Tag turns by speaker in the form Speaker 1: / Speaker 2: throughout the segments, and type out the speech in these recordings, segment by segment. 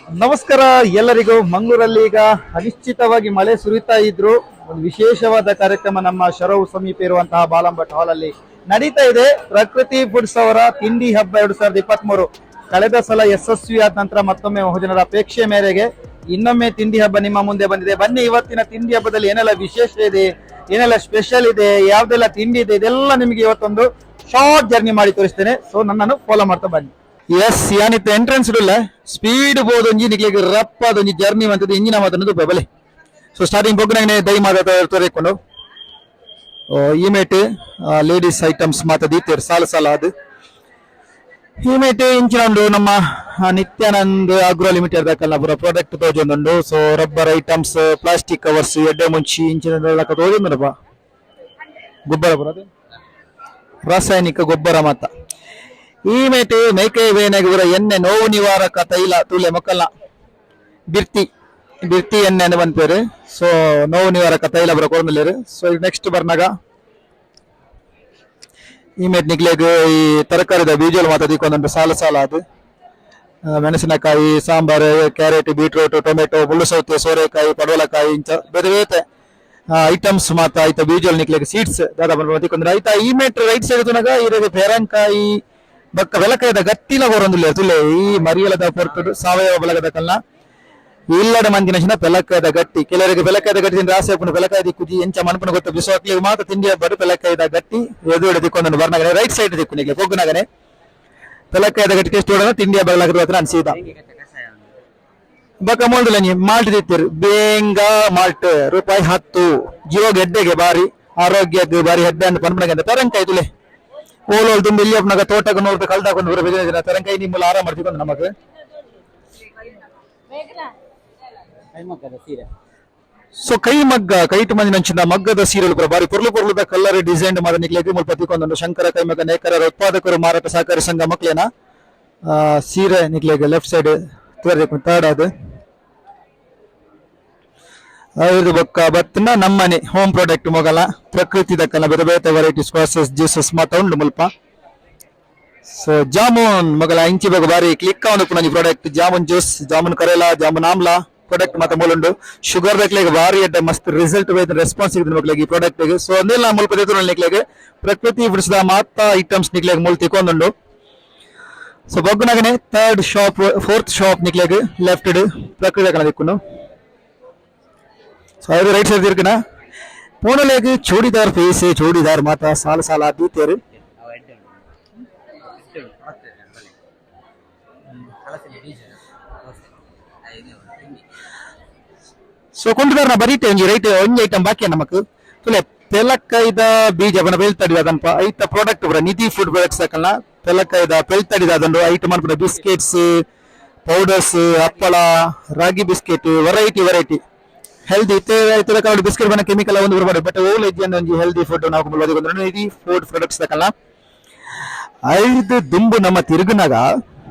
Speaker 1: ನಮಸ್ಕಾರ ಎಲ್ಲರಿಗೂ. ಮಂಗಳೂರಲ್ಲಿ ಈಗ ಅನಿಶ್ಚಿತವಾಗಿ ಮಳೆ ಸುರಿತಾ ಇದ್ರು. ಒಂದು ವಿಶೇಷವಾದ ಕಾರ್ಯಕ್ರಮ ನಮ್ಮ ಶರವು ಸಮೀಪ ಇರುವಂತಹ ಬಾಲಂಬಟ್ ಹಾಲ್ ಅಲ್ಲಿ ನಡೀತಾ ಇದೆ. ಪ್ರಕೃತಿ ಫುಡ್ಸ್ ಅವರ ತಿಂಡಿ ಹಬ್ಬ 2023 ಕಳೆದ ಸಲ ಯಶಸ್ವಿಯಾದ ನಂತರ ಮತ್ತೊಮ್ಮೆ ಬಹುಜನರ ಅಪೇಕ್ಷೆ ಮೇರೆಗೆ ಇನ್ನೊಮ್ಮೆ ತಿಂಡಿ ಹಬ್ಬ ನಿಮ್ಮ ಮುಂದೆ ಬಂದಿದೆ. ಬನ್ನಿ, ಇವತ್ತಿನ ತಿಂಡಿ ಹಬ್ಬದಲ್ಲಿ ಏನೆಲ್ಲ ವಿಶೇಷ ಇದೆ, ಏನೆಲ್ಲ ಸ್ಪೆಷಲ್ ಇದೆ, ಯಾವ್ದೆಲ್ಲ ತಿಂಡಿ ಇದೆ, ಇದೆಲ್ಲ ನಿಮಗೆ ಇವತ್ತೊಂದು ಶಾರ್ಟ್ ಜರ್ನಿ ಮಾಡಿ ತೋರಿಸ್ತೇನೆ. ಸೊ ನನ್ನನ್ನು ಫಾಲೋ ಮಾಡ್ತಾ ಬನ್ನಿ. ಎಸ್ ಯಾನಿತ್ತು ಎಂಟ್ರೆನ್ಸ್ ಇಡಲ್ಲ ಸ್ಪೀಡ್ ಬೋದು ಒಂಜಿ ನಿಕ್ಲಿಗೆ ರಪ್ಪ ಅದೊಂಜಿ ಜರ್ನಿ ಅಂತದ್ದು ಇಂಜಿನ ಮಾತನ್ನದು ಬಲೆ. ಸೊ ಸ್ಟಾರ್ಟಿಂಗ್ ಬೊಗ್ಗನಾಗನೆ ದೈ ಮಾತಾಡ್ಕೊಂಡು ಈಮೇಟ್ ಲೇಡೀಸ್ ಐಟಮ್ಸ್ ಮಾತಾಡೀತೀರ್ ಸಾಲ ಸಾಲ ಅದು ಈಮೇಟ್ ಇಂಚಿನ ಉಂಡು ನಮ್ಮ ನಿತ್ಯಾನಂದ್ ಆಗ್ರೋ ಲಿಮಿಟೆಡ್ ದಕ್ಕಲ್ಲ ಪೂರ ಪ್ರಾಡಕ್ಟ್ ತೋಜೊಂದುಂಡು. So rubber items, plastic covers, ಎಡ್ಡೆ ಮುಂಚಿ ಇಂಚಿನ ತೋಜೊಂದುಂಡಪ್ಪ. ಗೊಬ್ಬರ ಬರೋದು ರಾಸಾಯನಿಕ ಗೊಬ್ಬರ ಮಾತ ಈ ಮೇಟು ಮೇಕೆ ಬೇನೆಗುರ ಎಣ್ಣೆ ನೋವು ನಿವಾರಕ ತೈಲ ತುಲೆ ಮಕ್ಕಳ ಬಿರ್ತಿ ಎಣ್ಣೆ ಅಂತ ಬಂದ್ಪೇರು. ಸೊ ನೋವು ನಿವಾರಕ ತೈಲ ಬರ ಕೊಡ್ಮೇಲೆ. ಸೊ ನೆಕ್ಸ್ಟ್ ಬರ್ನಾಗ ಈ ಮೇಟ್ ನಿಗ್ಲೆಗ್ ಈ ತರಕಾರಿದ ಬೀಜಲು ಮಾತಾಡಿಕೊಂಡು ಸಾಲ ಸಾಲ ಅದು ಮೆಣಸಿನಕಾಯಿ, ಸಾಂಬಾರು, ಕ್ಯಾರೆಟ್, ಬೀಟ್ರೂಟ್, ಟೊಮೆಟೊ, ಮುಳ್ಳು ಸೌತೆ, ಸೋರೆಕಾಯಿ, ಪಡವಲಕಾಯಿ ಇಂಚ ಬೇರೆ ಬೇರೆ ಐಟಮ್ಸ್ ಮಾತ ಐತ ಬೀಜಲು ನಿಕ್ಲೆಗ್ ಸೀಡ್ಸ್ ದಾದ ಬಂದ್ರೆ ಐತ ಈ ಮೇಟ್ ರೈಟ್ ಸೈಡ್ ತುನಗ ಇರೋದು ಪೇರಂಕಾಯಿ ಬಕ್ಕ ಬೆಲಕಾಯದ ಗಟ್ಟಿಲ ಬರೋದಿಲ್ಲ ತುಲೆ ಈ ಮರಿಯಲದ ಪೊರ್ತುಡು ಸಾವಯವ ಬೆಲಗದ ಕಲ್ನ ಇಲ್ಲದ ಮಂದಿನ ಚಿನ್ನ ಬೆಲಕಾಯದ ಗಟ್ಟಿ. ಕೆಲವರಿಗೆ ಬೆಲಕಾಯದ ಗಟ್ಟಿ ತಿಂದ್ರೆ ಆಸೆ ಹಾಕೊಂಡು ಬೆಲಕಾಯ ಕುಜಿ ಎಂಚ ಮನಪನ ಗೊತ್ತ ಬಿಸೋಕ್ಲಿಗೆ ಮಾತ್ರ ತಿಂಡಿ ಹಬ್ಬರು ಬೆಲಕಾಯದ ಗಟ್ಟಿ ಎದುರು ದಿಕ್ಕೊಂದು ಬರ್ನಾಗನೆ ರೈಟ್ ಸೈಡ್ ದಿಕ್ಕು ನಿಗ್ಲೆ ಹೋಗ್ನಾಗನೆ ಬೆಲಕಾಯದ ಗಟ್ಟಿ ಟೇಸ್ಟ್ ಹೊಡೋಣ ತಿಂಡಿ ಹಬ್ಬ ಹತ್ರ ಅನ್ಸಿದ ಬಕ್ಕ ಮೋಲ್ದಿಲ್ಲ ನೀ ಮಾಲ್ಟ್ ತಿತ್ತೀರಿ ಬೇಂಗ ಮಾಲ್ಟ್ ರೂಪಾಯಿ 10 ಜೀವ ಗೆಡ್ಡೆಗೆ ಬಾರಿ ಆರೋಗ್ಯಕ್ಕೆ ಬಾರಿ ಹೆಡ್ಡೆ ಅಂತ ಪನ್ಪಣಗೆ ಅಂತ ತರಂಕಾಯಿ ತುಲೆ ಓಲೋಲ್ ತುಂಬ ಇಲ್ಲಿ ಅಪ್ಪನಾಗ ತೋಟಕ್ಕೆ ನೋಡ್ದು ಕಲ್ದಾಕೊಂಡು ಬರೋ ಬೇಜಾರ ಜನ ತರಂಕಾಯಿ ನಿಮ್ಮಲ್ಲಿ ಆರಾಮ ಮಾಡ್ತಿಕೊಂಡು ನಮಗೆ. ಸೊ ಕೈ ಮಗ್ಗ ಕೈಟು ಮಂದಿ ನಂಚಿನ ಮಗ್ಗದ ಸೀರೆಗಳು ಕೂಡ ಬಾರಿ ಪೊರ್ಲುದ ಕಲ್ಲರ್ ಡಿಸೈನ್ ಮಾದ ನಿಕ್ಲೆಗೆ ಮುಲ್ಪತ್ತಿಕೊಂಡು ಶಂಕರ ಕೈಮಗ್ಗ ನೇಕರರ ಉತ್ಪಾದಕರು ಮಾರಾಟ ಸಹಕಾರಿ ಸಂಘ ಮಕ್ಳೇನ ಸೀರೆ ನಿಕ್ಲೆಗೆ ಲೆಫ್ಟ್ ಸೈಡ್ ಥರ್ಡ್ ಅದು ಐದು ಬೊಕ್ಕ ಬತ್ತನ ನಮ್ಮನೆ ಹೋಮ್ ಪ್ರಾಡಕ್ಟ್ ಮೊಗಲ ಪ್ರಕೃತಿ ದಕ್ಕನ ಬೇರೆ ಬೇರೆ ವೆರೈಟೀಸ್ ಸಾಸಸ್ ಜ್ಯೂಸಸ್ ಮಾತ ಉಂಡು ಮುಲ್ಪ. ಸೊ ಜಾಮೂನ್ ಮೊಗಲ ಇಂಚಿ ಬಗ್ಗೆ ಬಾರಿ ಕ್ಲಿಕ್ ಅವನು ಪುನಃ product jamun juice, jamun karela, jamun amla product ಮಾತ ಮೂಲುಂಡು. ಶುಗರ್ ಬೇಕ್ಲೆಗೆ ಬಾರಿ ಅಡ್ಡ ಮಸ್ತ್ ರಿಸಲ್ಟ್ ಬೇಗ ರೆಸ್ಪಾನ್ಸ್ ಸಿಗುತ್ತೆ ಮಕ್ಳಿಗೆ ಈ ಪ್ರಾಡಕ್ಟ್ ಗೆ. ಸೊ ಅಂದೆಲ್ಲ ಮುಲ್ಪ ದೇತು ನಿಕ್ಲೆಗೆ ಪ್ರಕೃತಿ ಬಿಡಿಸಿದ ಮಾತ ಐಟಮ್ಸ್ ನಿಕ್ಲೆಗೆ ಮುಲ್ ತಿಕ್ಕೊಂಡುಂಡು. ಸೊ ಬಗ್ಗುನಾಗನೆ ಥರ್ಡ್ ಶಾಪ್ ಫೋರ್ತ್ ಶಾಪ್ ನಿಕ್ಲೆಗೆ ಲೆಫ್ಟ್ ಪ್ರಕೃತಿ ದಕ್ಕನ ದಿಕ್ಕುನು. ಸೊ ಅದು ರೈಟ್ ಸೈಡ್ ಇರ್ಕನ ಪೋಣಲೆಗೆ ಚೂಡಿದಾರ್ ಫೇಸ್ ಚೂಡಿದಾರ್ ಮಾತ ಸಾಲ ಸಾಲ ದೀತೇರು. ಸೊ ಕೊಂಡುದಾರ ಬರೀತೆ ಒಂಜಿ ರೈಟ್ ಒಂಜಿ ಐಟಮ್ ಬಾಕಿ ನಮಕ್ ತುಲೆ ಪೆಲಕ್ಕೈದ ಬೀಜ ಬನ ಬೆಳ್ತಡಿದ ಅದನ್ಪ ಐತ ಪ್ರಾಡಕ್ಟ್ ಬರ ನಿಧಿ ಫುಡ್ ಪ್ರಾಡಕ್ಟ್ಸ್ ಹಾಕಲ್ಲ ಪೆಲಕ್ಕೈದ ಬೆಳ್ತಡಿದ ಅದೊಂದು ಐಟಮ್ ಅನ್ಬಿಡ ಬಿಸ್ಕೆಟ್ಸ್, ಪೌಡರ್ಸ್, ಹಪ್ಪಳ, ರಾಗಿ ಬಿಸ್ಕೆಟ್ ವೆರೈಟಿ ಹೆಲ್ದಿ ಇತ್ತು ಬಿಸ್ಕೆಟ್ ಬನ್ನ ಕೆಮಿಕಲ್ ಒಂದು ಬರ್ಬಾರ್ದು ಬಟ್ ಓಲ್ ಒಂದು ಹೆಲ್ದಿ ಫುಡ್ ನಾವು ನಿಧಿ ಫುಡ್ ಪ್ರಾಡಕ್ಟ್ಸ್ ಹಾಕಲ್ಲ ಐದು ದುಂಬು ನಮ್ಮ ತಿರುಗುನಾಗ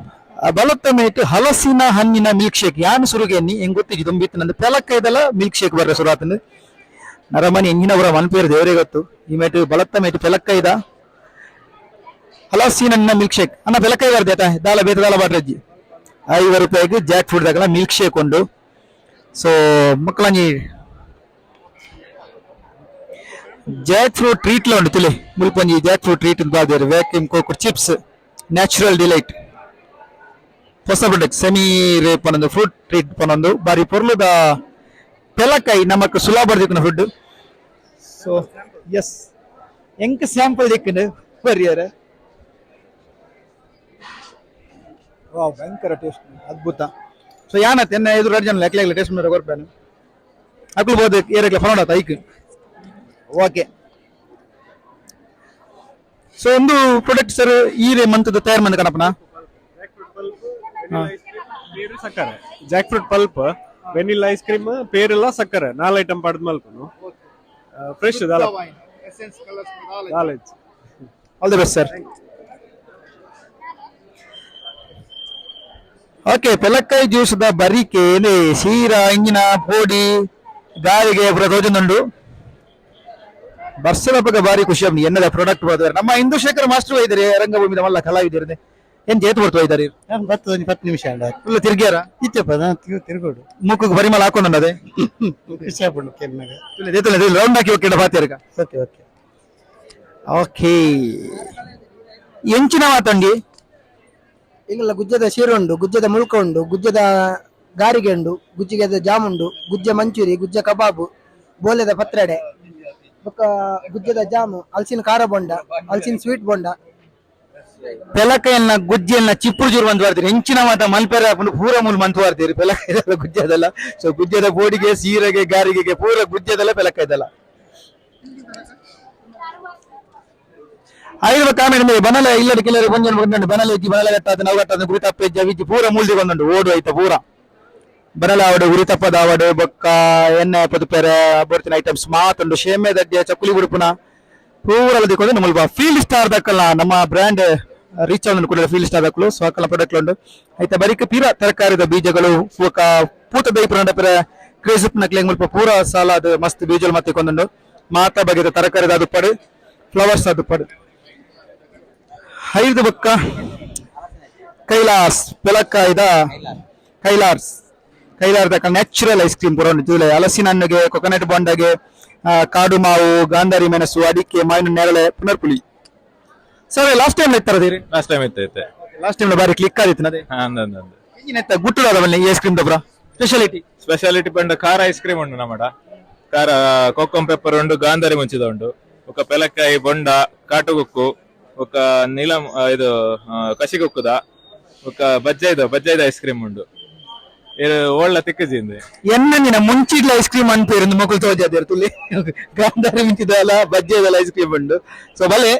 Speaker 1: ಬಲತ್ತ ಮೇಟ್ ಹಲಸಿನ ಹಣ್ಣಿನ ಮಿಲ್ಕ್ ಶೇಕ್ ಯಾನ್ ಸುರುಗೆ ಎನ್ನಿ ಹೆಂಗ್ ಗೊತ್ತಿದ್ದು ತುಂಬಿತ್ತು ನಂದು ಪೆಲಕ್ಕೈದೆಲ್ಲ ಮಿಲ್ಕ್ ಶೇಕ್ ಬರ್ರೆ ಸುರಾತಂದು ನರಮನಿ ಎಂಜಿನವರ ಮನ್ಪೇರು ದೇವರೇ ಗೊತ್ತು. ಈ ಮೇಟು ಬಲತ್ತ ಮೇಟು ಪೆಲಕ್ಕೈದ ಹಲಸಿನ ಹಣ್ಣಿನ ಮಿಲ್ಕ್ ಶೇಕ್ ಅನ್ನ ಪೆಲಕ್ಕೈ ಬರ್ದೇತ ದಾಲ ಬೇತ ದಾಲ ಬಾಟ್ರಜ್ಜಿ ₹5 ಜಾಕ್ ಫುಡ್ ದಾಗಲ ಮಿಲ್ಕ್ ಶೇಕ್ ಉಂಡು. ಸೊ ಮಕ್ಕಳಂಜಿ ಜಾಕ್ ಫ್ರೂಟ್ ಟ್ರೀಟ್ ಲ ಉಂಡು ತುಲೆ ಮುಲ್ಪಂಜಿ ಜಾಕ್ ಫ್ರೂಟ್ ಟ್ರೀಟ್ ಬಾದೇರು vacuum cooker chips natural delight ಹೊಸ ಪ್ರಾಡಕ್ಟ್ ಸೆಮಿ ರೇಪ್ ಅನ್ನೊಂದು ಫ್ರೂಟ್ ಟ್ರೀಟ್ ಪನ್ನೊಂದು ಬಾರಿ ಪೊರ್ಲುದ ಪೆಲಕಾಯಿ ನಮಕ್ ಸುಲಭ ಬರ್ದಿಕ್ಕನ ಫುಡ್. ಸೊ ಎಸ್ ಎಂಕ್ ಸ್ಯಾಂಪಲ್ ದಿಕ್ಕಂಡು ಬರ್ರಿಯಾರ ವಾವ್ ಭಯಂಕರ ಟೇಸ್ಟ್ ಅದ್ಭುತ. ಸೊ ಯಾನತ್ ಎನ್ನ ಎದುರು 2 ಜನ ಲೆಕ್ಕ ಟೇಸ್ಟ್ ಮಾಡಿ ಕೊರ್ಪೇನು ಅಕ್ಲ್ಬೋದು ಏರಕ್ಲೆ ಫೋನ್ ಆತ ಐಕ್ ಓಕೆ. ಸೊ ಒಂದು ಪ್ರಾಡಕ್ಟ್ ಸರ್ ಈ ಮಂತದ ತಯಾರು ಮಂದ ಕಣಪ್ಪನ
Speaker 2: ಸಕ್ಕರೆ jackfruit pulp vanilla ice cream ಪೇರೆಲ್ಲ ಸಕ್ಕರೆ 4 ಐಟಮ್ ಪಡೆದ ಮಲ್ಪನು fresh knowledge.
Speaker 1: All the best sir. Okay ಪೆಲಕ್ಕಾಯಿ ಜ್ಯೂಸ್ ದ ಬರಿಕೆ ಸೀರಾ ಇಂಜಿನ ಪೋಡಿ ಗಾಳಿಗೆ ಪ್ರಯೋಜನಂಡು ಬರ್ಸಲ ಬಗ್ಗೆ ಬಾರಿ ಖುಷಿ ಆಗ್ನಿ ಎನ್ನದ ಪ್ರಾಡಕ್ಟ್ ಹೋದ್ರೆ ನಮ್ಮ ಇಂದುಶೇಖರ್ ಮಾಸ್ಟರ್ ಇದ್ದಾರೆ ರಂಗಭೂಮಿದ ಮಲ್ಲ ಕಲಾವಿದರಿದೆ ಏನ್ ಜೇತು ಬರ್ತಾ ಇದ್ದಾರೆ
Speaker 3: ಬರ್ತದೆ 10 ನಿಮಿಷ
Speaker 1: ಫುಲ್ ತಿರ್ಗ್ಯಾರ
Speaker 3: ಇತ್ತಪ್ಪ ತಿರುಗೋಡು
Speaker 1: ಮುಖಕ್ಕೆ ಪರಿಮಳ ಹಾಕೊಂಡದೆ
Speaker 3: ಖುಷಿ ಪಡು ಕೆನ್ನಾಗ
Speaker 1: ರೌಂಡ್ ಹಾಕಿ ಹೋಗಿ ಬಾತಿಯರ್ಗ
Speaker 3: ಓಕೆ ಓಕೆ
Speaker 1: ಓಕೆ ಎಂಚಿನ ಮಾತಂಡಿ
Speaker 4: ಈಗಲ್ಲ ಗುಜ್ಜದ ಶೀರು ಉಂಡು, ಗುಜ್ಜದ ಮುಳ್ಕ ಉಂಡು, ಗುಜ್ಜದ ಗಾರಿಗೆ ಉಂಡು, ಗುಜ್ಜಿಗೆದ ಜಾಮುಂಡು, ಗುಜ್ಜ ಮಂಚೂರಿ, ಗುಜ್ಜ ಕಬಾಬು, ಬೋಲೆದ ಪತ್ರಡೆ, ಬೊಕ್ಕ ಗುಜ್ಜದ ಜಾಮು, ಹಲಸಿನ ಖಾರ ಬೊಂಡ, ಹಲಸಿನ ಸ್ವೀಟ್ ಬೊಂಡ,
Speaker 1: ಪೆಲಕಾಯನ್ನ ಗುಜ್ಜಿಯನ್ನ ಚಿಪ್ಪುರು ಜೂರು ಮಂತ್ ಬರ್ತೀರಿ ಹೆಂಚಿನ ಮಾತ ಮಲ್ಪೆರ ಪೂರ ಮೂಲ ಮಂತ್ ಬರ್ತೀರಿ ಪೆಲಕಾಯ ಗುಜ್ಜದಲ್ಲ. ಸೊ ಗುಜ್ಜದ ಬೋಡಿಗೆ ಸೀರೆಗೆ ಗಾರಿಗೆಗೆ ಪೂರ ಗುಜ್ಜದಲ್ಲ ಪೆಲಕಾಯ್ದಲ್ಲ. ಐದು ಕಾಮೆಂಟ್ ಮೇಲೆ ಬನಲ ಇಲ್ಲದ ಕೆಲವರು ಬಂಜನ್ ಬಂದಂಡು ಬನಲ ಇಜ್ಜಿ ಬನಲ ಗಟ್ಟಾದ ನಾವು ಗಟ್ಟಾದ ಗುರಿ ತಪ್ಪ ಇಜ್ಜಿ ಪೂರ ಮೂಲ್ದಿ ಬಂದಂಡು ಓಡು ಆಯ್ತಾ ಪೂರ ಬನಲ ಆವಡು ಗುರಿ ತಪ್ಪದ ಆವಡು ಬೊಕ್ಕ ಎಣ್ಣೆ ಪದುಪೆರೆ ಬೋರ್ತಿನ ಐಟಮ್ಸ್ ಮಾತುಂಡು ಶೇಮೆ ದಡ್ಡೆ ಚಕ್ಕುಲಿ ಬುಡುಪುನ ಪೂರ ದಿಕ್ಕೋದು ಮುಲ್ಪ ಫೀಲ್ಡ್ ಸ್ಟಾರ್ ದಕ್ಕಲ್ಲ ನಮ್ಮ ಬ್ರ್ಯಾಂಡ್ ರೀಚ್ ಆಗಿ ಕೂಡ ಫೀಲ್ಡ್ ಸ್ಟಾರ್ ದಕ್ಕಲು ಸ್ವಕಲ ಪ್ರಾಡಕ್ಟ್ ಉಂಡು ಆಯ್ತಾ ಬರೀಕ ತೀರ ತರಕಾರಿದ ಬೀಜಗಳು ಪೂತ ದೈಪುರ ಪೆರ ಕ್ರೇಸಪ್ ನಕ್ಲಿಂಗ್ ಮುಲ್ಪ ಪೂರ ಸಾಲ ಅದು ಮಸ್ತ್ ಬೀಜಗಳು ಮತ್ತೆ ಕೊಂದುಂಡು ಮಾತ ಬಗೆದ ತರಕಾರಿದ ಅದು ಪಡು ಫ್ಲವರ್ಸ್ ಅದು ಪಡು ಐದು ಬೊಕ್ಕ ಕೈಲಾಸ್ ಪೆಲಕ್ಕಾಯ್ದ ಕೈಲಾರ್ ದಕ್ಕ ನ್ಯಾಚುರಲ್ ಐಸ್ ಕ್ರೀಮ್ ಪೂರ ಉಂಟು ಹಲಸಿನ ಹಣ್ಣಿಗೆ ಕೊಕೊನಟ್ ಬಾಂಡಗೆ ಕಾಡು ಮಾವು ಗಾಂಧಾರಿ ಮೆಣಸು ಅಡಿಕೆ ಮಾವಿನ ನೆರಳೆ ಪುನರ್ಪುಳಿ ಸರ್ ಲಾಸ್ಟ್ ಟೈಮ್ ಇತ್ತಾರದಿರಿ
Speaker 5: ಲಾಸ್ಟ್ ಟೈಮ್ ಇತ್ತು
Speaker 1: ಲಾಸ್ಟ್ ಟೈಮ್ ಬಾರಿ ಕ್ಲಿಕ್ ಆದಿತ್ತು ಅದೇ ಗುಟ್ಟುಡ ಐಸ್ ಕ್ರೀಮ್ ದಬ್ರ
Speaker 5: ಸ್ಪೆಷಾಲಿಟಿ ಪಂಡ ಖಾರ ಐಸ್ ಕ್ರೀಮ್ ಉಂಡು ನಮ್ಮಡ ಖಾರ ಕೊಕ್ಕಂ ಪೆಪ್ಪರ್ ಉಂಡು ಗಾಂಧಾರಿ ಮುಂಚಿದ ಉಂಡು ఒక ಪೆಲಕಾಯಿ ಬೊಂಡ ಕಾಟುಗುಕ್ಕು ఒక ನೀಲಂ ಇದು ಕಸಿಗುಕ್ಕುದ ఒక ಬಜ್ಜೈದ ಐಸ್ ಕ್ರೀಮ್ ಉಂಡು ಒಳ್ಳ ತಿಕ್ಕಜಿಂದೆ
Speaker 1: ಎನ್ನಂದಿನ ಮುಂಚಿಡ್ಲ ಐಸ್ ಕ್ರೀಮ್ ಅನ್ಪೇರು ಮಕ್ಕಳು ತೋಜಾದಿರು ತುಳಿ ಗಾಂಧಾರಿ ಮಿಂಚಿದಲ್ಲ ಬಜ್ಜೆದಲ್ಲ ಐಸ್ ಕ್ರೀಮ್ ಉಂಡು ಸೊ ಬಲೆ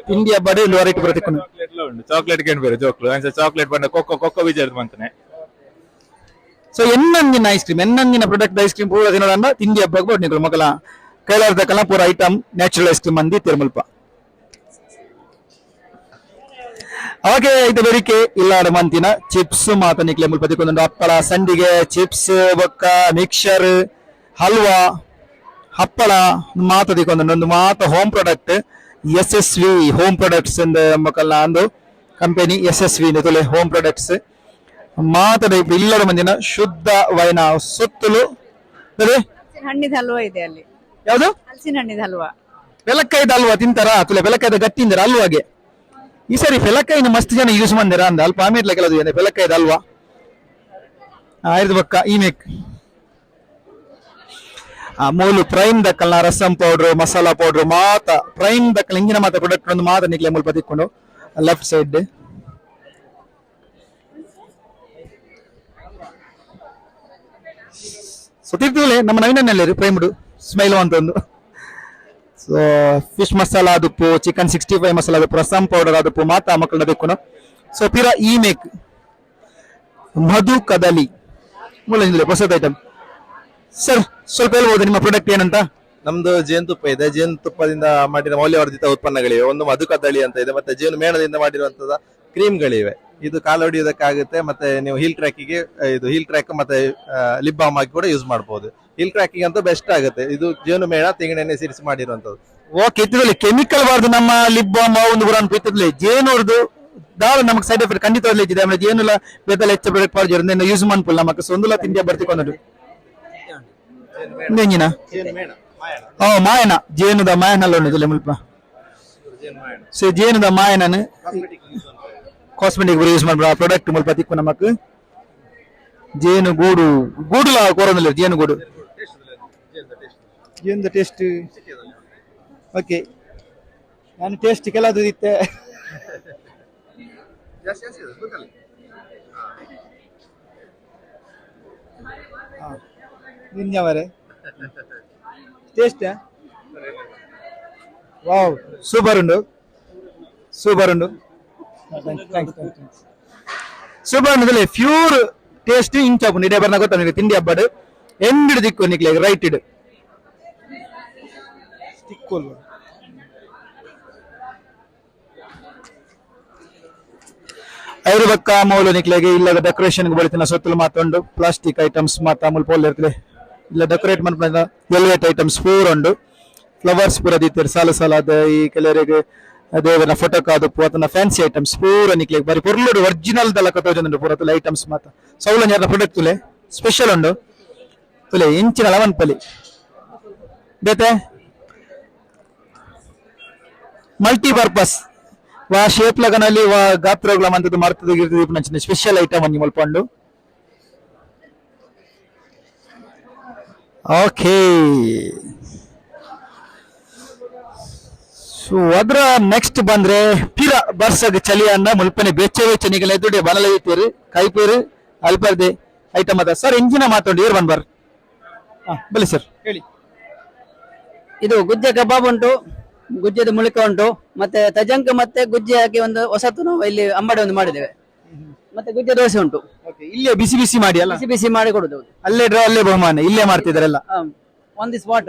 Speaker 1: ತಿಂಡಿ ಹಬ್ಬ ವೆರೈಟಿ ಬರುತ್ತೆ
Speaker 5: ಉಂಡು ಚಾಕ್ಲೇಟ್ ಕೇನ್ ಬೇರೆ ಜೋಕ್ಲು ಚಾಕ್ಲೇಟ್ ಬಂಡ ಕೊಕ್ಕೋ ಬೀಜದ ಮಂತನೆ
Speaker 1: ಸೊ ಎನ್ನಂದಿನ ಐಸ್ ಕ್ರೀಮ್ ಎನ್ನಂದಿನ ಪ್ರೊಡಕ್ಟ್ ಐಸ್ ಕ್ರೀಮ್ ಪೂರ ದಿನ ತಿಂಡಿ ಹಬ್ಬಕ್ಕೆ ಬಡ್ನಿಗಳು ಮಕ್ಕಳ ಕೈಲಾರ್ದಕ್ಕಲ್ಲ ಪೂರ ಐಟಮ್ ನ್ಯಾಚುರಲ್ ಐಸ್ ಕ್ರೀಮ್ ಅಂದಿ ತಿರುಮಲ್ಪ ಅವಾಗೆ ಐದು ಬೆರಿಕೆ ಇಲ್ಲಾಡ ಮಂತಿನ ಚಿಪ್ಸ್ ಮಾತ ನಿಕ್ಲೆ ಮುಲ್ಪ ತಿಕ್ಕೊಂದು ಹಪ್ಪಳ ಸಂಡಿಗೆ ಚಿಪ್ಸ್ ಬೊಕ್ಕ ಮಿಕ್ಸರ್ ಹಲ್ವಾ ಹಪ್ಪಳ ಮಾತ ತಿಕ್ಕೊಂದು ಒಂದು ಮಾತ home product SSV home products ಮಕ್ಕಳ ಅಂದು ಕಂಪನಿ SSV ತೊಲೆ ಹೋಮ್ ಪ್ರಾಡಕ್ಟ್ಸ್ ಮಾತಡ ಇಲ್ಲದ ಮಂದಿನ ಶುದ್ಧ ವೈನ ಸುತ್ತಲೂ
Speaker 6: ಹಣ್ಣಿದ ಹಲ್ವಾ ಇದೆ ಅಲ್ಲಿ.
Speaker 1: ಯಾವ್ದು
Speaker 6: ಹಲಸಿನ ಹಣ್ಣಿದ ಹಲ್ವಾ,
Speaker 1: ಬೆಲಕ್ಕಾಯ್ದ ಹಲ್ವಾ ತಿಂತಾರ ತುಲೆ ಬೆಲಕ್ಕಾಯ್ದ ಗಟ್ಟಿಂದರ ಹಲ್ವಾಗೆ ಈ ಸರಿ ಬೆಲಕ್ಕಾಯಿನ ಮಸ್ತ್ ಜನ ಯೂಸ್ ಮಾಡಿರ ಅಂದ ಅಲ್ಪ ಆಮೇಲೆ ಕೆಲವು ಬೆಲಕ್ಕಾಯ್ದ ಹಲ್ವಾ ಆಯ್ದು ಬಕ್ಕ ಈ ಮೇಕ್ ಮೂಲು ಪ್ರೈಮ್ ದಕ್ಕಲ್ನ ರಸಂ ಪೌಡ್ರು ಮಸಾಲಾ ಪೌಡ್ರು ಮಾತ ಪ್ರೈಮ್ ದಕ್ಕಲ್ ಇಂಗಿನ ಮಾತ ಪ್ರಾಡಕ್ಟ್ ಒಂದು ಮಾತ ನಿಕ್ಲೆ ಮುಲ್ಪ ತಿಕ್ಕೊಂಡು ಲೆಫ್ಟ್ ಸೈಡ್ ಸೊ ತಿರ್ತಿವಲೆ ನಮ್ಮ ನವೀನಲ್ಲಿ ಪ್ರೈಮ್ಡು ಸ್ಮೈಲ್ ಅಂತ ಒಂದು ಸೊ ಫಿಶ್ ಮಸಾಲಾ ಅದುಪ್ಪು ಚಿಕನ್ 65 ಮಸಾಲಾ ಅದುಪ್ಪು ರಸಂ ಪೌಡರ್ ಅದುಪ್ಪು ಮಾತ ಮಕ್ಕಳನ್ನ ತೆಕ್ಕೊಂಡು ಸೊ ಪಿರ ಈ ಮೇಕ್ ಮಧು ಕದಲಿ ಮುಳ್ಳ ಹೊಸದ ಐಟಮ್ ಸರ್ ಸ್ವಲ್ಪ ಹೇಳ್ಬೋದು ನಿಮ್ಮ ಪ್ರಾಡಕ್ಟ್ ಏನಂತ
Speaker 7: ನಮ್ದು ಜೇನುತುಪ್ಪ ಇದೆ. ಜೇನುತುಪ್ಪದಿಂದ ಮಾಡಿದ ಮೌಲ್ಯವರ್ಧಿತ ಉತ್ಪನ್ನಗಳಿವೆ. ಒಂದು ಮಧು ಕದಳಿ ಅಂತ ಇದೆ, ಮತ್ತೆ ಜೇನು ಮೇಣದಿಂದ ಮಾಡಿರುವಂತಹ ಕ್ರೀಮ್ಗಳಿವೆ. ಇದು ಕಾಲು ಹೊಡಿಯೋದಕ್ಕಾಗುತ್ತೆ, ಮತ್ತೆ ನೀವು ಹೀಲ್ ಟ್ರ್ಯಾಕಿಗೆ ಇದು ಹೀಲ್ ಟ್ರ್ಯಾಕ್ ಮತ್ತೆ ಲಿಪ್ ಬಾಮ್ ಆಗಿ ಕೂಡ ಯೂಸ್ ಮಾಡಬಹುದು. ಹೀಲ್ ಟ್ರ್ಯಾಕಿಂಗ್ ಅಂತೂ ಬೆಸ್ಟ್ ಆಗುತ್ತೆ. ಇದು ಜೇನು ಮೇಣ ತೆಂಗಿನೆಣ್ಣೆ ಸೇರಿಸಿ ಮಾಡಿರುವಂತದ್ದು.
Speaker 1: ಓಕೆ, ಇತ್ತಿದಲ್ಲಿ ಕೆಮಿಕಲ್ ಬಾರ್ದು ನಮ್ಮ ಲಿಪ್ ಬಾಮ್ ಒಂದು ಬುರಾನ್ ಪಿತ್ತದಲ್ಲಿ ಜೇನುರ್ದು ದಾಳ ನಮಗೆ ಸೈಡ್ ಎಫೆಕ್ಟ್ ಖಂಡಿತವಾಗ್ಲೂ ಇದ್ದಿದೆ. ಆಮೇಲೆ ಜೇನುಲ ಬೇತಲ ಹೆಚ್ಚು ಪ್ರಾಡಕ್ಟ್ ಪಾರ್ಜರ್ ಯೂಸ್ ಮಾಡ್ಕೊಳ್ಳ ನಮಗೆ ಸೊಂದುಲ ತಿಂಡಿಯ ಬರ್ತಿಕೊಂಡು ನೆಂಜಿನ ಮಾಯನ ಜೇನುದ ಮಾಯನಲ್ಲ ಉಂಟು ಮುಲ್ಪ ಸೊ ಜೇನುದ ಮಾಯನನು ಕಾಸ್ಮೆಟಿಕ್ ಯೂಸ್ ಮಾಡ್ಬ ಪ್ರಾಡಕ್ಟ್ ಮುಲ್ಪ ತಿಕ್ಕು ನಮಕ್ ಜೇನು ಗೂಡು ಗೂಡುಲ ಕೋರದಲ್ಲಿ ಜೇನು ಗೂಡು ಜೇನುದ ಟೇಸ್ಟ್ ಓಕೆ ನಾನು ಟೇಸ್ಟ್ ಕೆಲದು ಇತ್ತೆ ನಿನ್ಯವರೇ ಟೇಸ್ಟ್ ವಾವ್ ಸೂಪರ್ ಉಂಡು ಸೂಪರ್ ಉಂಡು ಸೂಪರ್ ಉಂಡು ಪ್ಯೂರ್ ಟೇಸ್ಟ್ ಇಂಚಾಪುಂಡು ಇಡೇ ಬರ್ನ ಗೊತ್ತ ನಿಮಗೆ ತಿಂಡಿ ಹಬ್ಬಡು ಎಂಗಿಡು ದಿಕ್ಕು ನಿಕ್ಲೆ ರೈಟ್ ಇಡು ಐದು ಬಕ್ಕ ಮೌಲು ನಿಕ್ಲೆಗೆ ಇಲ್ಲದ ಡೆಕೋರೇಷನ್ ಬಳಿತಿನ ಸೊತ್ತಲು ಮಾತುಂಡು ಪ್ಲಾಸ್ಟಿಕ್ ಐಟಮ್ಸ್ ಮಾತ ಮುಲ್ಪ ಒಳ್ಳೆ ಇರ್ತದೆ ಇಲ್ಲ ಡೆಕೋರೇಟ್ ಮಾಡ್ಕೊಂಡ ವೆಲ್ವೆಟ್ ಐಟಮ್ಸ್ ಪೂರ ಉಂಡು ಫ್ಲವರ್ಸ್ ಪೂರ ದೀತಿರ್ ಸಾಲು ಸಾಲಾದ ಈ ಕೆಲವರಿಗೆ ದೇವರ ಫೋಟೋ ಕಾದು ಪೂತನ ಫ್ಯಾನ್ಸಿ ಐಟಮ್ಸ್ ಪೂರ ನಿಕ್ಲೆ ಬಾರಿ ಪೊರ್ಲುಡು ಒರಿಜಿನಲ್ ದಲ್ಲ ಕತೋಜನ ಪೂರ ತುಲೆ ಐಟಮ್ಸ್ ಮಾತ ಸೌಲನ್ಯರ ಪ್ರೊಡಕ್ಟ್ ತುಲೆ ಸ್ಪೆಷಲ್ ಉಂಡು ತುಲೆ ಇಂಚಿನ ಲವನ್ಪಲಿ ಬೇತೆ ಮಲ್ಟಿಪರ್ಪಸ್ ವಾ ಶೇಪ್ ಲಗನಲ್ಲಿ ವಾ ಗಾತ್ರಗಳ ಮಂತದ್ದು ಮರ್ತದ ಗಿರ್ತದ ನಂಚಿನ ಸ್ಪೆಷಲ್ ಐಟಮ್ ಅನ್ನಿ ಮಲ್ಪಂಡು ಓಕೆ ಸೊ ಅದ್ರ ನೆಕ್ಸ್ಟ್ ಬಂದ್ರೆ ಪಿರ ಬರ್ಸಗ್ ಚಲಿ ಅನ್ನ ಮುಲ್ಪನೆ ಬೆಚ್ಚ ನಿಗಲ ಎದುಡೆ ಬನಲ ಇತ್ತೀರಿ ಕೈಪೇರು ಅಲ್ಪರ್ದೆ ಐಟಮ್ ಅದ ಸರ್ ಇಂಜಿನ ಮಾತಾಡಿ ಏರ್ ಬಂದ್ಬಾರ್ ಬಲಿ ಸರ್ ಹೇಳಿ.
Speaker 8: ಇದು ಗುಜ್ಜೆ ಕಬಾಬ್ ಉಂಟು, ಗುಜ್ಜೆದ ಮುಳಿಕ ಉಂಟು, ಮತ್ತೆ ತಜಂಕ ಮತ್ತೆ ಗುಜ್ಜೆ ಹಾಕಿ ಒಂದು ಹೊಸತು ನಾವು ಇಲ್ಲಿ ಅಂಬಡಿ ಒಂದು ಮಾಡಿದ್ದೇವೆ. ಮತ್ತೆ ಗುಜ್ಜೆ ದೋಸೆ ಉಂಟು,
Speaker 1: ಇಲ್ಲೇ ಬಿಸಿ ಬಿಸಿ ಮಾಡಿ ಅಲ್ಲ,
Speaker 8: ಬಿಸಿ ಬಿಸಿ ಮಾಡಿ ಕೊಡುದು.
Speaker 1: ಅಲ್ಲೇ ಡ್ರಾ ಅಲ್ಲೇ ಬಹುಮಾನ ಇಲ್ಲೇ ಮಾಡ್ತಿದಾರಲ್ಲ
Speaker 8: ಆನ್ ದಿ ಸ್ಪಾಟ್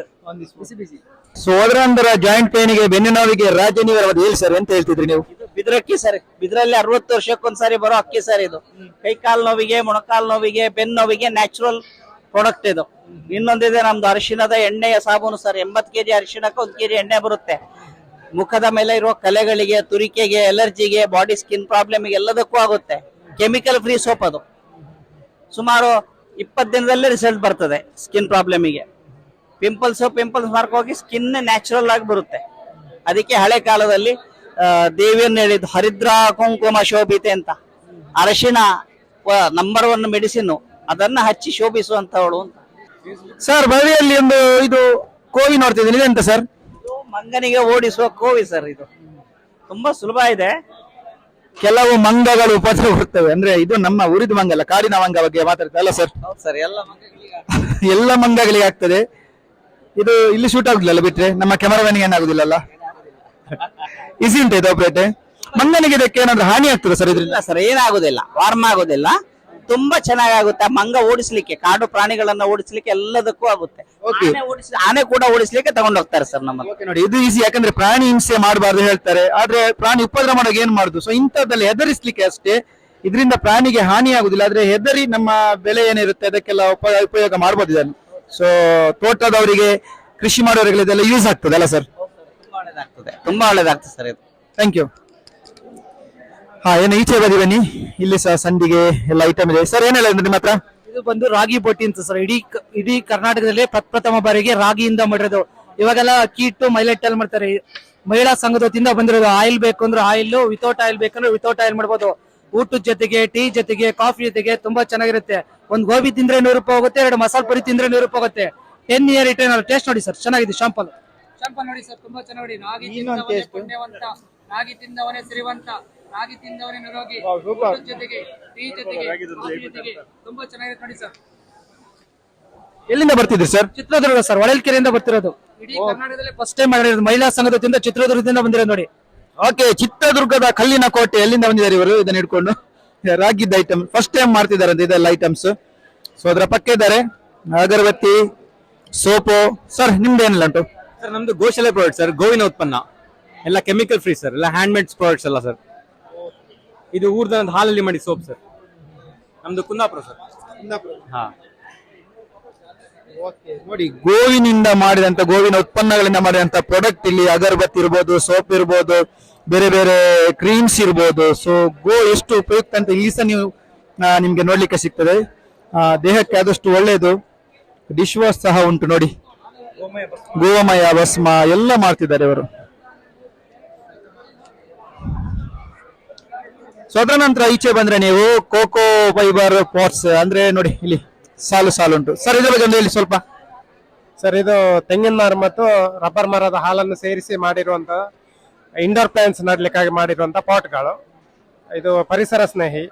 Speaker 8: ಬಿಸಿ ಬಿಸಿ.
Speaker 1: ಸೊ ಅದರ ಅಂದ್ರೆ ಜಾಯಿಂಟ್ ಪೇನ್ಗೆ ಬೆನ್ನು ನೋವಿಗೆ ರಾಜನೀವರ ಹೇಳಿ ಸರ್ ಎಂತ ಹೇಳ್ತಿದ್ರಿ ನೀವು?
Speaker 8: ಬಿದ್ರಕ್ಕಿ ಸರ್, ಬಿದ್ರಲ್ಲಿ 60 ವರ್ಷಕ್ಕೊಂದ್ಸಾರಿ ಬರೋ ಅಕ್ಕಿ ಸರ್ ಇದು. ಕೈ ಕಾಲ್ ನೋವಿಗೆ, ಮೊಣಕಾಲ್ ನೋವಿಗೆ, ಬೆನ್ನು ನೋವಿಗೆ ನ್ಯಾಚುರಲ್ ಪ್ರಾಡಕ್ಟ್ ಇದು. ಇನ್ನೊಂದಿದೆ ನಮ್ದು ಅರಿಶಿಣದ ಎಣ್ಣೆಯ ಸಾಬೂನು ಸರ್. 80 kg ಅರಿಶಿಣಕ್ಕೆ 1 kg ಎಣ್ಣೆ ಬರುತ್ತೆ. ಮುಖದ ಮೇಲೆ ಇರುವ ಕಲೆಗಳಿಗೆ, ತುರಿಕೆಗೆ, ಎಲರ್ಜಿಗೆ, ಬಾಡಿ ಸ್ಕಿನ್ ಪ್ರಾಬ್ಲಮ್ ಎಲ್ಲದಕ್ಕೂ ಆಗುತ್ತೆ. ಕೆಮಿಕಲ್ ಫ್ರೀ ಸೋಪ್ ಅದು. ಸುಮಾರು 20 ದಿನದಲ್ಲೇ ರಿಸಲ್ಟ್ ಬರ್ತದೆ ಸ್ಕಿನ್ ಪ್ರಾಬ್ಲಮಿಗೆ. ಪಿಂಪಲ್ಸ್ ಮಾರ್ಕ್ ಹೋಗಿ ಸ್ಕಿನ್ ನ್ಯಾಚುರಲ್ ಆಗಿ ಬರುತ್ತೆ. ಅದಕ್ಕೆ ಹಳೆ ಕಾಲದಲ್ಲಿ ದೇವಿಯನ್ನು ಹೇಳಿದ್ದು ಹರಿದ್ರ ಕುಂಕುಮ ಶೋಭಿತೆ ಅಂತ. ಅರಶಿಣ ನಂಬರ್ 1 ಮೆಡಿಸಿನ್, ಅದನ್ನ ಹಚ್ಚಿ ಶೋಭಿಸುವಂತವಳು ಅಂತ.
Speaker 1: ಸರ್ ಬಳಿಯಲ್ಲಿ ಒಂದು ಇದು ಕೋವಿ ನೋಡ್ತಿದ್ದೀನಿ, ಇದೆಂತ ಸರ್?
Speaker 8: ಮಂಗನಿಗೆ ಓಡಿಸುವ ಕೋವಿ ಸರ್. ಇದು ತುಂಬಾ ಸುಲಭ ಇದೆ.
Speaker 1: ಕೆಲವು ಮಂಗಗಳು ಉಪದ್ರ ಕೊಡ್ತವೆ, ಅಂದ್ರೆ ಇದು ನಮ್ಮ ಉರಿದ ಮಂಗಲ್ಲ, ಕಾಡಿನ ಮಂಗ ಬಗ್ಗೆ ಮಾತಾಡ್ತಾರೆ ಅಲ್ಲ ಸರ್?
Speaker 8: ಸರ್, ಎಲ್ಲ
Speaker 1: ಎಲ್ಲ ಮಂಗಗಳಿಗೆ ಆಗ್ತದೆ ಇದು. ಇಲ್ಲಿ ಶೂಟ್ ಆಗುದಿಲ್ಲ ಬಿಟ್ರೆ ನಮ್ಮ ಕ್ಯಾಮರಾಮನ್ಗೆ ಏನಾಗುದಿಲ್ಲಲ್ಲ. ಈಸಿ ಉಂಟು ಇದು ಆಪರೇಟ್. ಮಂಗನಿಗೆ ಇದಕ್ಕೆ ಏನಾದ್ರು ಹಾನಿ ಆಗ್ತದೆ ಸರ್ ಇದ್ರಿಂದ?
Speaker 8: ಸರ್, ಏನಾಗುದಿಲ್ಲ, ವಾರ್ಮ್ ಆಗುದಿಲ್ಲ, ತುಂಬಾ ಚೆನ್ನಾಗಿ ಆಗುತ್ತೆ. ಮಂಗ ಓಡಿಸ್ಲಿಕ್ಕೆ, ಕಾಡು ಪ್ರಾಣಿಗಳನ್ನ ಓಡಿಸ್ಲಿಕ್ಕೆ ಎಲ್ಲದಕ್ಕೂ ಆಗುತ್ತೆ. ಆನೆ ಕೂಡ ಓಡಿಸ್ಲಿಕ್ಕೆ ತಗೊಂಡು ಹೋಗ್ತಾರೆ ಸರ್ ನಮ್ಮ.
Speaker 1: ನೋಡಿ ಇದು ಈಸಿ, ಯಾಕಂದ್ರೆ ಪ್ರಾಣಿ ಹಿಂಸೆ ಮಾಡಬಾರ್ದು ಹೇಳ್ತಾರೆ, ಆದ್ರೆ ಪ್ರಾಣಿ ಉಪದ್ರ ಮಾಡೋಕೆ ಏನ್ ಮಾಡುದು? ಸೊ ಇಂಥದ್ದೆಲ್ಲ ಹೆದರಿಸ್ಲಿಕ್ಕೆ ಅಷ್ಟೇ, ಇದರಿಂದ ಪ್ರಾಣಿಗೆ ಹಾನಿ ಆಗುದಿಲ್ಲ. ಆದ್ರೆ ಹೆದರಿ ನಮ್ಮ ಬೆಲೆ ಏನಿರುತ್ತೆ ಅದಕ್ಕೆಲ್ಲ ಉಪಯೋಗ ಮಾಡ್ಬೋದು ಇದನ್ನು. ಸೊ ತೋಟದವರಿಗೆ, ಕೃಷಿ ಮಾಡೋರಿಗೆ ಇದೆಲ್ಲ ಯೂಸ್ ಆಗ್ತದೆ ಅಲ್ಲ ಸರ್?
Speaker 8: ತುಂಬಾ ಒಳ್ಳೇದಾಗ್ತದೆ ಸರ್ ಇದು.
Speaker 1: Thank you. ಹಾ, ಏನು ಈಚೆ ಬದಿ ಬನ್ನಿ, ಇಲ್ಲಿ ಸಹ ಸಂಡಿಗೆ ಎಲ್ಲ ಐಟಮ್ ಇದೆ ಸರ್. ಏನೆಲ್ಲ ಇದೆ ನಿಮ್ಮ ಹತ್ರ?
Speaker 9: ಇದು ಬಂದು ರಾಗಿ ಬೋಟಿ ಅಂತ ಸರ್. ಇಡೀ ಕರ್ನಾಟಕದಲ್ಲಿ ಪ್ರಪ್ರಥಮ ಬಾರಿಗೆ ರಾಗಿಯಿಂದ ಮಾಡಿರೋದು. ಇವಾಗೆಲ್ಲ ಅಕ್ಕಿ ಇಟ್ಟು ಮೈಲೆಟ್ ಅಲ್ಲಿ ಮಾಡ್ತಾರೆ. ಮಹಿಳಾ ಸಂಘದ ವತಿಯಿಂದ ಬಂದಿರೋದು. ಆಯಿಲ್ ಬೇಕು ಅಂದ್ರೆ ಆಯಿಲ್, ವಿತೌಟ್ ಆಯಿಲ್ ಬೇಕಂದ್ರೆ ವಿತೌಟ್ ಆಯಿಲ್ ಮಾಡ್ಬೋದು. ಊಟದ ಜೊತೆಗೆ, ಟೀ ಜೊತೆಗೆ, ಕಾಫಿ ಜೊತೆಗೆ ತುಂಬಾ ಚೆನ್ನಾಗಿರುತ್ತೆ. ಒಂದ್ ಗೋಬಿ ತಿಂದ್ರೆ 100 ರೂಪಾಯಿ ಹೋಗುತ್ತೆ, 2 ಮಸಾಲ ಪುರಿ ತಿಂದ್ರೆ 100 ರೂಪಾಯಿ ಹೋಗುತ್ತೆ. 10 ಇಯರ್ ರಿಟರ್ನ್. ಟೇಸ್ಟ್ ನೋಡಿ ಸರ್, ಚೆನ್ನಾಗಿದೆ. ಶಾಂಪಲ್ ನೋಡಿ ಸರ್, ತುಂಬಾ ಚೆನ್ನಾಗಿ. ರಾಗಿ ತಿಂದವನೇ ಪುಣ್ಯವಂತ, ರಾಗಿ ತಿಂದವನೇ ಸಿರಿವಂತ, ರಾಗಿ ತಿಂದವನೇ ನಿರೋಗಿ. ಜೊತೆಗೆ ಟೀ ಜೊತೆಗೆ, ಕಾಫಿ ಜೊತೆಗೆ ತುಂಬಾ ಚೆನ್ನಾಗಿದೆ ನೋಡಿ ಸರ್.
Speaker 1: ಎಲ್ಲಿಂದ ಬರ್ತಿದ್ರಿ ಸರ್?
Speaker 9: ಚಿತ್ರದುರ್ಗ ಸರ್, ಹೊಳಲ್ಕೆರೆಯಿಂದ ಬರ್ತಿರೋದು. ಇಡೀ ಕರ್ನಾಟಕದಲ್ಲಿ ಫಸ್ಟ್ ಟೈಮ್ ಮಾಡಿರೋದು. ಮಹಿಳಾ ಸಂಘದ ವತಿಯಿಂದ ಚಿತ್ರದುರ್ಗದಿಂದ ಬಂದಿರೋದು ನೋಡಿ.
Speaker 1: ಓಕೆ, ಚಿತ್ರದುರ್ಗದ ಕಲ್ಲಿನ ಕೋಟೆ ಎಲ್ಲಿಂದ ಬಂದಿದ್ದಾರೆ ಇವರು? ಇದನ್ನ ಹಿಡ್ಕೊಂಡು ರಾಗಿದ್ದ ಐಟಮ್ ಫಸ್ಟ್ ಟೈಮ್ ಮಾಡ್ತಿದ್ದಾರೆ ಅಂತ ಇದೆಲ್ಲ ಐಟಮ್ಸ್. ಸೊ ಅದರ ಪಕ್ಕ ಇದ್ದಾರೆ ಅಗರಬತ್ತಿ, ಸೋಪು. ಸರ್ ನಿಮ್ದು ಏನಿಲ್ಲ ಉಂಟು?
Speaker 2: ಸರ್ ನಮ್ದು ಗೋಶಾಲೆ ಪ್ರಾಡಕ್ಟ್ ಸರ್, ಗೋವಿನ ಉತ್ಪನ್ನ ಎಲ್ಲ ಕೆಮಿಕಲ್ ಫ್ರೀ ಸರ್, ಎಲ್ಲ ಹ್ಯಾಂಡ್ ಮೇಡ್ ಪ್ರಾಡಕ್ಟ್ಸ್ ಎಲ್ಲ ಸರ್. ಇದು ಊರ್ದ ಹಾಲಲ್ಲಿ ಮಾಡಿ ಸೋಪ್ ಸರ್. ನಮ್ದು ಕುಂದಾಪುರ ಸರ್. ಹಾ,
Speaker 1: ನೋಡಿ ಗೋವಿನಿಂದ ಮಾಡಿದಂತ, ಗೋವಿನ ಉತ್ಪನ್ನಗಳಿಂದ ಮಾಡಿದಂತ ಪ್ರಾಡಕ್ಟ್. ಇಲ್ಲಿ ಅಗರಬತ್ತಿ ಇರ್ಬೋದು, ಸೋಪ್ ಇರ್ಬೋದು, ಬೇರೆ ಬೇರೆ ಕ್ರೀಮ್ಸ್ ಇರ್ಬೋದು. ಸೊ ಗೋ ಎಷ್ಟು ಉಪಯುಕ್ತ ಅಂತ ಇಲ್ಲಿ ಸಹ ನೀವು ನಿಮ್ಗೆ ನೋಡ್ಲಿಕ್ಕೆ ಸಿಗ್ತದೆ. ದೇಹಕ್ಕೆ ಆದಷ್ಟು ಒಳ್ಳೆಯದು. ಡಿಶ್ ವಾಶ್ ಸಹ ಉಂಟು ನೋಡಿ, ಗೋಮಯ ಭಸ್ಮ ಎಲ್ಲ ಮಾಡ್ತಿದ್ದಾರೆ ಇವರು. ಸೊ ಅದರ ನಂತರ ಈಚೆ ಬಂದ್ರೆ ನೀವು ಕೋಕೋ ಫೈಬರ್ ಪಾಟ್ಸ್, ಅಂದ್ರೆ ನೋಡಿ ಇಲ್ಲಿ ಸಾಲು ಸಾಲು ಉಂಟು. ಸರ್ ಇದ್ರ ಬಗ್ಗೆ ಹೇಳಿ ಸ್ವಲ್ಪ.
Speaker 2: ಸರ್ ಇದು ತೆಂಗಿನ ಮರ ಮತ್ತು ರಬ್ಬರ್ ಮರದ ಹಾಲನ್ನು ಸೇರಿಸಿ ಮಾಡಿರುವಂತ ಇಂಡೋರ್ ಪ್ಲಾಂಟ್ಸ್ ನಡ್ಲಿಕ್ಕಾಗಿ ಮಾಡಿರುವಂತ ಪಾಟ್ಗಳು. ಇದು ಪರಿಸರ ಸ್ನೇಹಿ.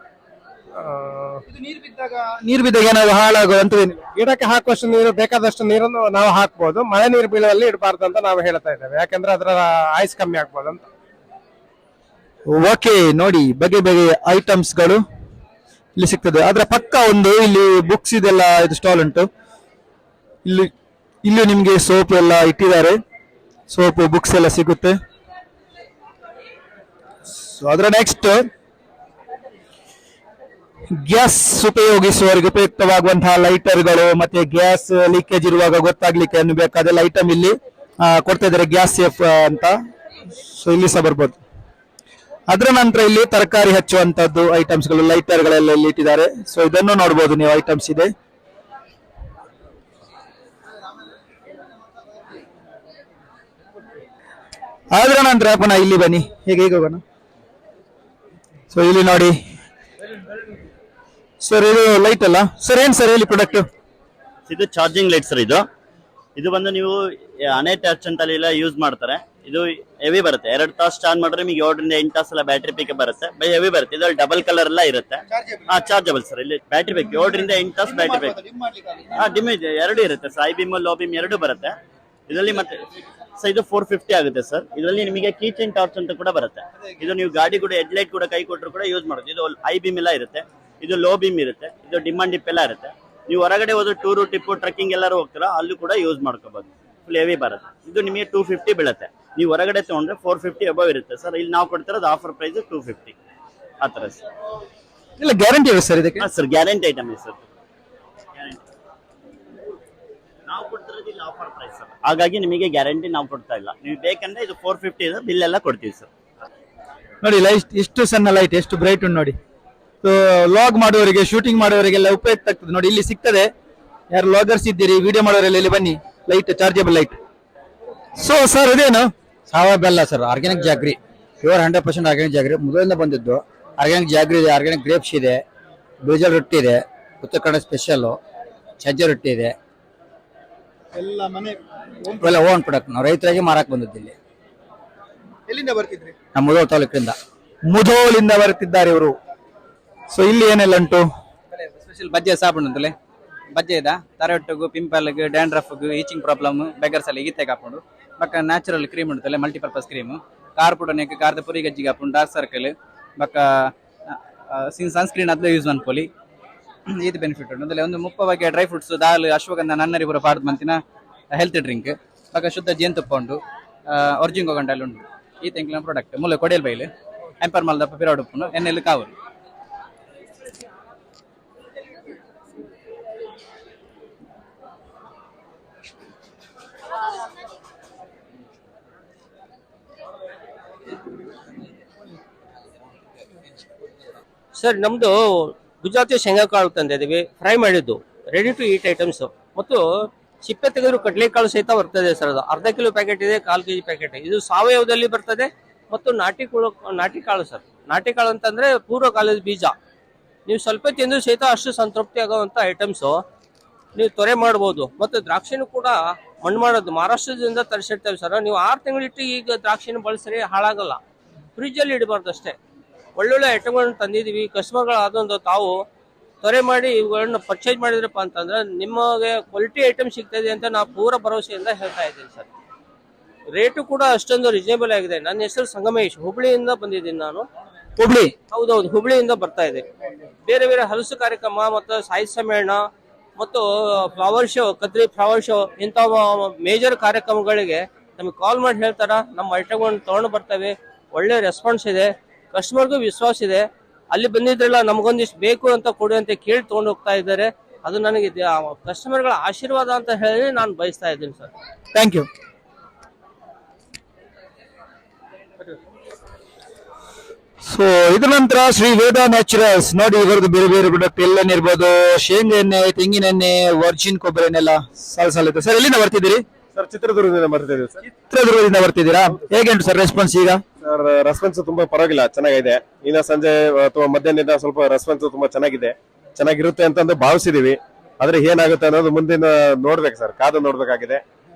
Speaker 1: ನೀರು ಬಿದ್ದಾಗ ಏನಾದ್ರು ಹಾಳಾಗುವಂತದೇನಿಲ್ಲ.
Speaker 2: ಗಿಡಕ್ಕೆ ಹಾಕುವಷ್ಟು ನೀರು, ಬೇಕಾದಷ್ಟು ನೀರನ್ನು ನಾವು ಹಾಕ್ಬೋದು. ಮಳೆ ನೀರು ಬೀಳುವಲ್ಲಿ ಇಡಬಾರ್ದು ಅಂತ ನಾವು ಹೇಳ್ತಾ ಇದ್ದೇವೆ, ಯಾಕಂದ್ರೆ ಅದರ ಆಯ್ಸ್ ಕಮ್ಮಿ ಆಗ್ಬೋದು ಅಂತ.
Speaker 1: ಓಕೆ, ನೋಡಿ ಬಗೆ ಬಗೆ ಐಟಮ್ಸ್ ಗಳು ಇಲ್ಲಿ ಸಿಗ್ತದೆ. ಅದರ ಪಕ್ಕ ಒಂದು ಇಲ್ಲಿ ಬುಕ್ಸ್ ಇದೆಲ್ಲ ಇದು ಸ್ಟಾಲ್ ಉಂಟು. ಇಲ್ಲಿ ನಿಮ್ಗೆ ಸೋಪ್ ಎಲ್ಲ ಇಟ್ಟಿದ್ದಾರೆ. ಸೋಪ್, ಬುಕ್ಸ್ ಎಲ್ಲ ಸಿಗುತ್ತೆ. ಸೊ ಅದರ ನೆಕ್ಸ್ಟ್ ಗ್ಯಾಸ್ ಉಪಯೋಗಿಸುವವರಿಗೆ ಉಪಯುಕ್ತವಾಗುವಂತಹ ಲೈಟರ್ಗಳು, ಮತ್ತೆ ಗ್ಯಾಸ್ ಲೀಕೇಜ್ ಇರುವಾಗ ಗೊತ್ತಾಗ್ಲಿಕ್ಕೆ ಬೇಕಾದೆಲ್ಲ ಐಟಮ್ ಇಲ್ಲಿ ಕೊಡ್ತಾ ಇದ್ದಾರೆ. ಗ್ಯಾಸ್ ಸೇಫ್ ಅಂತ ಸೊ ಇಲ್ಲಿ ಸಹ ಬರ್ಬೋದು. ಅದರ ನಂತರ ಇಲ್ಲಿ ತರಕಾರಿ ಹಚ್ಚುವಂತದ್ದು ಐಟಮ್ಸ್ ಗಳು, ಲೈಟರ್ ಗಳೆಲ್ಲ ಇಲ್ಲಿ ಇಟ್ಟಿದ್ದಾರೆ. ಸೊ ಇದನ್ನು ನೋಡಬಹುದು ನೀವು, ಐಟಮ್ಸ್ ಇದೆ. ಅದರ ನಂತರ ಪುನಃ ಇಲ್ಲಿ ಬನ್ನಿ, ಹೇಗೆ ಹೋಗೋಣ. ಸೊ ಇಲ್ಲಿ ನೋಡಿ ಸರ್, ಇದು ಲೈಟ್ ಅಲ್ಲ ಸರ್, ಏನ್ ಸರ್ ಹೇಳಿ ಪ್ರಾಡಕ್ಟ್?
Speaker 10: ಇದು ಚಾರ್ಜಿಂಗ್ ಲೈಟ್ ಸರ್. ಇದು ಬಂದು ನೀವು ಅನೇ ಟಚ್ ಅಂತಲ್ಲ ಯೂಸ್ ಮಾಡ್ತಾರೆ. ಇದು ಹೆವಿ ಬರುತ್ತೆ, 2 ತಾಸು ಚಾರ್ಜ್ ಮಾಡಿದ್ರೆ ನಿಮಗೆ 7 ರಿಂದ 8 ತಾಸೆಲ್ಲ ಬ್ಯಾಟ್ರಿ ಪಿಕಪ್ ಬರುತ್ತೆ. ಹೆವಿ ಬರುತ್ತೆ. ಇದರಲ್ಲಿ ಡಬಲ್ ಕಲರ್ ಎಲ್ಲ ಇರುತ್ತೆ. Chargeable sir. ಇಲ್ಲಿ ಬ್ಯಾಟ್ರಿ ಬೇಕು, 7 ರಿಂದ 8 ತಾಸು ಬ್ಯಾಟ್ರಿ ಬೇಕು. ಡಿಮ್ ಇದೆ, 2 ಇರುತ್ತೆ sir. I Bhim low Bhim 2 ಬರುತ್ತೆ ಇದರಲ್ಲಿ. ಮತ್ತೆ ಸರ್ ಇದು 450 ಆಗುತ್ತೆ ಸರ್. ಇದರಲ್ಲಿ ನಿಮಗೆ ಕೀ ಚೈನ್ ಟಾರ್ಚ್ ಅಂತ ಕೂಡ ಬರುತ್ತೆ. ಇದು ನೀವು ಗಾಡಿ ಕೂಡ ಹೆಡ್ ಲೈಟ್ ಕೂಡ ಕೈ ಕೊಟ್ಟರು ಕೂಡ ಯೂಸ್ ಮಾಡೋದು. ಇದು ಐ ಬಿಮ್ ಎಲ್ಲ ಇರುತ್ತೆ, ಇದು ಲೋ ಬಿಮ್ ಇರುತ್ತೆ, ಇದು ಡಿಮ್ ಅಂಡ್ ಡಿಪ್ ಎಲ್ಲ ಇರುತ್ತೆ. ನೀವು ಹೊರಗಡೆ ಹೋದ್ರೆ ಟೂರು ಟಿಪ್ಪು ಟ್ರೆಕ್ಕಿಂಗ್ ಎಲ್ಲರೂ ಹೋಗ್ತೀರಾ, ಅಲ್ಲೂ ಕೂಡ ಯೂಸ್ ಮಾಡ್ಕೋಬಹುದು. ಫುಲ್ ಹೆವಿ ಬರುತ್ತೆ. ಇದು ನಿಮಗೆ 250 ಬೀಳುತ್ತೆ. ನೀವು ಹೊರಗಡೆ ತಗೊಂಡ್ರೆ 450 ಅಬವ್ ಇರುತ್ತೆ ಸರ್. ಇಲ್ಲಿ ನಾವು ಕೊಡ್ತಿರೋದು ಆಫರ್ ಪ್ರೈಸ್ 250 ಆ ತರ ಸರ್.
Speaker 1: ಇಲ್ಲ ಗ್ಯಾರಂಟಿ ಇದೆ ಸರ್ ಇದಕ್ಕೆ?
Speaker 10: ಸರ್ ಗ್ಯಾರಂಟಿ ಐಟಮ್ ಇದೆ ಸರ್. ನಾವು ಕೊಡ್ತಿರೋದು ಇಲ್ಲಿ ಆಫರ್ ಪ್ರೈಸ್ ಸರ್, ಹಾಗಾಗಿ ನಿಮಗೆ ಗ್ಯಾರಂಟಿ ನಾವು ಕೊಡ್ತಾ ಇಲ್ಲ. ನೀವು ಬೇಕಂದ್ರೆ ಇದು 450 ಇದೆ, ಬಿಲ್ ಎಲ್ಲ ಕೊಡ್ತೀವಿ ಸರ್.
Speaker 1: ನೋಡಿ ಲೈಟ್ ಎಷ್ಟು ಸಣ್ಣ ಲೈಟ್, ಎಷ್ಟು ಬ್ರೈಟ್ ಉಂಟು ನೋಡಿ. ಸೊ ಲಾಗ್ ಮಾಡುವವರಿಗೆ, ಶೂಟಿಂಗ್ ಮಾಡುವವರಿಗೆಲ್ಲ ಉಪಯುಕ್ತ ಆಗ್ತದೆ ನೋಡಿ. ಇಲ್ಲಿ ಸಿಗ್ತದೆ, ಯಾರು ಲಾಗರ್ಸ್ ಇದ್ದೀರಿ, ವಿಡಿಯೋ ಮಾಡೋರೆಲ್ಲ ಇಲ್ಲಿ ಬನ್ನಿ. Light chargeable light. So sir ಇದೇನು?
Speaker 3: ಸಾವ ಬೆಲ್ಲ sir, organic jaggery, pure 100% organic jaggery. ಮೊದಲಿಂದ ಬಂದಿದ್ದು ಆರ್ಗ್ಯಾನಿಕ್ ಜಾಗ್ರಿ ಇದೆ, ಆರ್ಗ್ಯಾನಿಕ್ ಗ್ರೇಪ್ಸ್ ಇದೆ, ಬ್ರಿಜಲ್ ರೊಟ್ಟಿ ಇದೆ, ಉತ್ತರ ಕನ್ನಡ ಸ್ಪೆಷಲ್ ಸಜ್ಜೆ ರೊಟ್ಟಿ ಇದೆ.
Speaker 1: ಎಲ್ಲ ಮನೆ
Speaker 3: ಇವೆಲ್ಲ ಓನ್ ಪ್ರಾಡಕ್ಟ್. ನಾವು ರೈತರಾಗಿ ಮಾರಕ್ ಬಂದಿದ್ದು ಇಲ್ಲಿ.
Speaker 1: ಎಲ್ಲಿಂದ ಬರ್ತಿದ್ರಿ?
Speaker 3: ನಮ್ಮ ಮುಧೋಳ ತಾಲೂಕಿನಿಂದ.
Speaker 1: ಮುಧೋಳಿಂದ ಬರ್ತಿದ್ದಾರೆ ಇವರು. ಸೊ ಇಲ್ಲಿ ಏನೆಲ್ಲ ಉಂಟು?
Speaker 2: ಸ್ಪೆಷಲ್ ಬಜ್ಜೆ ಸಾಬೂನು ಅಂತಲೇ ಬಜ್ಜೆ ಇದೆ. ತರೊಟ್ಟಿಗೂ, ಪಿಂಪಲ್ಗೆ, ಡ್ಯಾಂಡ್ರಫ್ಗೂ, ಈಚಿಂಗ್ ಪ್ರಾಬ್ಲಮ್ ಬೆಗರ್ಸ್ ಎಲ್ಲ ಈತೆ ಹಾಕೊಂಡು ಬಕ್ಕ ನ್ಯಾಚುರಲ್ ಕ್ರೀಮ್ ಉಂಟಲ್ಲ, ಮಲ್ಟಿಪರ್ಪಸ್ ಕ್ರೀಮ್. ಕಾರ್ ಪುಡನೆಕ್ ಕಾರ್ದ ಪುರಿ ಗಜ್ಜಿಗೆ ಹಾಕೊಂಡು ಡಾರ್ಕ್ ಸರ್ಕಲ್ ಬಕ್ಕ ಸನ್ಸ್ಕ್ರೀನ್ ಅದನ್ನ ಯೂಸ್ ಮಾಡ್ಕೊಳ್ಳಿ. ಇದು ಬೆನಿಫಿಟ್ ಉಂಟು ಅಂದ್ರೆ. ಒಂದು 30 ಬಗೆಯ ಡ್ರೈ ಫ್ರೂಟ್ಸ್, ದಾಲ್, ಅಶ್ವಗಂಧ, ನನ್ನರಿ ಪುರ ಪಾಡ್ದು ಮಂತಿನ ಹೆಲ್ತ್ ಡ್ರಿಂಕ್ ಬಕ್ಕ ಶುದ್ಧ ಜೇನುತುಪ್ಪ ಉಂಟು, ಒರ್ಜಿಂಗೋ ಗಂಟಲ್ಲಿ ಉಂಟು. ಈ ತೆಂಗಿನ ಪ್ರಾಡಕ್ಟ್ ಮುಲ್ಲ ಕೊಡೆಯಲ್ ಬೈಲು ಎಂಪರ್ ಮಾಲ್ದಪ್ಪ ಪಿರಾಡ್ ಉಪ್ಪುನು ಎಣ್ಣೆಲ್ಲಿ ಕಾವಲು.
Speaker 11: ಸರ್ ನಮ್ದು ಗುಜರಾತಿ ಶೇಂಗಾಕಾಳು ತಂದಿದ್ದೀವಿ, ಫ್ರೈ ಮಾಡಿದ್ದು, ರೆಡಿ ಟು ಈಟ್ ಐಟಮ್ಸ್. ಮತ್ತು ಸಿಪ್ಪೆ ತೆಗೆದ್ರು ಕಡಲೆಕಾಳು ಸಹಿತ ಬರ್ತದೆ ಸರ್. ಅದು ಅರ್ಧ ಕಿಲೋ ಪ್ಯಾಕೆಟ್ ಇದೆ, 1/4 kg ಪ್ಯಾಕೆಟ್. ಇದು ಸಾವಯವದಲ್ಲಿ ಬರ್ತದೆ ಮತ್ತು ನಾಟಿ ಕಾಳು ಸರ್. ನಾಟಿ ಕಾಳು ಅಂತಂದ್ರೆ ಪೂರ್ವಕಾಲದ ಬೀಜ. ನೀವು ಸ್ವಲ್ಪ ತಿಂದು ಸಹಿತ ಅಷ್ಟು ಸಂತೃಪ್ತಿ ಆಗುವಂತ ಐಟಮ್ಸು. ನೀವು ತೊರೆ ಮಾಡ್ಬೋದು. ಮತ್ತು ದ್ರಾಕ್ಷಿನೂ ಕೂಡ ಮಣ್ಣು ಮಾಡೋದು ಮಹಾರಾಷ್ಟ್ರದಿಂದ ತರಿಸಿರ್ತೇವೆ ಸರ್. ನೀವು 6 ತಿಂಗಳಿಟ್ಟು ಈಗ ದ್ರಾಕ್ಷಿನ ಬಳಸ್ರಿ, ಹಾಳಾಗಲ್ಲ. ಫ್ರಿಜ್ಜಲ್ಲಿ ಇಡಬಾರ್ದು ಅಷ್ಟೇ. ಒಳ್ಳೊಳ್ಳೆ ಐಟಮ್ಗಳನ್ನ ತಂದಿದ್ದೀವಿ. ಕಸ್ಟಮರ್ಗಳು ಅದೊಂದು ತಾವು ತೊರೆ ಮಾಡಿ ಇವುಗಳನ್ನ ಪರ್ಚೇಸ್ ಮಾಡಿದ್ರಪ್ಪ ಅಂತಂದ್ರೆ ನಿಮಗೆ ಕ್ವಾಲಿಟಿ ಐಟಮ್ ಸಿಗ್ತದೆ ಅಂತ ನಾವು ಪೂರ ಭರವಸೆಯಿಂದ ಹೇಳ್ತಾ ಇದ್ದೀನಿ ಸರ್. ರೇಟು ಕೂಡ ಅಷ್ಟೊಂದು ರೀಸನೇಬಲ್ ಆಗಿದೆ. ನನ್ನ ಹೆಸರು ಸಂಗಮೇಶ್, ಹುಬ್ಳಿಯಿಂದ ಬಂದಿದ್ದೀನಿ ನಾನು.
Speaker 1: ಹುಬ್ಳಿ?
Speaker 11: ಹೌದೌದು, ಹುಬ್ಳಿಯಿಂದ ಬರ್ತಾ ಇದೆ. ಬೇರೆ ಬೇರೆ ಹಲಸು ಕಾರ್ಯಕ್ರಮ ಮತ್ತು ಸಾಹಿತ್ಯ ಸಮ್ಮೇಳನ ಮತ್ತು flower show, Kadri flower show, ಇಂಥ ಮೇಜರ್ ಕಾರ್ಯಕ್ರಮಗಳಿಗೆ ನಮಗೆ ಕಾಲ್ ಮಾಡಿ ಹೇಳ್ತಾರ. ನಮ್ಮ ಐಟಮ್ಗಳನ್ನ ತಗೊಂಡು ಬರ್ತೇವೆ. ಒಳ್ಳೆ ರೆಸ್ಪಾನ್ಸ್ ಇದೆ, ಕಸ್ಟಮರ್ಗೂ ವಿಶ್ವಾಸ ಇದೆ. ಅಲ್ಲಿ ಬಂದಿದ್ರಲ್ಲ ನಮಗೊಂದಿಷ್ಟು ಬೇಕು ಅಂತ ಕೊಡಿ ಅಂತ ಕೇಳಿ ತಗೊಂಡು ಹೋಗ್ತಾ ಇದ್ದಾರೆ. ಅದು ನನಗೆ ಕಸ್ಟಮರ್ಗಳ ಆಶೀರ್ವಾದ ಅಂತ ಹೇಳಿ ನಾನು ಬಯಸ್ತಾ ಇದ್ದೀನಿ ಸರ್.
Speaker 1: Thank you. ಸೊ ಇದ್ರ ನಂತರ ಶ್ರೀ ವೇದ ನ್ಯಾಚುರಲ್ಸ್ ನೋಡಿ, ಇವರದ್ದು ಬೇರೆ ಬೇರೆ ಪ್ರಾಡಕ್ಟ್ ಎಲ್ಲೆಣ್ಣೆ ಇರ್ಬೋದು, ಶೇಂಗಾ ಎಣ್ಣೆ, ತೆಂಗಿನ ಎಣ್ಣೆ, ವರ್ಜಿನ್ ಕೊಬ್ಬರಿ ಎಣ್ಣೆಲ್ಲ ಸಾಲ ಇದೆ. ಸರ್ ಎಲ್ಲಿಂದ ಬರ್ತಿದ್ದೀರಿ?
Speaker 12: ಸರ್ ಚಿತ್ರದುರ್ಗದಿಂದ ಬರ್ತಿದ್ದೀವಿ ಸರ್.
Speaker 1: ಚಿತ್ರದುರ್ಗದಿಂದ ಬರ್ತಿದ್ದೀರಾ? ಹೇಗೆ ಉಂಟು ಸರ್ ರೆಸ್ಪಾನ್ಸ್ ಈಗ?
Speaker 12: ಸರ್ ರೆಸ್ಪಾನ್ಸ್ ತುಂಬಾ ಪರವಾಗಿಲ್ಲ, ಚೆನ್ನಾಗಿದೆ. ಇನ್ನ ಸಂಜೆ ಅಥವಾ ಮಧ್ಯಾಹ್ನದಿಂದ ಸ್ವಲ್ಪ ರೆಸ್ಪಾನ್ಸ್ ತುಂಬಾ ಚೆನ್ನಾಗಿರುತ್ತೆ ಅಂತಂದು ಭಾವಿಸಿದೀವಿ. ಆದ್ರೆ ಏನಾಗುತ್ತೆ ಅನ್ನೋದು ಮುಂದಿನ ನೋಡ್ಬೇಕು ಸರ್, ಕಾದು ನೋಡ್ಬೇಕಾಗಿದೆ.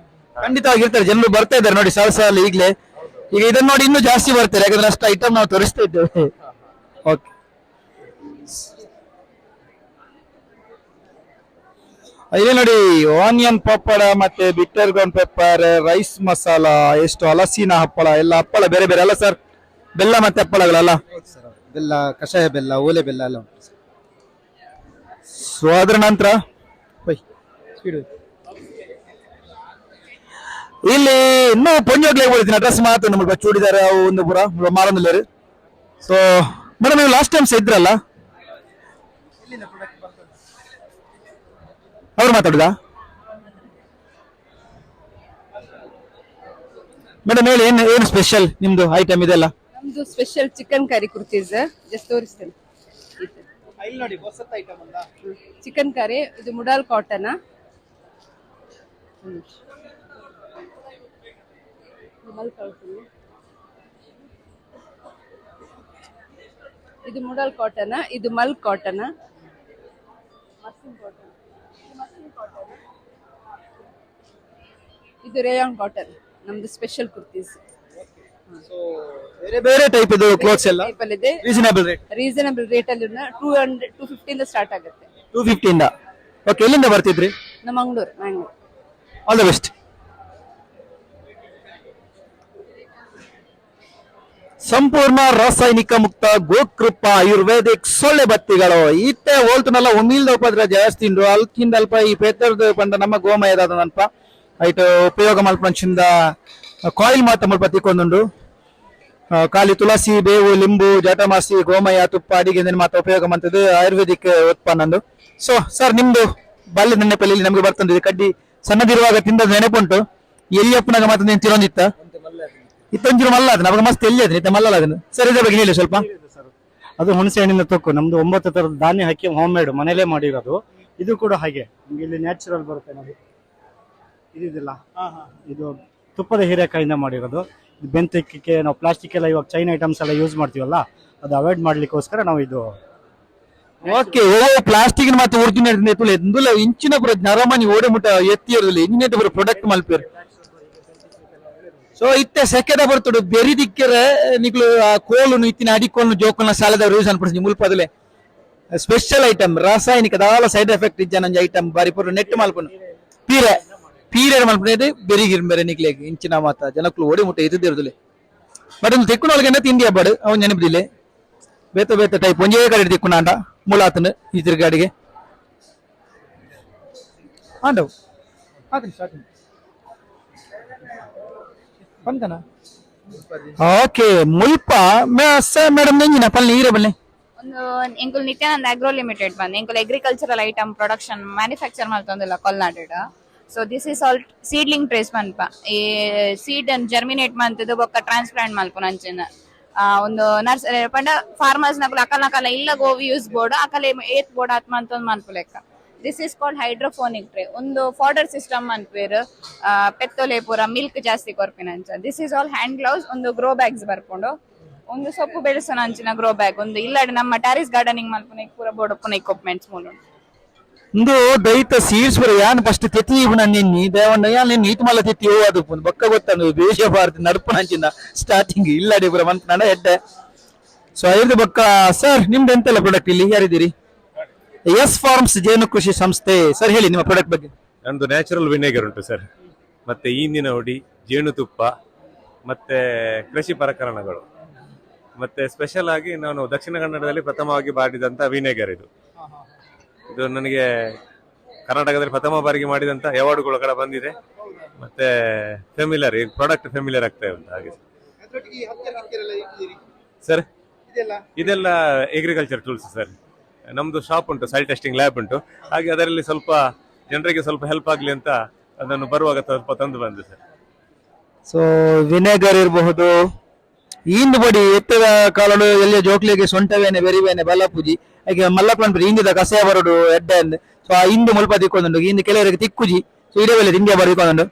Speaker 1: ಖಂಡಿತವಾಗಿರ್ತಾರೆ, ಜನರು ಬರ್ತಾ ಇದ್ದಾರೆ ನೋಡಿ ಸಾಲ ಈಗಲೇ. ಈಗ ಇದನ್ನ ನೋಡಿ ಇನ್ನೂ ಜಾಸ್ತಿ ಬರ್ತಾರೆ, ಯಾಕಂದ್ರೆ ಅಷ್ಟು ಐಟಮ್ ನಾವು ತೋರಿಸ್ತಾ ಇದ್ದೇವೆ. ಓಕೆ, ಇಲ್ಲಿ ನೋಡಿ ಆನಿಯನ್ ಪಪ್ಪಳ ಮತ್ತೆ ಬಿಟ್ಟರ್ ಗೌನ್ ಪೆಪ್ಪರ್, ರೈಸ್ ಮಸಾಲ, ಎಷ್ಟು ಹಲಸಿನ ಹಪ್ಪಳ, ಎಲ್ಲ ಹಪ್ಪಳ ಬೇರೆ ಬೇರೆ ಅಲ್ಲ ಸರ್? ಬೆಲ್ಲ ಮತ್ತೆ ಹಪ್ಪಳಗಳಲ್ಲ?
Speaker 3: ಬೆಲ್ಲ, ಕಷಾಯ ಬೆಲ್ಲ, ಓಲೆ ಬೆಲ್ಲ ಎಲ್ಲ ಉಂಟು.
Speaker 1: ಸೊ ಅದ್ರ ನಂತರ ಇಲ್ಲಿ ಇನ್ನೂ ಪೊಂಜೋಗ್ಲಿಗೆ ಹೋಗ್ತೀನಿ. ಡ್ರೆಸ್ ಮಾತ್ರ ನಮಗೆ ಚೂಡಿದಾರೆ ಅವು ಒಂದು ಪುರ ಮಾರೊಂದಿಲ್ಲ. ಸೊ ಮೇಡಮ್ ನೀವು ಲಾಸ್ಟ್ ಟೈಮ್ ಇದ್ರಲ್ಲ, ಅವ್ರು ಮಾತಾಡುದಾ? ಮೇಡಮ್ ಹೇಳಿ ಏನು ಸ್ಪೆಷಲ್ ನಿಮ್ದು ಐಟಮ್ ಇದೆಲ್ಲ?
Speaker 6: ನಮ್ದು special chicken curry kurtis just ತೋರಿಸ್ತೇನೆ.
Speaker 1: ನೋಡಿ ಹೊಸ ಐಟಮ್ ಅಲ್ಲ,
Speaker 6: ಚಿಕನ್ ಕರಿ. ಇದು ಮುಡಾಲ್ ಕಾಟನ್. ಇದು ಮುಡಾಲ್ ಕಾಟನ್, ಇದು ಮಲ್ ಕಾಟನ್, ಇದು ರೇಯಾನ್ ಕಾಟನ್. ನಮ್ದು ಸ್ಪೆಷಲ್ ಕುರ್ತೀಸ್.
Speaker 1: ಬೇರೆ ಬೇರೆ ಟೈಪ್ ಇದು ಕ್ಲೋತ್ಸ್ ಎಲ್ಲ
Speaker 6: ಇದೆ. ರೀಸನಬಲ್ ರೇಟ್ ಅಲ್ಲಿ 250 ಇಂದ ಸ್ಟಾರ್ಟ್ ಆಗುತ್ತೆ.
Speaker 1: 250 ಇಂದ. ಓಕೆ, ಎಲ್ಲಿಂದ ಬರ್ತಿದ್ರಿ?
Speaker 6: ನಮ್ಮ ಮ್ಯಾಂಗ್ಳೂರ್.
Speaker 1: All the best. ಸಂಪೂರ್ಣ ರಾಸಾಯನಿಕ ಮುಕ್ತ ಗೋಕೃಪ ಆಯುರ್ವೇದಿಕ್ ಸೊಳ್ಳೆ ಬತ್ತಿಗಳು ಇತ್ತೆ ಹೋಲ್ತನಲ್ಲ ಒಮ್ಮಿಲ್ದ ಉಪದ್ರ ಜಾಸ್ತಿ ಉಂಡು ಅಲ್ಕಿಂದ ಅಲ್ಪ ಈ ಪೇತರ್ದ ಪಂಡ ನಮ್ಮ ಗೋಮಯದ ಅಲ್ಪ ಐಟ್ ಉಪಯೋಗ ಮಲ್ಪಂಚಿಂದ ಕಾಯಿಲ್ ಮಾತ ಮುಲ್ಪ ತಿಕ್ಕೊಂದುಂಡು. ಖಾಲಿ ತುಳಸಿ, ಬೇವು, ಲಿಂಬು, ಜಟಮಾಸಿ, ಗೋಮಯ, ತುಪ್ಪ ಅಡಿಗೆ ಮಾತ ಉಪಯೋಗ ಮಾಡ್ತದೆ ಆಯುರ್ವೇದಿಕ್ ಉತ್ಪನ್ನ. ಸೊ ಸರ್, ನಿಮ್ದು ಬಾಲ್ಯದ ನೆನಪಲ್ಲಿ ನಮ್ಗೆ ಬರ್ತಂದಿದೆ ಕಡ್ಡಿ ಸಣ್ಣದಿರುವಾಗ ತಿಂದ ನೆನಪುಂಟು. ಎಲ್ಲಿಯಪ್ಪನಾಗ ಮಾತ್ರ ನೀನು ತಿನ್ನೊಂದಿತ್ತ ಇತ್ತೊಂಚೂರು ಮಲ್ಲ ಅದ ನಮಗೆ ಮಸ್ತ್ ಎಲ್ಲಿ ಅದ ಮಲ್ಲಲ್ಲ ಅದನ್ನು. ಸರ್, ಇದ್ರ ಬಗ್ಗೆ ಹೇಳಿ ಸ್ವಲ್ಪ.
Speaker 13: ಅದು ಹುಣಸೆ ಹಣ್ಣಿನ ತೊಕ್ಕು ನಮ್ದು 9 ತರದ ಧಾನ್ಯ ಹಾಕಿ ಹೋಮ್ ಮೇಡ್ ಮನೇಲೆ ಮಾಡಿರೋದು. ಇದು ಕೂಡ ಹಾಗೆ ನಿಮ್ಗೆ ಇಲ್ಲಿ ನ್ಯಾಚುರಲ್ ಬರುತ್ತೆ ನೋಡಿ. ಇದಿಲ್ಲ, ಇದು ತುಪ್ಪದ ಹೀರೆಕಾಯಿಂದ ಮಾಡಿರೋದು. ಇದು ಬೆಂತಕ್ಕೆ ನಾವು ಪ್ಲಾಸ್ಟಿಕ್ ಎಲ್ಲ ಇವಾಗ ಚೈನ್ ಐಟಮ್ಸ್ ಎಲ್ಲ ಯೂಸ್ ಮಾಡ್ತೀವಲ್ಲ, ಅದು ಅವಾಯ್ಡ್ ಮಾಡ್ಲಿಕ್ಕೋಸ್ಕರ ನಾವು ಇದು.
Speaker 1: ಓಕೆ, ಪ್ಲಾಸ್ಟಿಕ್ ಮತ್ತೆ ಒರಿಜಿನಲ್ ಇಂಚಿನ ಪುರ ನರಮನಿ ಓಡೆ ಮುಟ್ಟ ಎತ್ತಿ ಇರೋದಿಲ್ಲ ಇಂಜಿನ ಪುರ ಪ್ರಾಡಕ್ಟ್ ಮಲ್ಪೇರು. ಸೊ ಇತ್ತೆ ಸೆಕೆದ ಬರ್ತಡು ಬೆರಿ ದಿಕ್ಕರೆ ನಿಕ್ಲು ಕೋಲು ಇತ್ತಿನ ಅಡಿಕೋಲು ಜೋಕೋಲ್ನ ಸಾಲದವ್ರು ಯೂಸ್ ಅನ್ಪಡಿಸಿ ಮುಲ್ಪದಲೆ ಸ್ಪೆಷಲ್ ಐಟಮ್ ರಾಸಾಯನಿಕ ದಾಲ ಸೈಡ್ ಎಫೆಕ್ಟ್ ಇಜ್ಜನ ಐಟಮ್ ಬಾರಿ ಪುರ ನೆಟ್ ಮಲ್ಪನು ಪೀರೆ ಪೀರೆ ಮಲ್ಪನೆ ಬೆರಿಗಿರ್ ಬೇರೆ ನಿಕ್ಲೆ ಇಂಚಿನ ಮಾತ ಜನಕ್ಲು ಓಡಿ ಮುಟ್ಟ ಇದ್ದಿರೋದಿಲ್ಲ. ಬಟ್ ಒಂದು ತೆಕ್ಕುನೊಳಗೆ ತಿಂಡಿ ಹಬ್ಬಡು ಅವ್ನು ನೆನಪಿದಿಲ್ಲ. ಬೇತ ಬೇತ ಟೈಪ್ ಒಂಜೇ ಕಡೆ ತಿಕ್ಕುನಾಂಡ ಮುಲಾತನು ಈ ತಿರುಗಾಡಿಗೆ ಆಂಡವ್ ಓಕೆ ಮುಲ್ಪ ಮೇಡಮ್ ನೆಂಜಿನ ಪಲ್ಲೆ ಈರೆ ಬಲ್ಲೆ
Speaker 14: ಒಂದು ಎಂಕುಲ್ ನಿತ್ಯಾನಂದ ಅಗ್ರೋ ಲಿಮಿಟೆಡ್ ಬಂದು ಎಂಕುಲ್ ಅಗ್ರಿಕಲ್ಚರಲ್ ಐಟಮ್ ಪ್ರೊಡಕ್ಷನ್ ಮ್ಯಾನುಫ್ಯಾಕ್ಚರ್ ಮಾಡ್ತಂದಿಲ್ಲ ಕೊಲ್ನಾಡ್. So this is all seedling trays ಮನ್ಪ ಈ ಸೀಡ್ ಜರ್ಮಿನೇಟ್ ಮಂತದ್ದು ಬೊಕ್ಕ ಟ್ರಾನ್ಸ್ಪ್ಲಾಂಟ್ ಮಲ್ಪುನ ಅಂಚಿನ ಒಂದು ನರ್ಸರಿ ಪಂಡ ಫಾರ್ಮರ್ಸ್ ನಕಲ್ ಅಕಲ ಇಲ್ಲ ಗೋವಿ ಯೂಸ್ ಬೋರ್ಡ್ ಅಕಲೆ ಏತ್ ಬೋರ್ಡ್ ಆತ್ಮ ಅಂತ ಒಂದು ಮನ್ಪು ಲೆಕ್ಕ. This is called hydroponic tray. ಒಂದು ಫಾಡರ್ ಸಿಸ್ಟಮ್ ಅನ್ಪೇರು ಪೆತ್ತೊಲೆ ಪೂರ ಮಿಲ್ಕ್ ಜಾಸ್ತಿ ಕೊರ್ಪಿನ ಅಂಚ. This is all hand gloves. ಒಂದು ಗ್ರೋ ಬ್ಯಾಗ್ಸ್ ಬರ್ಕೊಂಡು ಒಂದು ಸೊಪ್ಪು ಬೆಳೆಸೋಣ ಅಂಚಿನ ಗ್ರೋ ಬ್ಯಾಗ್. ಒಂದು ಇಲ್ಲ ನಮ್ಮ ಟ್ಯಾರಿಸ್ ಗಾರ್ಡನಿಂಗ್ ಮಲ್ಪುನ ಪೂರ ಬೋರ್ಡ್ ಒಪ್ಪುನ ಇಕ್ವಿಪ್ಮೆಂಟ್ಸ್ ಮೂಲ
Speaker 1: ಒಂದು ದೈತ ಸೀಡ್ಸ್ ಬರ ಯಾನ್ ಫಸ್ಟ್ ತೆತ್ತಿ ನಿನ್ನಿ ದೇವಣ್ಣ ಯಾನ್ ನಿನ್ನ ಈತ್ ಮಲ್ಲ ತೆತ್ತಿ ಅದು ಬೊಕ್ಕ ಗೊತ್ತಾನು ದೇಶ ಭಾರತ ನಡ್ಪಣ ಅಂಚಿನ ಸ್ಟಾರ್ಟಿಂಗ್ ಇಲ್ಲಾಡಿ ಪೂರ ಮನ್ಪನ ಹೆಡ್ಡೆ. ಸೊ ಐದು ಬೊಕ್ಕ ಸರ್ ನಿಮ್ದು ಎಂತೆಲ್ಲ ಪ್ರಾಡಕ್ಟ್ ಇಲ್ಲಿ ಯಾರಿದ್ದೀರಿ? ಎಸ್ ಫಾರ್ಮ್ಸ್ ಜೇನು ಕೃಷಿ ಸಂಸ್ಥೆ. ಸರ್ ಹೇಳಿ ನಿಮ್ಮ ಪ್ರಾಡಕ್ಟ್ ಬಗ್ಗೆ.
Speaker 5: ನಂದು ನ್ಯಾಚುರಲ್ ವಿನೆಗರ್ ಉಂಟು ಸರ್, ಮತ್ತೆ ಈಂದಿನ ಹುಡಿ, ಜೇನುತುಪ್ಪ, ಮತ್ತೆ ಕೃಷಿ ಪ್ರಕರಣಗಳು, ಮತ್ತೆ ಸ್ಪೆಷಲ್ ಆಗಿ ನಾನು ದಕ್ಷಿಣ ಕನ್ನಡದಲ್ಲಿ ಪ್ರಥಮವಾಗಿ ಮಾಡಿದಂತ ವಿನೆಗರ್ ಇದು. ಇದು ನನಗೆ ಕರ್ನಾಟಕದಲ್ಲಿ ಪ್ರಥಮ ಬಾರಿಗೆ ಮಾಡಿದಂತ ಅವಾರ್ಡ್ಗಳು ಕೂಡ ಬಂದಿದೆ. ಮತ್ತೆ ಫೆಮಿಲರ್, ಈ ಪ್ರಾಡಕ್ಟ್ ಫೆಮಿಲರ್ ಆಗ್ತಾ ಉಂಟು ಹಾಗೆ ಸರ್. ಇದೆಲ್ಲ ಅಗ್ರಿಕಲ್ಚರ್ ಟೂಲ್ಸ್ ಸರ್. ನಮ್ದು ಶಾಪ್ ಉಂಟು, ಸಾಯಿಲ್ ಟೆಸ್ಟಿಂಗ್ ಲ್ಯಾಬ್ ಉಂಟು. ಹಾಗೆ ಅದರಲ್ಲಿ ಸ್ವಲ್ಪ ಜನರಿಗೆ ಸ್ವಲ್ಪ ಹೆಲ್ಪ್ ಆಗ್ಲಿ ಅಂತ ಅದನ್ನು ಬರುವಾಗ ಸ್ವಲ್ಪ ತಂದು ಬಂದೆ ಸರ್.
Speaker 1: ಸೊ ವಿನೆಗರ್ ಇರಬಹುದು, ಇಂದು ಬಡಿ ಎತ್ತದ ಕಾಲಡು ಎಲ್ಲಿಯ ಜೋಕ್ಲಿಗೆ ಸೊಂಟವೇನೆ ಬೆರಿವೇನೆ ಬಲಪೂಜಿ ಹಾಗೆ ಮಲ್ಲಪ್ಪನ ಇಂದಿದ ಕಸೆ ಬರೋಡು ಎಡ್ಡೆ ಅಂದ್. ಸೊ ಆ ಇಂದು ಮುಲ್ಪ ತಿಕ್ಕೊಂಡುಂಡು ಇಂದು ಕೆಲವರಿಗೆ ತಿಕ್ಕುಜಿ. ಸೊ ಇಡೇ ವೇಳೆ ತಿಂಡಿಯ ಬರಿಕೊಂಡುಂಡು.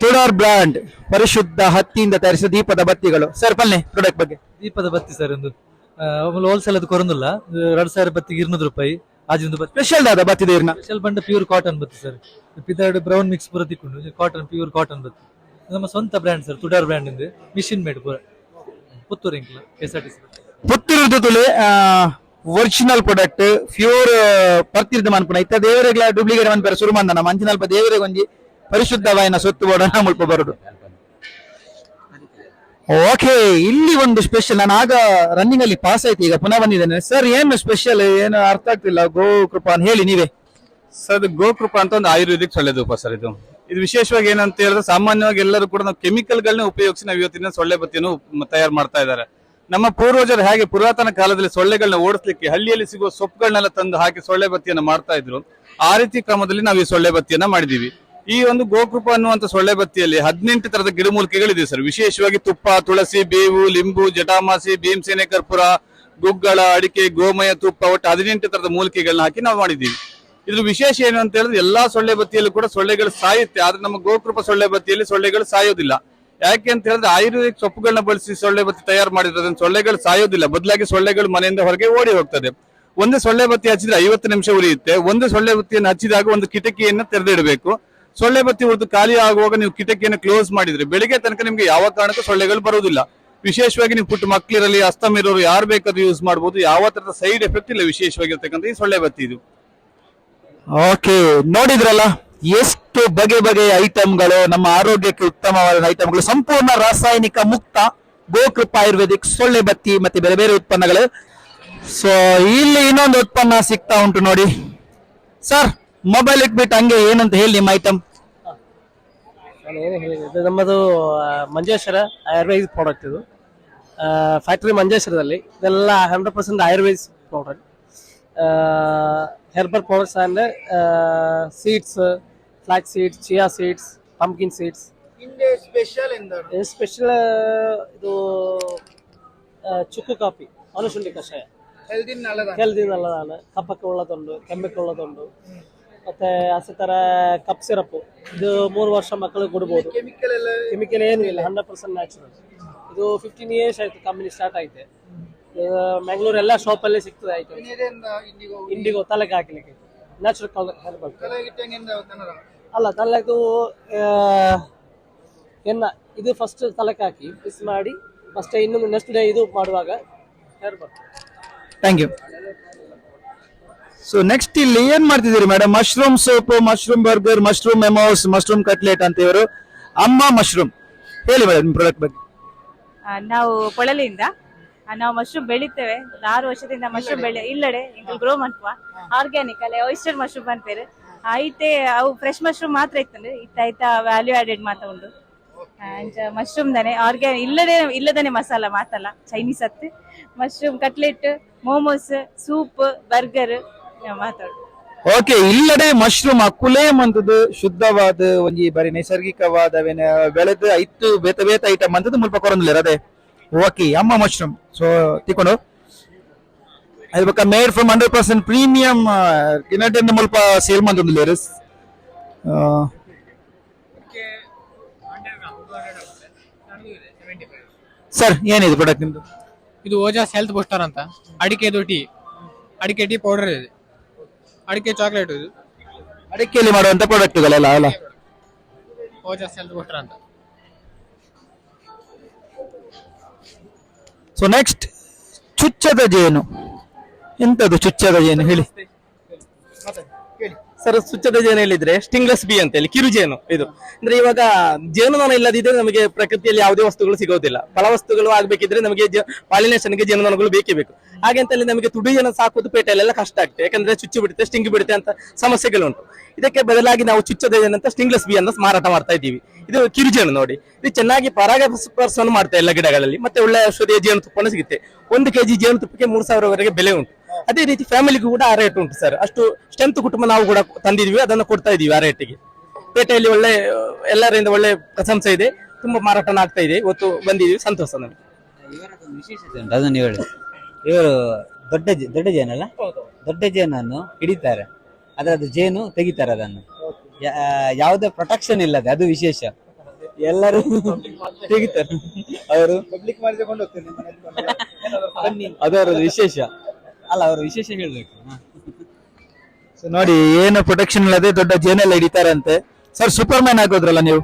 Speaker 1: ತುಡಾರ್ ಬ್ರಾಂಡ್ ಪರಿಶುದ್ಧ ಹತ್ತಿಯಿಂದ ತಯಾರಿಸಿದ ದೀಪದ ಬತ್ತಿಗಳು. ಸರ್ ಪಲ್ಲೆ ಪ್ರಾಡಕ್ಟ್ ಬಗ್ಗೆ.
Speaker 15: ದೀಪದ ಬತ್ತಿ ಸರ್ ಒಂದು ಹೋಲ್ಸೇಲ್ ಅದು ಕೊರಂದಿಲ್ಲ 2000 ಬತ್ತಿಗೆ 200 ರೂಪಾಯಿ. ಆಜಿಂದು ಬತ್ತಿ
Speaker 1: ಸ್ಪೆಷಲ್ ದಾದ ಬತ್ತಿದ
Speaker 15: ಸ್ಪೆಷಲ್ ಬಂಡ ಪ್ಯೂರ್ ಕಾಟನ್ ಬತ್ತಿ ಸರ್. ಪಿದಾರ್ಡ್ ಬ್ರೌನ್ ಮಿಕ್ಸ್ ಪೂರ ತಿಕ್ಕೊಂಡು ಕಾಟನ್ ಪ್ಯೂರ್ ಕಾಟನ್ ಬತ್ತಿ ನಮ್ಮ ಸ್ವಂತ ಬ್ರ್ಯಾಂಡ್ ಸರ್. ತುಡಾರ್ ಬ್ರ್ಯಾಂಡ್ ಇಂದ ಮಿಷಿನ್ ಮೇಡ್ ಪೂರ ಪುತ್ತೂರು ಇಂಕ್ಲ KSRTC
Speaker 1: Puttur original product pure ಪರ್ತಿರ್ದ ಮನ್ಪುನ ಇತ್ತ ದೇವರಿಗೆ ಡೂಪ್ಲಿಕೇಟ್ ಮನ್ಪೇರ ಶುರು ಮಂದನ ಮಂಚಿನಲ್ಪ ದೇವರಿಗೆ ಒಂಜಿ ಪರಿಶುದ್ಧವಾಯಿನ ಸೊತ್ತು ಬೋಡನ ಮುಲ್ಪ ಬರುದು. ಓಕೆ, ಇಲ್ಲಿ ಒಂದು ಸ್ಪೆಷಲ್. ನಾನು ಆಗ ರನ್ನಿಂಗ್ ಅಲ್ಲಿ ಪಾಸ್ ಆಯ್ತು, ಈಗ ಪುನಃ ಬಂದಿದ್ದೇನೆ. ಸರ್ ಏನು ಸ್ಪೆಷಲ್ ಏನು ಅರ್ಥ ಆಗ್ತಿಲ್ಲ. ಗೋಕೃಪಾ ಅಂತ ಹೇಳಿ ನೀವೇ.
Speaker 16: ಸರ್ ಗೋಕೃಪಾ ಅಂತ ಒಂದು ಆಯುರ್ವೇದಿಕ್ ಸೊಳ್ಳೆ ಧೂಪ ಸರ್. ಇದು ವಿಶೇಷವಾಗಿ ಏನಂತ ಹೇಳಿದ್ರೆ ಸಾಮಾನ್ಯವಾಗಿ ಎಲ್ಲರೂ ಕೂಡ ನಾವು ಕೆಮಿಕಲ್ ಗಳನ್ನ ಉಪಯೋಗಿಸಿ ನಾವು ಇವತ್ತಿನ ಸೊಳ್ಳೆ ಬತ್ತಿಯನ್ನು ತಯಾರು ಮಾಡ್ತಾ ಇದ್ದಾರೆ. ನಮ್ಮ ಪೂರ್ವಜರು ಹೇಗೆ ಪುರಾತನ ಕಾಲದಲ್ಲಿ ಸೊಳ್ಳೆಗಳನ್ನ ಓಡಿಸ್ಲಿಕ್ಕೆ ಹಳ್ಳಿಯಲ್ಲಿ ಸಿಗುವ ಸೊಪ್ಪುಗಳನ್ನೆಲ್ಲ ತಂದು ಹಾಕಿ ಸೊಳ್ಳೆ ಬತ್ತಿಯನ್ನು ಮಾಡ್ತಾ ಇದ್ರು, ಆ ರೀತಿ ಕ್ರಮದಲ್ಲಿ ನಾವು ಈ ಸೊಳ್ಳೆ ಬತ್ತಿಯನ್ನ ಮಾಡಿದೀವಿ. ಈ ಒಂದು ಗೋಕೃಪ ಅನ್ನುವಂತ ಸೊಳ್ಳೆ ಬತ್ತಿಯಲ್ಲಿ 18 ತರದ ಗಿಡಮೂಲಿಕೆಗಳಿದೆ ಸರ್. ವಿಶೇಷವಾಗಿ ತುಪ್ಪ, ತುಳಸಿ, ಬೇವು, ಲಿಂಬು, ಜಟಾಮಾಸಿ, ಭೀಮಸೇನೆ ಕರ್ಪೂರ, ಗುಗ್ಗಳ, ಅಡಿಕೆ, ಗೋಮಯ, ತುಪ್ಪ, ಒಟ್ಟು 18 ತರದ ಮೂಲಿಕೆಗಳನ್ನ ಹಾಕಿ ನಾವು ಮಾಡಿದ್ದೀವಿ. ಇದ್ರ ವಿಶೇಷ ಏನು ಅಂತ ಹೇಳಿದ್ರೆ ಎಲ್ಲಾ ಸೊಳ್ಳೆ ಬತ್ತಿಯಲ್ಲೂ ಕೂಡ ಸೊಳ್ಳೆಗಳು ಸಾಯುತ್ತೆ, ಆದ್ರೆ ನಮ್ಮ ಗೋಕೃಪ ಸೊಳ್ಳೆ ಬತ್ತಿಯಲ್ಲಿ ಸೊಳ್ಳೆಗಳು ಸಾಯೋದಿಲ್ಲ. ಯಾಕೆ ಅಂತ ಹೇಳಿದ್ರೆ ಆಯುರ್ವೇದಿಕ್ ಸೊಪ್ಪುಗಳನ್ನ ಬಳಸಿ ಸೊಳ್ಳೆ ಬತ್ತಿ ತಯಾರು ಮಾಡಿರೋದ್ರಿಂದ ಸೊಳ್ಳೆಗಳು ಸಾಯೋದಿಲ್ಲ, ಬದಲಾಗಿ ಸೊಳ್ಳೆಗಳು ಮನೆಯಿಂದ ಹೊರಗೆ ಓಡಿ ಹೋಗ್ತದೆ. ಒಂದು ಸೊಳ್ಳೆ ಬತ್ತಿ ಹಚ್ಚಿದ್ರೆ 50 ನಿಮಿಷ ಉರಿಯುತ್ತೆ. ಒಂದು ಸೊಳ್ಳೆ ಬತ್ತಿಯನ್ನು ಹಚ್ಚಿದಾಗ ಒಂದು ಕಿಟಕಿಯನ್ನು ತೆರೆದಿಡಬೇಕು. ಸೊಳ್ಳೆ ಬತ್ತಿ ಹೊರತು ಖಾಲಿ ಆಗುವಾಗ ನೀವು ಕಿಟಕಿಯನ್ನು ಕ್ಲೋಸ್ ಮಾಡಿದ್ರೆ ಬೆಳಿಗ್ಗೆ ತನಕ ನಿಮ್ಗೆ ಯಾವ ಕಾರಣಕ್ಕೂ ಸೊಳ್ಳೆಗಳು ಬರುವುದಿಲ್ಲ. ವಿಶೇಷವಾಗಿ ನೀವು ಪುಟ್ಟ ಮಕ್ಕಳಿರಲಿ, ಅಸ್ತಮ ಇರೋರು ಯಾರು ಬೇಕಾದ್ರೂ ಯೂಸ್ ಮಾಡಬಹುದು. ಯಾವ ತರದ ಸೈಡ್ ಎಫೆಕ್ಟ್ ಇಲ್ಲ ವಿಶೇಷವಾಗಿರ್ತಕ್ಕಂಥ ಈ ಸೊಳ್ಳೆ ಬತ್ತಿ ಇದು.
Speaker 1: ಓಕೆ, ನೋಡಿದ್ರಲ್ಲ ಎಷ್ಟು ಬಗೆ ಬಗೆಯ ಐಟಮ್ಗಳು, ನಮ್ಮ ಆರೋಗ್ಯಕ್ಕೆ ಉತ್ತಮವಾದ ಐಟಮ್ಗಳು, ಸಂಪೂರ್ಣ ರಾಸಾಯನಿಕ ಮುಕ್ತ ಗೋಕೃಪ ಆಯುರ್ವೇದಿಕ್ ಸೊಳ್ಳೆ ಬತ್ತಿ ಮತ್ತೆ ಬೇರೆ ಬೇರೆ ಉತ್ಪನ್ನಗಳು. ಸೊ ಇಲ್ಲಿ ಇನ್ನೊಂದು ಉತ್ಪನ್ನ ಸಿಗ್ತಾ ಉಂಟು ನೋಡಿ ಸರ್. ಮೊಬೈಲ್ ಇಟ್ಬಿಟ್ಟು ಹಂಗೆ ಏನಂತ ಹೇಳಿ ನಿಮ್ಮ ಐಟಮ್.
Speaker 9: ಇದು ನಮ್ಮದು ಮಂಜೇಶ್ವರ ಆಯುರ್ವೇದಿಕ್ ಪ್ರಾಡಕ್ಟ್. ಇದು ಫ್ಯಾಕ್ಟರಿ ಮಂಜೇಶ್ವರದಲ್ಲಿ. ಇದೆಲ್ಲ 100% ಆಯುರ್ವೇದಿಕ್ ಪ್ರಾಡಕ್ಟ್. ಹೆರ್ಬಲ್ ಪ್ರಾಡಕ್ಟ್ಸ್ ಅಂದ್ರೆ seeds, flax seeds, chia seeds, pumpkin seeds. Special ಇದು ಚುಕ್ಕು ಕಾಫಿ, ಅನುಶುಂಠಿ ಕಷಾಯ, ಹೆಲ್ದಿ ನಲ್ಲದಾನ, ಕಫಕ್ಕೆ ಒಳ್ಳೇದುಂಟು, ಕೆಮ್ಮಕ್ಕೆ ಒಳ್ಳೇದುಂಟು. ಮತ್ತೆ ಅದೇ ತರ ಕಪ್ ಸಿರಪ್, ಇದು 3 ವರ್ಷ ಮಕ್ಕಳಿಗೆ ಕೊಡ್ಬೋದು. ಕೆಮಿಕಲ್ ಏನು ಇಲ್ಲ, 100% ನ್ಯಾಚುರಲ್. ಇದು 15 ಇಯರ್ಸ್ ಆಯ್ತು ಕಂಪನಿ ಸ್ಟಾರ್ಟ್ ಆಯ್ತು. ಮ್ಯಾಂಗ್ಳೂರ್ ಎಲ್ಲ ಶಾಪ್ ಅಲ್ಲಿ ಸಿಗ್ತದೆ ಆಯ್ತು. ಇಂಡಿಗೋ ತಲೆಗೆ ಹಾಕ್ಲಿಕ್ಕೆ ನ್ಯಾಚುರಲ್ ಹೆರ್ಬಲ್ ಅಲ್ಲ, ತಲೆದು ಎನ್ನ ಇದು ಫಸ್ಟ್ ತಲೆಗೆ ಹಾಕಿ ಮಿಕ್ಸ್ ಮಾಡಿ ಫಸ್ಟ್ ಇನ್ನು ನೆಕ್ಸ್ಟ್ ಡೇ ಇದು ಮಾಡುವಾಗ herbal.
Speaker 1: Thank you. So next ಇಲ್ಲಿ ಏನ್ ಮಾಡ್ತಿದ್ದೀರಿ madam? Mushroom soup, mushroom burger, mushroom momos, mushroom cutlet ಅಂತ ಇವರು ಅಮ್ಮ ಮಶ್ರೂಮ್. ಹೇಳಿ ಮೇಡಮ್ ಪ್ರಾಡಕ್ಟ್ ಬಗ್ಗೆ.
Speaker 6: ನಾವು ಕೊಳಲಿಂದ ನಾವು ಮಶ್ರೂಮ್ ಬೆಳಿತೇವೆ. 6 ವರ್ಷದಿಂದ ಮಶ್ರೂಮ್ ಇಲ್ಲಡೆ ಗ್ರೋ ಮಾಡ್ವ ಆರ್ಗ್ಯಾನಿಕ್ ಅಲ್ಲ oyster ಮಶ್ರೂಮ್ ಅಂತಾರೆ. ಐತೆ ಅವು ಫ್ರೆಶ್ ಮಶ್ರೂಮ್ ಮಾತ್ರ ಇತ್ತಂದ್ರೆ ಇತ್ತ ವ್ಯಾಲ್ಯೂ ಆಡೆಡ್ ಮಾತ್ರ ಉಂಟು. ಮಶ್ರೂಮ್ ದನೆ ಆರ್ಗ್ಯಾನಿಕ್ ಇಲ್ಲದನೆ ಮಸಾಲ ಮಾತಲ್ಲ ಚೈನೀಸ್ ಅತ್ತೆ. Mushroom cutlet, momos, soup, burger ಮಾತಾಡು.
Speaker 1: ಓಕೆ, ಇಲ್ಲಡೆ ಮಶ್ರೂಮ್ ಅಕ್ಕುಲೇ ಮಂತದ್ದು ಶುದ್ಧವಾದ ಒಂಜಿ ಬರೀ ನೈಸರ್ಗಿಕವಾದ ಬೆಳೆದ ಐತು ಬೇತ ಬೇತ ಐಟಮ್ ಅಂತದ್ದು ಮುಲ್ಪ ಕೊರೊಂದಿಲ್ಲ ಅದೇ. ಓಕೆ, ಅಮ್ಮ ಮಶ್ರೂಮ್. ಸೊ ತಿಕ್ಕೊಂಡು ಅದು ಬಕ್ಕ ಮೇಡ್ ಫ್ರಮ್ 100% ಪ್ರೀಮಿಯಂ ಕಿನಟನ್ನು ಮುಲ್ಪ ಸೇಲ್ ಮಂತೊಂದಿಲ್ಲ ಸರ್. ಏನಿದೆ ಪ್ರಾಡಕ್ಟ್ ನಿಮ್ದು?
Speaker 17: ಇದು ಓಜಾಸ್ ಹೆಲ್ತ್ ಬೂಸ್ಟರ್ ಅಂತ. ಅಡಿಕೆದು ಟೀ, ಅಡಿಕೆ ಟೀ ಪೌಡರ್ ಇದೆ, ಅಡಿಕೆ ಚಾಕ್ಲೇಟ್. ಇದು
Speaker 1: ಅಡಿಕೆಯಲ್ಲಿ ಮಾಡುವಂತ ಪ್ರಾಡಕ್ಟ್ಗಳೆಲ್ಲ ಅಲ್ಲ.
Speaker 17: ಓಜಾಸ್ ಹೆಲ್ತ್ ಬೂಸ್ಟರ್ ಅಂತ.
Speaker 1: ಸೊ ನೆಕ್ಸ್ಟ್ ಚುಚ್ಚದ ಜೇನು. ಎಂತದು ಚುಚ್ಚದ ಜೇನು ಹೇಳಿ
Speaker 9: ಸರ್. ಚುಚ್ಚದ ಜೇನು ಹೇಳಿದ್ರೆ ಸ್ಟಿಂಗ್ಲೆಸ್ ಬಿ ಅಂತ ಹೇಳಿ ಕಿರುಜೇನು. ಇದು ಅಂದ್ರೆ ಇವಾಗ ಜೇನುನೊಣ ಇಲ್ಲದಿದ್ರೆ ನಮಗೆ ಪ್ರಕೃತಿಯಲ್ಲಿ ಯಾವುದೇ ವಸ್ತುಗಳು ಸಿಗೋದಿಲ್ಲ. ಫಲ ವಸ್ತುಗಳು ಆಗ್ಬೇಕಿದ್ರೆ ನಮಗೆ ಪಾಲಿನೇಷನ್ಗೆ ಜೇನುನೊಣಗಳು ಬೇಕೇ ಬೇಕು. ಹಾಗೆ ಅಂತ ನಮಗೆ ತುಡಿ ಜನ ಸಾಕೋದು ಪೇಟೆಯಲ್ಲೆಲ್ಲ ಕಷ್ಟ ಆಗ್ತದೆ, ಯಾಕಂದ್ರೆ ಚುಚ್ಚು ಬಿಡುತ್ತೆ, ಸ್ಟಿಂಗ್ ಬಿಡುತ್ತೆ ಅಂತ ಸಮಸ್ಯೆಗಳುಂಟು. ಇದಕ್ಕೆ ಬದಲಾಗಿ ನಾವು ಚುಚ್ಚದ ಜೇನಂತ ಸ್ಟಿಂಗ್ಲೆಸ್ ಬಿ ಅಂತ ಮಾರಾಟ ಮಾಡ್ತಾ ಇದ್ದೀವಿ. ಇದು ಕಿರುಜೇನು ನೋಡಿ, ಇದು ಚೆನ್ನಾಗಿ ಪರಾಗಸ್ಪರ್ಶವನ್ನು ಮಾಡ್ತಾ ಎಲ್ಲ ಗಿಡಗಳಲ್ಲಿ, ಮತ್ತೆ ಒಳ್ಳೆ ಔಷಧಿಯ ಜೇನುತುಪ್ಪನ ಸಿಗುತ್ತೆ. 1 kg ಜೇನುತುಪ್ಪಕ್ಕೆ 3000 ಬೆಲೆ ಉಂಟು. ಅದೇ ರೀತಿ ಫ್ಯಾಮಿಲಿಗೂ ಕೂಡ ಆ ರೇಟ್ ಉಂಟು ಸರ್. ಅಷ್ಟು ಸ್ಟ್ರೆಂತ್ ಕುಟುಂಬ ನಾವು ಕೂಡ ತಂದಿದ್ವಿ, ಅದನ್ನು ಕೊಡ್ತಾ ಇದೀವಿ ಆ ರೇಟಿಗೆ. ಪೇಟೆಯಲ್ಲಿ ಒಳ್ಳೆ ಎಲ್ಲರಿಂದ ಒಳ್ಳೆ ಪ್ರಶಂಸೆ ಇದೆ, ತುಂಬಾ ಮಾರಾಟನ ಆಗ್ತಾ ಇದೆ. ಇವತ್ತು ಬಂದಿದ್ದೀವಿ, ಸಂತೋಷ ನಮಗೆ.
Speaker 3: ಅದನ್ನು ಹೇಳಿ, ಇವರು ದೊಡ್ಡ ಜೇನಲ್ಲ, ದೊಡ್ಡ ಜೇನನ್ನು ಹಿಡಿತಾರೆ, ಅದರದ್ದು ಜೇನು ತೆಗಿತಾರೆ, ಅದನ್ನು ಯಾವುದೇ ಪ್ರೊಟೆಕ್ಷನ್ ಇಲ್ಲದೆ, ಅದು ವಿಶೇಷ. ಎಲ್ಲರೂ ತೆಗಿತಾರೆ, ಅವರು ಅದರ ವಿಶೇಷ ಅಲ್ಲ, ಅವರು ವಿಶೇಷ ಹೇಳ್ಬೇಕು.
Speaker 1: ನೋಡಿ, ಏನು ಪ್ರೊಟೆಕ್ಷನ್ ಇಲ್ಲದೆ ದೊಡ್ಡ ಜೇನೆಲ್ಲ ಹಿಡಿತಾರಂತೆ. ಸರ್ ಸೂಪರ್ ಮ್ಯಾನ್ ಆಗೋದ್ರಲ್ಲ ನೀವು.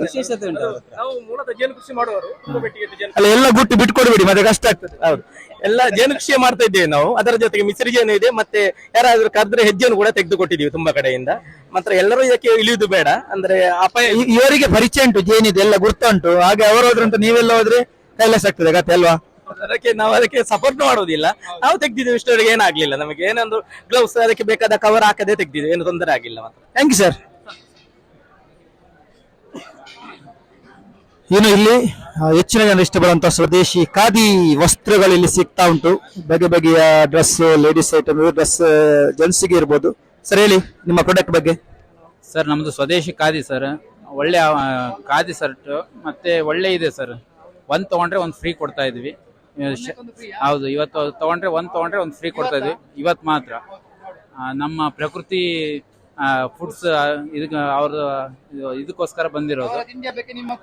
Speaker 3: ವಿಶೇಷತೆ ಉಂಟು.
Speaker 9: ನಾವು ಮೂಲತಃ ಜೇನು ಕೃಷಿ ಮಾಡುವವರು.
Speaker 1: ಅಲ್ಲ, ಎಲ್ಲ ಗುಟ್ಟು ಬಿಟ್ಕೊಡ್ಬೇಡಿ, ಮತ್ತೆ ಕಷ್ಟ ಆಗ್ತದೆ.
Speaker 9: ಹೌದು, ಎಲ್ಲ ಜೇನು ಕೃಷಿ ಮಾಡ್ತಾ ಇದ್ದೇವೆ ನಾವು. ಅದರ ಜೊತೆಗೆ ಮಿಶ್ರ ಜೇನು ಇದೆ, ಮತ್ತೆ ಯಾರಾದ್ರೂ ಕರೆದ್ರೆ ಹೆಜ್ಜೆಯನ್ನು ಕೂಡ ತೆಗೆದು ಕೊಟ್ಟಿದ್ದೀವಿ ತುಂಬಾ ಕಡೆಯಿಂದ. ಮಾತ್ರ ಎಲ್ಲರೂ ಇದಕ್ಕೆ ಇಳಿಯುವುದು ಬೇಡ, ಅಂದ್ರೆ ಅಪಾಯ.
Speaker 1: ಇವರಿಗೆ ಪರಿಚಯ ಉಂಟು, ಜೇನಿದೆ ಎಲ್ಲ ಗುರ್ತುಂಟು, ಹಾಗೆ ಅವರು ಹೋದ್ರಂತ ನೀವೆಲ್ಲ ಹೋದ್ರೆ ಕೈಲಾಸ ಆಗ್ತದೆ ಕತೆ ಅಲ್ವಾ?
Speaker 9: ಅದಕ್ಕೆ ಸಪೋರ್ಟ್ ಮಾಡೋದಿಲ್ಲ, ನಾವು ತೆಗ್ದಿದ್ದೀವಿ. ಇಷ್ಟವರೆಗೆ ಏನಾಗ್ಲಿಲ್ಲ ನಮಗೆ. ಏನೊಂದು ಗ್ಲೌಸ್, ಅದಕ್ಕೆ ಬೇಕಾದ ಕವರ್ ಹಾಕದೆ ತೆಗ್ದಿದ್ದೀವಿ, ಏನು ತೊಂದರೆ ಆಗಿಲ್ಲ. ಮಾತ್ರ
Speaker 1: ಥ್ಯಾಂಕ್ ಯು ಸರ್. ಏನು ಇಲ್ಲಿ ಹೆಚ್ಚಿನ ಜನ ಇಷ್ಟಪಡುವಂತಹ ಸ್ವದೇಶಿ ಖಾದಿ ವಸ್ತ್ರಗಳು ಇಲ್ಲಿ ಸಿಗ್ತಾ ಉಂಟು. ಬಗೆ ಬಗೆಯ ಡ್ರೆಸ್, ಲೇಡೀಸ್ ಐಟಮ್, ಡ್ರೆಸ್ ಜೆಂಟ್ಸ್ಗೆ ಇರ್ಬೋದು. ಸರ್ ಹೇಳಿ ನಿಮ್ಮ ಪ್ರಾಡಕ್ಟ್ ಬಗ್ಗೆ.
Speaker 2: ಸರ್ ನಮ್ದು ಸ್ವದೇಶಿ ಖಾದಿ ಸರ್, ಒಳ್ಳೆ ಖಾದಿ ಶರ್ಟ್ ಮತ್ತೆ ಒಳ್ಳೆ ಇದೆ ಸರ್. ಒಂದ್ ತಗೊಂಡ್ರೆ ಒಂದ್ ಫ್ರೀ ಕೊಡ್ತಾ ಇದೀವಿ. ಹೌದು, ಇವತ್ತು ತಗೊಂಡ್ರೆ ಒಂದ್ ಫ್ರೀ ಕೊಡ್ತಾ ಇದೀವಿ ಇವತ್ತು ಮಾತ್ರ. ನಮ್ಮ ಪ್ರಕೃತಿ ಫುಡ್ಸ್ ಇದಕ್ಕೆ ಅವ್ರ ಇದಕ್ಕೋಸ್ಕರ ಬಂದಿರೋದು.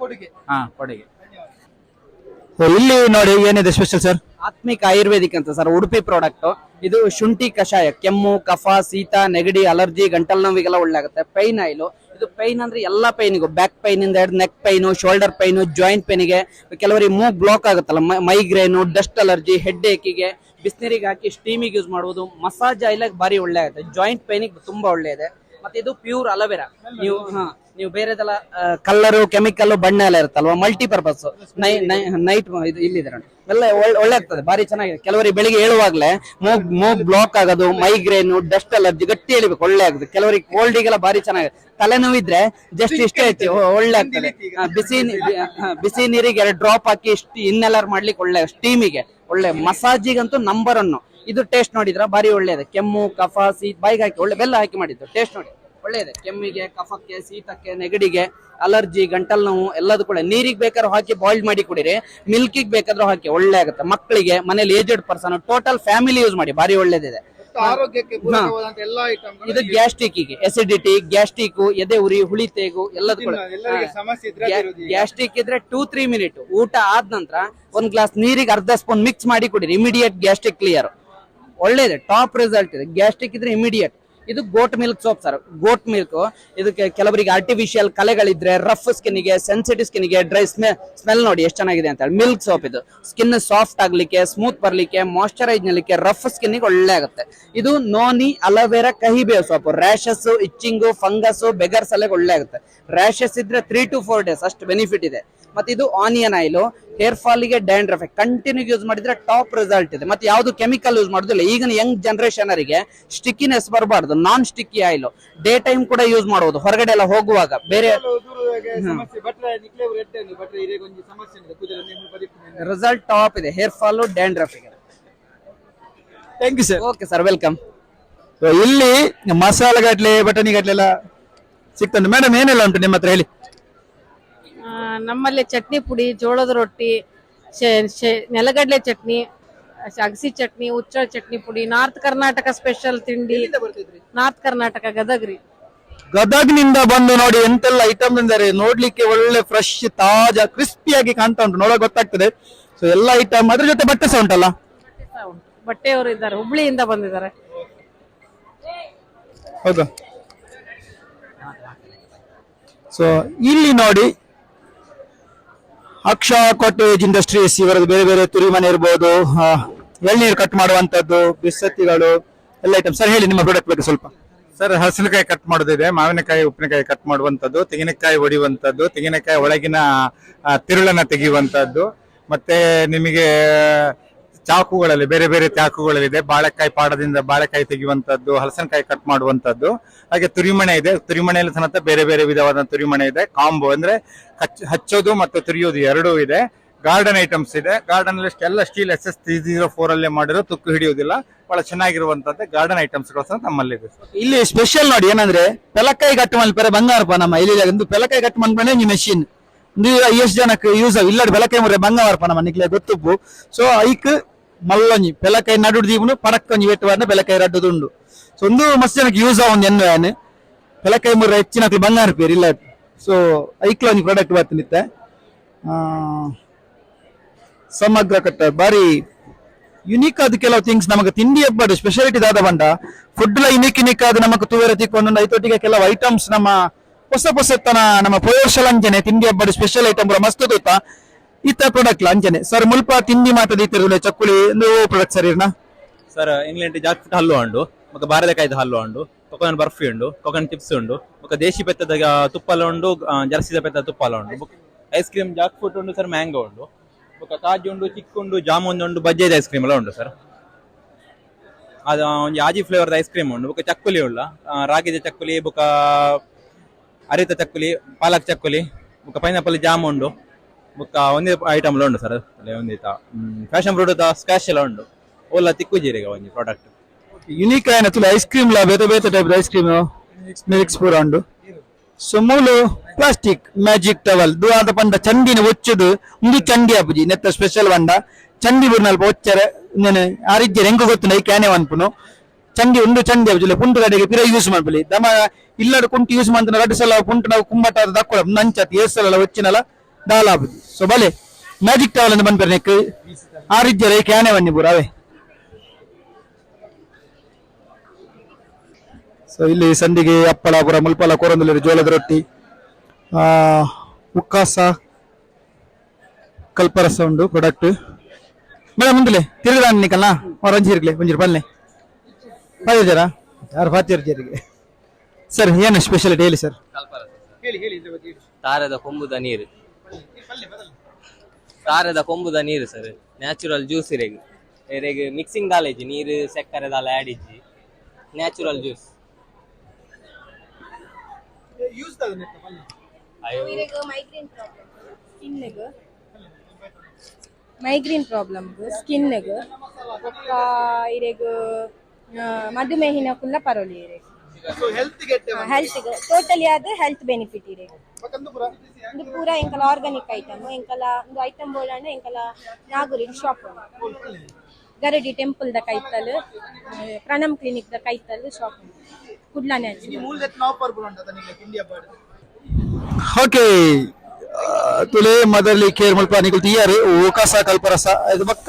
Speaker 2: ಕೊಡುಗೆ.
Speaker 1: ಇಲ್ಲಿ ನೋಡಿ ಏನಿದೆ ಸ್ಪೆಷಲ್ ಸರ್?
Speaker 8: ಆತ್ಮಿಕ್ ಆಯುರ್ವೇದಿಕ್ ಅಂತ ಸರ್, ಉಡುಪಿ ಪ್ರಾಡಕ್ಟ್. ಇದು ಶುಂಠಿ ಕಷಾಯ, ಕೆಮ್ಮು, ಕಫ, ಶೀತ, ನೆಗಡಿ, ಅಲರ್ಜಿ, ಗಂಟಲ್ ನೋವಿಗೆಲ್ಲ ಒಳ್ಳೆ ಆಗುತ್ತೆ. ಪೈನ್ ಆಯಿಲ್, ಇದು ಪೈನ್ ಅಂದ್ರೆ ಎಲ್ಲಾ ಪೈನಿಗೂ, ಬ್ಯಾಕ್ ಪೈನ್ ಇಂದ ಹಿಡಿದು neck pain, shoulder pain, joint ಪೈನಿಗೆ, ಕೆಲವರಿಗೆ ಮೂಗ್ ಬ್ಲಾಕ್ ಆಗುತ್ತಲ್ಲ, ಮೈಗ್ರೇನು, ಡಸ್ಟ್ ಅಲರ್ಜಿ, ಹೆಡ್ ಏಕಿಗೆ ಬಿಸಿನೀರಿಗೆ ಹಾಕಿ ಸ್ಟೀಮಿಗೆ ಯೂಸ್ ಮಾಡುವುದು. ಮಸಾಜ್ ಆಯಿಲ್ ಬಾರಿ ಒಳ್ಳೆ ಆಗುತ್ತೆ, ಜಾಯಿಂಟ್ ಪೈನಿಗೆ ತುಂಬಾ ಒಳ್ಳೆ ಇದೆ. ಮತ್ತೆ ಇದು ಪ್ಯೂರ್ ಅಲೋವೆರಾ. ನೀವು ಬೇರೆದೆಲ್ಲ ಕಲರು, ಕೆಮಿಕಲ್, ಬಣ್ಣ ಎಲ್ಲ ಇರುತ್ತಲ್ವಾ, ಮಲ್ಟಿಪರ್ಪಸ್ ನೈಟ್ ಇದು ಇಲ್ಲಿದೆ ನೋಡಿ, ಎಲ್ಲ ಒಳ್ಳೆ ಆಗ್ತದೆ, ಬಾರಿ ಚೆನ್ನಾಗಿದೆ. ಕೆಲವರಿಗೆ ಬೆಳಿಗ್ಗೆ ಹೇಳುವಾಗ್ಲೇ ಮೂಗ್ ಬ್ಲಾಕ್ ಆಗೋದು, ಮೈಗ್ರೇನು, ಡಸ್ಟ್ ಅಲರ್ಜಿ ಗಟ್ಟಿ ಎಳಿಬೇಕು, ಒಳ್ಳೆ ಆಗುತ್ತೆ. ಕೆಲವರಿಗೆ ಕೋಲ್ಡಿಗೆಲ್ಲ ಬಾರಿ ಚೆನ್ನಾಗಿದೆ. ತಲೆನೋವಿದ್ರೆ ಜಸ್ಟ್ ಇಷ್ಟೇ ಹೆಚ್ಚು ಒಳ್ಳೆ ಆಗ್ತದೆ. ಬಿಸಿ ನೀರಿಗೆ 2 ಡ್ರಾಪ್ ಹಾಕಿ ಇನ್ನೆಲ್ಲರ್ ಮಾಡ್ಲಿಕ್ಕೆ ಒಳ್ಳೆ, ಸ್ಟೀಮಿಗೆ ಒಳ್ಳೆ, ಮಸಾಜಿಗಂತೂ ನಂಬರ್ 1. ಇದು ಟೇಸ್ಟ್ ನೋಡಿದ್ರ ಬಾರಿ ಒಳ್ಳೆಯದು. ಕೆಮ್ಮು, ಕಫ, ಶೀತ ಬಾಯಿಗೆ ಹಾಕಿ ಒಳ್ಳೆ ಬೆಲ್ಲ ಹಾಕಿ ಮಾಡಿದ್ದು, ಟೇಸ್ಟ್ ನೋಡಿ ಒಳ್ಳೆಯದೆ. ಕೆಮ್ಮಿಗೆ, ಕಫಕ್ಕೆ, ಶೀತಕ್ಕೆ, ನೆಗಡಿಗೆ, ಅಲರ್ಜಿ, ಗಂಟಲ್ ನೋವು ಎಲ್ಲದೂ ಕೂಡ ನೀರಿಗೆ ಬೇಕಾದ್ರೂ ಹಾಕಿ ಬಾಯ್ಲ್ ಮಾಡಿ ಕುಡಿರಿ, ಮಿಲ್ಕಿಗೆ ಬೇಕಾದ್ರೂ ಹಾಕಿ ಒಳ್ಳೆ ಆಗುತ್ತೆ. ಮಕ್ಕಳಿಗೆ, ಮನೇಲಿ aged person, total family use ಮಾಡಿ, ಬಾರಿ ಒಳ್ಳೇದಿದೆ. ಇದು ಗ್ಯಾಸ್ಟ್ರಿಕ್ಗೆ, ಎಸಿಡಿಟಿ, ಗ್ಯಾಸ್ಟ್ರಿಕ್, ಎದೆ ಉರಿ, ಹುಳಿ ತೇಗು ಎಲ್ಲದೂ ಕೂಡ. ಗ್ಯಾಸ್ಟ್ರಿಕ್ ಇದ್ರೆ 2-3 ಮಿನಿಟ್ ಊಟ ಆದ ನಂತರ 1 ಗ್ಲಾಸ್ ನೀರಿಗೆ ಅರ್ಧ ಸ್ಪೂನ್ ಮಿಕ್ಸ್ ಮಾಡಿ ಕುಡಿರಿ, ಇಮಿಡಿಯೇಟ್ ಗ್ಯಾಸ್ಟ್ರಿಕ್ ಕ್ಲಿಯರ್. ಒಳ್ಳೇದೆ, ಟಾಪ್ ರಿಸಲ್ಟ್ ಇದೆ. ಗ್ಯಾಸ್ಟ್ರಿಕ್ ಇದ್ರೆ ಇಮಿಡಿಯೇಟ್. ಇದು goat milk soap sir, goat milk. ಇದಕ್ಕೆ ಕೆಲವರಿಗೆ ಆರ್ಟಿಫಿಷಿಯಲ್ ಕಲೆಗಳಿದ್ರೆ, ರಫ್ ಸ್ಕಿನ್ಗೆ, ಸೆನ್ಸಿಟಿವ್ ಸ್ಕಿನ್ಗೆ, ಡ್ರೈ ಸ್ಮೆಲ್ ನೋಡಿ ಎಷ್ಟು ಚೆನ್ನಾಗಿದೆ ಅಂತ ಹೇಳಿ ಮಿಲ್ಕ್ ಸೋಪ್. ಇದು ಸ್ಕಿನ್ ಸಾಫ್ಟ್ ಆಗ್ಲಿಕ್ಕೆ, ಸ್ಮೂತ್ ಬರ್ಲಿಕ್ಕೆ, ಮಾಯಶ್ಚರೈಸ್ ನಲಿಕ್ಕೆ, ರಫ್ ಸ್ಕಿನ್ಗೆ ಒಳ್ಳೆ ಆಗುತ್ತೆ. ಇದು ನೋನಿ ಅಲೋವೆರಾ ಕಹಿ ಬೇವು ಸೋಪ್. ರ್ಯಾಶಸ್, ಇಚ್ಚಿಂಗು, ಫಂಗಸ್, ಬೆಗರ್ಸ್ ಎಲ್ಲ ಒಳ್ಳೆ ಆಗುತ್ತೆ. ರ್ಯಾಶಸ್ ಇದ್ರೆ 3 to 4 days ಅಷ್ಟು ಬೆನಿಫಿಟ್ ಇದೆ. ಮತ್ತೆ ಇದು ಆನಿಯನ್ ಆಯಿಲ್, ಹೇರ್ ಫಾಲ್ ಗೆ, ಡ್ಯಾಂಡ್ರಫ್ ಕಂಟಿನ್ಯೂ ಯೂಸ್ ಮಾಡಿದ್ರೆ ಟಾಪ್ ರಿಸಲ್ಟ್ ಇದೆ. ಮತ್ತೆ ಯಾವ್ದು ಕೆಮಿಕಲ್ ಯೂಸ್ ಮಾಡುದಿಲ್ಲ. ಈಗಿನ ಯಂಗ್ ಜನರೇಷನ್ ಅವರಿಗೆ ಸ್ಟಿಕ್ಕಿನೆಸ್ ಬರಬಾರ್ದು, non sticky oil. Day time ಕೂಡ ಯೂಸ್ ಮಾಡಬಹುದು, ಹೊರಗಡೆ ಎಲ್ಲ ಹೋಗುವಾಗ. ಬೇರೆ ರಿಸಲ್ಟ್ ಟಾಪ್ ಇದೆ, ಹೇರ್ ಫಾಲ್, ಡ್ಯಾಂಡ್ರಫ್ ಗೆ.
Speaker 1: Thank you sir.
Speaker 8: Okay sir, welcome.
Speaker 1: ಇಲ್ಲಿ ಮಸಾಲೆ ಗಟ್ಲೆ, ಬಟಾಣಿ ಗಟ್ಲೆ ಎಲ್ಲ ಸಿಗ್ತದೆ. ಮೇಡಮ್ ಏನೆಲ್ಲ ಉಂಟು ನಿಮ್ಮ ಹತ್ರ ಹೇಳಿ?
Speaker 18: ನಮ್ಮಲ್ಲಿ ಚಟ್ನಿ ಪುಡಿ, ಜೋಳದ ರೊಟ್ಟಿ, ನೆಲಗಡಲೆ ಚಟ್ನಿ, ಅಗಸಿ ಚಟ್ನಿ, ಉಚ್ಚಳ ಚಟ್ನಿ ಪುಡಿ, ನಾರ್ತ್ ಕರ್ನಾಟಕ ಸ್ಪೆಷಲ್ ತಿಂಡಿ. ನಾರ್ತ್ ಕರ್ನಾಟಕ, ಗದಗ್ರಿ.
Speaker 1: ಗದಗ್ನಿಂದ ಬಂದು ನೋಡಿ ಎಂತೆಲ್ಲ ಐಟಮ್ ಅಂದರೆ ನೋಡ್ಲಿಕ್ಕೆ ಒಳ್ಳೆ ಫ್ರೆಶ್, ತಾಜಾ, ಕ್ರಿಸ್ಪಿಯಾಗಿ ಕಾಣ್ತಾ ಉಂಟು, ನೋಡಕ್ ಗೊತ್ತಾಗ್ತದೆ. ಸೊ ಎಲ್ಲ ಐಟಮ್, ಅದ್ರ ಜೊತೆ ಬಟ್ಟೆ ಸಹ ಉಂಟಲ್ಲ?
Speaker 18: ಬಟ್ಟೆಯವರು ಇದ್ದಾರೆ, ಹುಬ್ಳಿಯಿಂದ ಬಂದಿದ್ದಾರೆ.
Speaker 1: ಹೌದಾ? ಸೊ ಇಲ್ಲಿ ನೋಡಿ ಅಕ್ಷ ಕಾಟೇಜ್ ಇಂಡಸ್ಟ್ರೀಸ್, ಇವರದ್ದು ಬೇರೆ ಬೇರೆ ತುರಿಮನೆ ಇರ್ಬೋದು, ಎಳ್ನೀರು ಕಟ್ ಮಾಡುವಂತದ್ದು, ಬಿಸ್ಸತ್ತಿಗಳು ಎಲ್ಲ ಐಟಮ್. ಸರ್ ಹೇಳಿ ನಿಮ್ಮ ಪ್ರಾಡಕ್ಟ್ ಬಗ್ಗೆ ಸ್ವಲ್ಪ.
Speaker 16: ಸರ್, ಹಸಿರುಕಾಯಿ ಕಟ್ ಮಾಡೋದಿದೆ, ಮಾವಿನಕಾಯಿ, ಉಪ್ಪಿನಕಾಯಿ ಕಟ್ ಮಾಡುವಂತದ್ದು, ತೆಂಗಿನಕಾಯಿ ಹೊಡಿಯುವಂತದ್ದು, ತೆಂಗಿನಕಾಯಿ ಒಳಗಿನ ತಿರುಳನ್ನ ತೆಗೆಯುವಂತದ್ದು, ಮತ್ತೆ ನಿಮಗೆ ಚಾಕುಗಳಲ್ಲಿ ಬೇರೆ ಬೇರೆ ಚಾಕುಗಳಿದೆ. ಬಾಳೆಕಾಯಿ ಪಾಡದಿಂದ ಬಾಳೆಕಾಯಿ ತೆಗೆಯುವಂತದ್ದು, ಹಲಸಿನಕಾಯಿ ಕಟ್ ಮಾಡುವಂತದ್ದು, ಹಾಗೆ ತುರಿಮಣೆ ಇದೆ. ತುರಿಮಣೆಯಲ್ಲಿ ಸಮೇತ ಬೇರೆ ಬೇರೆ ವಿಧವಾದ ತುರಿಮಣೆ ಇದೆ. ಕಾಂಬೋ ಅಂದ್ರೆ ಹಚ್ಚೋದು ಮತ್ತು ತುರಿಯೋದು ಎರಡೂ ಇದೆ. ಗಾರ್ಡನ್ ಐಟಮ್ಸ್ ಇದೆ. ಗಾರ್ಡನ್ ಅಲ್ಲಿ ಎಲ್ಲ ಸ್ಟೀಲ್ SS304 ಅಲ್ಲೇ ಮಾಡಿರೋ, ತುಕ್ಕು ಹಿಡಿಯುವುದಿಲ್ಲ, ಬಹಳ ಚೆನ್ನಾಗಿರುವಂತದ್ದು ಗಾರ್ಡನ್ ಐಟಮ್ಸ್ ಗಳು ಸಹ ನಮ್ಮಲ್ಲಿದೆ.
Speaker 1: ಇಲ್ಲಿ ಸ್ಪೆಷಲ್ ನೋಡಿ ಏನಂದ್ರೆ ಪೆಲಕಾಯಿ ಕಟ್ ಮಲ್ಪರೆ ಬಂಗಾರಪ್ಪ ನಮ್ಮ ಇಲ್ಲಿ ಒಂದು ಪೆಲಕಾಯಿ ಕಟ್ ಮಲ್ಪನೆ ಈ ಮೆಷಿನ್ ಎಷ್ಟು ಜನಕ್ಕೆ ಯೂಸ್ ಆಗಿ ಇಲ್ಲ ಬೆಲಕಾಯಿ ಮುರೆ ಬಂಗಾರಪ್ಪ ನಮ್ಮ ನಿಕ್ಲೆ ಗೊತ್ತುಪ್ಪು. ಸೊ ಐಕ್ ಮಲ್ಲೊಂಜಿ ಪೆಲಕಾಯಿ ನಡು ದೀಪನು ಪಡಕೊಂಜಿ ವೆಟ್ಟುವಾರ್ನ ಬೆಲಕಾಯಿ ರಡ್ಡುದುಂಡು. ಸೊ ಒಂದು ಮಸ್ತ್ ಜನಕ್ಕೆ ಯೂಸ್ ಆಗೊಂದು ಎನ್ನು ಪೆಲಕಾಯಿ ಮುರ್ರೆ ಹೆಚ್ಚಿನ ಬಂಗಾರ ಪೇರು ಇಲ್ಲ. ಸೊ ಐಕ್ಲ ಒಂಜಿ ಪ್ರಾಡಕ್ಟ್ ಬರ್ತಿನಿತ್ತೆ ಸಮಗ್ರ ಕಟ್ಟ ಬಾರಿ ಯುನೀಕ್ ಆದ ಕೆಲವು ಥಿಂಗ್ಸ್ ನಮಗೆ ತಿಂಡಿ ಹಬ್ಬದ ಸ್ಪೆಷಾಲಿಟಿ ದಾದ ಬಂಡ ಫುಡ್ ಯುನೀಕ್ ಆದ ನಮಗೆ ತೂವೇರ ತಿಕ್ಕೊಂಡು ಐತೊಟ್ಟಿಗೆ ಕೆಲವು ಐಟಮ್ಸ್ ನಮ್ಮ ಹೊಸತನ ನಮ್ಮ ಪೋರ್ಷಲ್ ಅಂಜನೆ ತಿಂಡಿ ಹಬ್ಬದ ಸ್ಪೆಷಲ್ ಐಟಮ್ ಪೂರ ಮಸ್ತ್ ದೂತ ಈತ ಪ್ರಾಡಕ್ಟ್ ಅಂಜನೆ. ಸರ್ ಮುಲ್ಪ ತಿಂಡಿ ಮಾತದ ಈತರ ಚಕ್ಕುಳಿ ಒಂದು ಪ್ರಾಡಕ್ಟ್ ಸರ್ ಇರ್ನ
Speaker 5: ಸರ್ ಇಂಗ್ಲೆಂಡ್ ಜಾಕ್ ಫುಟ್ ಹಲ್ಲು ಉಂಡು, ಮತ್ತೆ ಬಾರದಕಾಯ್ದು ಹಲ್ಲು ಉಂಡು, ಕೊಕೊನಟ್ ಬರ್ಫಿ ಉಂಡು, ಕೊಕೊನಟ್ ಚಿಪ್ಸ್ ಉಂಡು, ಮತ್ತೆ ದೇಶಿ ಬೆತ್ತದ ತುಪ್ಪಲ ಉಂಡು, ಜರ್ಸಿದ ಬೆತ್ತದ ತುಪ್ಪಲ ಉಂಡು, ಐಸ್ ಕ್ರೀಮ್ ಜಾಕ್ ಫುಟ್ ಉಂಡು ಸರ್, ಮ್ಯಾಂಗೋ ಉಂಡು, ತಾಜ್ ಉಂಡು, ಚಿಕ್ ಉಂಡು, ಜಾಮೂನ್ ಉಂಡು, ಬಜ್ಜೆದ ಐಸ್ ಕ್ರೀಮ್ ಎಲ್ಲ ಉಂಡು ಸರ್. ಅದು ಒಂದು ಆಜಿ ಫ್ಲೇವರ್ದ ಐಸ್ ಕ್ರೀಮ್ ಉಂಡು, ಬೊಕ್ಕ ಚಕ್ಕುಲಿ ಉಳ್ಳ, ರಾಗಿದ ಚಕ್ಕುಲಿ, ಬೊಕ್ಕ ಅರಿತ ಚಕ್ಕುಲಿ, ಪಾಲಕ್ ಚಕ್ಕುಲಿ, ಬೊಕ್ಕ ಪೈನಾಪಲ್ ಜಾಮ್ ಉಂಡು, ಬೊಕ್ಕ ಒಂದೇ ಐಟಮ್ ಎಲ್ಲ ಉಂಡು ಸರ್. ಒಂದಿತ ಫ್ಯಾಷನ್ ಫ್ರೂಟ್ ಸ್ಕ್ವಾಶ್ ಎಲ್ಲ ಉಂಡು, ಓಲ್ಲ ತಿಕ್ಕು ಜೀರಿಗೆ ಒಂದು ಪ್ರಾಡಕ್ಟ್
Speaker 1: ಯುನೀಕ್ ಆಯ್ನ ಐಸ್ ಕ್ರೀಮ್ ಲ ಬೇತೆ ಬೇತೆ ಟೈಪ್ ಐಸ್ ಕ್ರೀಮ್ ಮಿಲ್ಕ್ಸ್ ಪೂರ ಉಂಡು. ಸೊ ಮೂಲು ಪ್ಲಾಸ್ಟಿಕ್ ಮ್ಯಾಜಿಕ್ ಟವಲ್ ದುವಾದ ಪಂಡ ಚಂಡಿನ ಒಚ್ಚುದು ಒಂದು ಚಂಡಿ ಅಪ್ಪುಜಿ ನೆತ್ತ ಸ್ಪೆಷಲ್ ಬಂಡ ಚಂಡಿ ಬುರ್ನಲ್ಪ ಒಚ್ಚರೆ ಆರಿಜ್ಜೆ ಹೆಂಗ ಗೊತ್ತು ನೈ ಕ್ಯಾನೆ ಅನ್ಪುನು ಚಂಡಿ ಒಂದು ಚಂಡಿ ಅಪ್ಪುಜಿ ಪುಂಟು ಗಡೆಗೆ ಪಿರ ಯೂಸ್ ಮಾಡ್ಬಲಿ ದಮ ಇಲ್ಲಡ ಕುಂಟು ಯೂಸ್ ಮಾಡ್ತಾನೆ ರಡ್ಡು ಸಲ ಪುಂಟು ನಾವು ಕುಂಬಟ ದಕ್ಕೊಳ ನಂಚತ್ ಏಸಲ ಒಚ್ಚಿನಲ್ಲ ದಾಲ ಅಪ್ಪುಜಿ ಸೊ ಬಲೆ ಮ್ಯಾಜಿಕ್ ಟವಲ್ ಅಂತ ಬಂದ್ಪೇರೆ ನೆಕ್ ಆರಿಜ್ಜರೆ ಕ್ಯಾನೆ ಬನ್ನಿ ಪೂರ ಅವೇ. ಸೊ ಇಲ್ಲಿ ಸಂದಿಗೆ ಅಪ್ಪಳ ಪುರ ಮುಲ್ಪಲ ಕೊರಂದೂರು ಜೋಳದ ರೊಟ್ಟಿ ಉಕ್ಕಾಸ ಕಲ್ಪರಸ ಉಂಡು ಪ್ರಾಡಕ್ಟ್ ಮೇಡಮ್ ಮುಂದಲೆ ತಿರುಗದಾನಿಕಲ್ಲ ಒಂಜಿರ್ಗ್ಲೆ ಒಂಜಿರ್ ಪಲ್ಲೆ ಪಾಯ್ಜಾರ ಯಾರು ಪಾತಿರ್ಜರಿಗೆ ಸರ್ ಏನು ಸ್ಪೆಷಾಲಿಟಿ ಹೇಳಿ ಸರ್.
Speaker 11: ತಾರದ ಕೊಂಬುದ ನೀರು, ತಾರದ ಕೊಂಬುದ ನೀರು ಸರ್, ನ್ಯಾಚುರಲ್ ಜ್ಯೂಸ್ ಇರೆಗ್ ಮಿಕ್ಸಿಂಗ್ ದಾಲೇಜಿ ನೀರು ಸಕ್ಕರೆ ದಾಲ ಆಡ್ ಇಜ್ಜಿ natural juice.
Speaker 19: Migraine problem skin ಇರೆಗ್ ಮಧುಮೇಹಿನ ಕುಲ್ಲ ಪರೋಲಿ ಹೆಲ್ತ್ ಟೋಟಲಿ ಆದ ಹೆಲ್ತ್ ಬೆನಿಫಿಟ್ ಇರೆಗ್ ಒಂದು ಪೂರ ಎಂಕಲ ಆರ್ಗಾನಿಕ್ ಐಟಮ್ ಎಂಕಲ ಒಂದು ಐಟಮ್ ಬೋರ್ಡ್ ಎಂಕಲ ನಾಗೂರಿ ಶಾಪ್ ಗರಡಿ ಟೆಂಪಲ್ ದ ಕೈತಲ್ ಪ್ರಣಮ್ ಕ್ಲಿನಿಕ್ ದ ಕೈತಲ್ ಶಾಪ್ ಕುಡ್ಲಾನೆ
Speaker 1: ಓಕೆ ತುಲೆ ಮದರ್ಲಿ ಕೇರ್ ಮಲ್ಪ ನಿಕಲ್ ತಿಯಾರು ಓಕಾಸ ಕಲ್ಪರಸ ಇದು ಬಕ್ಕ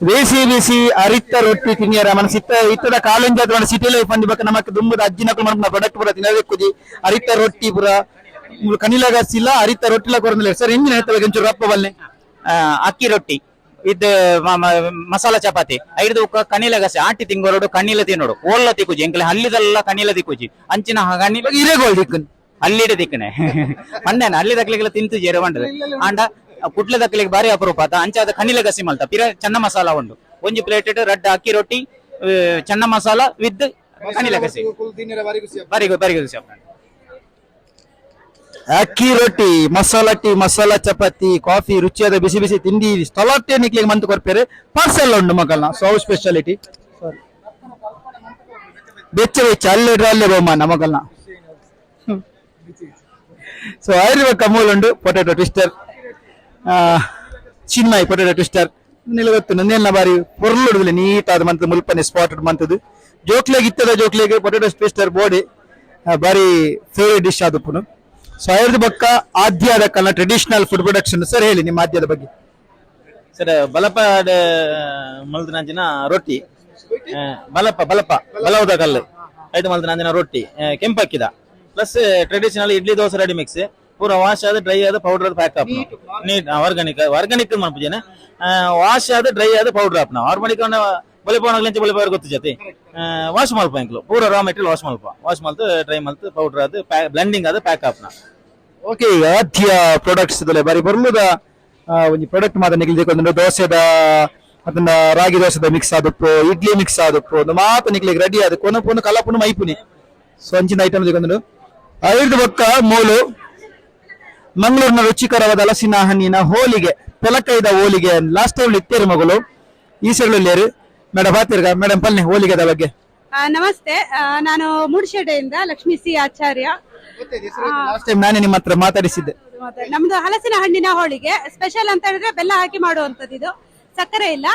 Speaker 1: ಬೇಸಿ ಬೇಸಿ ಅರಿತ್ತ ರೊಟ್ಟಿ ತಿನ್ನಿಯಾರ ಮನಸ್ ಇತ್ತದ ಕಾಲೇಜ್ ಆದ ಸಿಟಿ ಲೈಫ್ ಅಂದಿ ಬಕ್ಕ ನಮಕ್ ದುಂಬದ ಅಜ್ಜಿನ ಪ್ರಾಡಕ್ಟ್ ಪುರ ತಿನ್ನಬೇಕು ಅರಿತ್ತ ರೊಟ್ಟಿ ಪುರ ಕನಿಲಾಗಸಿಲ್ಲ ಅರಿತ್ತ ರೊಟ್ಟಿಲ ಕೊರಂದಿಲ್ಲ ಸರ್ ಎಂಜಿನ ಹೇಳ್ತವೆ ಒಂಚೂರು ರಪ್ಪ ಬಲ್ಲೆ
Speaker 2: ಅಕ್ಕಿ ರೊಟ್ಟಿ ಇದು ಮಸಾಲಾ ಚಪಾತಿ ಐದು ಕನಿಲಗಸೆ ಆಟಿ ತಿಂಗೋಡು ಕಣ್ಣಿಲ ತಿನ್ನೋಡು ಓಲ್ಲ ತಿಕ್ಕುಜಿ ಎಂಕಲೆ ಹಲ್ಲಿದಲ್ಲ ಕಣ್ಣಿಲ ತಿಕ್ಕುಜಿ ಅಂಚಿನ ಕಣ್ಣಿಲ ಇರೇಗೋಳ್ ದಿಕ್ಕನ್ ಅಲ್ಲಿಡೆ ದಿಕ್ಕನೆ ಪಂಡೇನ ಅಲ್ಲಿ ದಕ್ಲಿಗೆಲ್ಲ ತಿಂತು ಜೇರ ಬಂಡ್ರೆ ಆಂಡ ಕುಟ್ಲೆ ದಕ್ಲಿಗೆ ಬಾರಿ ಅಪರೂಪ ಆತ ಅಂಚಾದ ಕಣ್ಣಿಲ ಗಸಿ ಮಲ್ತ ಪಿರ ಚೆನ್ನ ಮಸಾಲ ಉಂಡು ಒಂಜಿ ಪ್ಲೇಟ್ ರಡ್ಡ ಅಕ್ಕಿ ರೊಟ್ಟಿ ಚೆನ್ನ ಮಸಾಲ ವಿತ್ ಕಣ್ಣಿಲ ಗಸಿ ಬಾರಿ ಗುಸಿ ಅಕ್ಕಿ ರೊಟ್ಟಿ ಮಸಾಲಾ ಟೀ ಮಸಾಲಾ ಚಪಾತಿ ಕಾಫಿ ರುಚಿಯಾದ ಬಿಸಿ ಬಿಸಿ ತಿಂಡಿ ಸ್ಥಳಕ್ಕೆ ನಿಕ್ಲಿಗೆ ಮಂತು ಕೊರ್ಪೇರೆ ಪಾರ್ಸೆಲ್ ಉಂಡು ಮಕ್ಕಳನ್ನ ಸೊ ಸ್ಪೆಷಾಲಿಟಿ ಬೆಚ್ಚ ಬೆಚ್ಚ ಅಲ್ಲೇ ಬಹುಮಾನ ಮಕ್ಕಳನ್ನ ಸೊ ಆಯುರ್ವೇದ ಅಮೂಲ್ ಉಂಡು potato twister Chinmay potato twister ನಿಲವತ್ತು ನಂದೇನ ಬಾರಿ ಪೊರ್ಲುಡುದಿಲ್ಲ ನೀಟಾದ ಮಂತ್ ಮುಲ್ಪನೆ ಸ್ಪಾಟೆಡ್ ಮಂತದ್ದು ಜೋಕ್ಲೆಗೆ ಇತ್ತದ ಜೋಕ್ಲೆಗೆ ಪೊಟೆಟೊ ಟ್ವಿಸ್ಟರ್ ಬೋಡಿ ಬಾರಿ ಫೇವರೇಟ್ ಡಿಶ್ ಆದಪ್ಪನು. ಸೊ ಆಯುರ್ವೇದ ಬಕ್ಕ ಆದ್ಯದ ಕಲ್ಲ ಟ್ರೆಡಿಷನಲ್ ಫುಡ್ ಪ್ರೊಡಕ್ಷನ್ ಸರ್ ಹೇಳಿ ನಿಮ್ಮ ಆದ್ಯದ ಬಗ್ಗೆ.
Speaker 20: ಸರ್ ಬಲಪ ಮಲ್ದಿನ ರೊಟ್ಟಿ ಬಲವದ ಕಲ್ಲು ಐದು ಮಲ್ದಿನ ರೊಟ್ಟಿ ಕೆಂಪಕ್ಕಿದ plus traditional idli dosa ready mix ಪೂರ ವಾಶ್ ಆದ ಡ್ರೈ ಆದ ಪೌಡರ್ ಪ್ಯಾಕ್ ಆಪ್ ನೀಟ್ ಆರ್ಗಾನಿಕ್ ಮಾಡ್ಪುಜೇನೆ ವಾಶ್ ಆದ ಡ್ರೈ ಆದ ಪೌಡರ್ ಆಪ್ ಆರ್ಗಾನಿಕ್ ಬಲಿಪವರ್ ಗೊತ್ತು ಜೊತೆ ವಾಶ್ ಮಲ್ಪ ಇಂಕ್ಲು ಪೂರ ರಾ ಮೆಟೀರಿಯಲ್ ವಾಶ್ ಮಲ್ತು ಡ್ರೈ ಮಲ್ತು ಪೌಡರ್ ಆದ ಬ್ಲೆಂಡಿಂಗ್ ಆದ ಪ್ಯಾಕ್ ಆಪ್ನ.
Speaker 1: ಓಕೆ ಆದ್ಯ ಪ್ರಾಡಕ್ಟ್ಸ್ ಬಾರಿ ಬರ್ಲುದ ಒಂದು ಪ್ರಾಡಕ್ಟ್ ಮಾತ್ರ ನಿಕ್ಲಿಕ್ಕೆ ದೋಸೆದ ಅದನ್ನ ರಾಗಿ ದೋಸೆದ ಮಿಕ್ಸ್ ಆದಪ್ಪು ಇಡ್ಲಿ ಮಿಕ್ಸ್ ಆದಪ್ಪು ಒಂದು ಮಾತು ನಿಕ್ಲಿಕ್ಕೆ ರೆಡಿ ಆದ ಕೊನಪುನು ಕಲಪುನು ಮೈಪುನಿ ಸೊ ಅಂಚಿನ ಐಟಮ್ ಸಿಗೊಂಡು ಆಯುರ್ವೇದ ಬೊಕ್ಕ ಮೂಲು ಮಂಗಳೂರಿನ ರುಚಿಕರವಾದ ಹಲಸಿನ ಹಣ್ಣಿನ ಹೋಳಿಗೆ ಪೆಲಕೈದ ಹೋಳಿಗೆ ಲಾಸ್ಟ್ ಟೈಮ್ ಇತ್ತೇರು ಮಗಳು ಈ ಸೈಡ್ಲೇರು ಮೇಡಮ್ ಹಾತಿರ್ಗ ಮೇಡಮ್ ಪಲ್ಲೆ ಹೋಳಿಗೆದ ಬಗ್ಗೆ.
Speaker 21: ನಮಸ್ತೆ, ನಾನು ಮೂಡಶೆಡ್ಡೆಯಿಂದ ಲಕ್ಷ್ಮೀ ಸಿ ಆಚಾರ್ಯ.
Speaker 1: ಲಾಸ್ಟ್ ಟೈಮ್ ನಾನೇ ನಿಮ್ಮ ಹತ್ರ ಮಾತಾಡಿಸಿದ್ದೆ.
Speaker 21: ನಮ್ದು ಹಲಸಿನ ಹಣ್ಣಿನ ಹೋಳಿಗೆ ಸ್ಪೆಷಲ್ ಅಂತ ಹೇಳಿದ್ರೆ ಬೆಲ್ಲ ಹಾಕಿ ಮಾಡುವಂತದ್ದು, ಇದು ಸಕ್ಕರೆ ಇಲ್ಲ,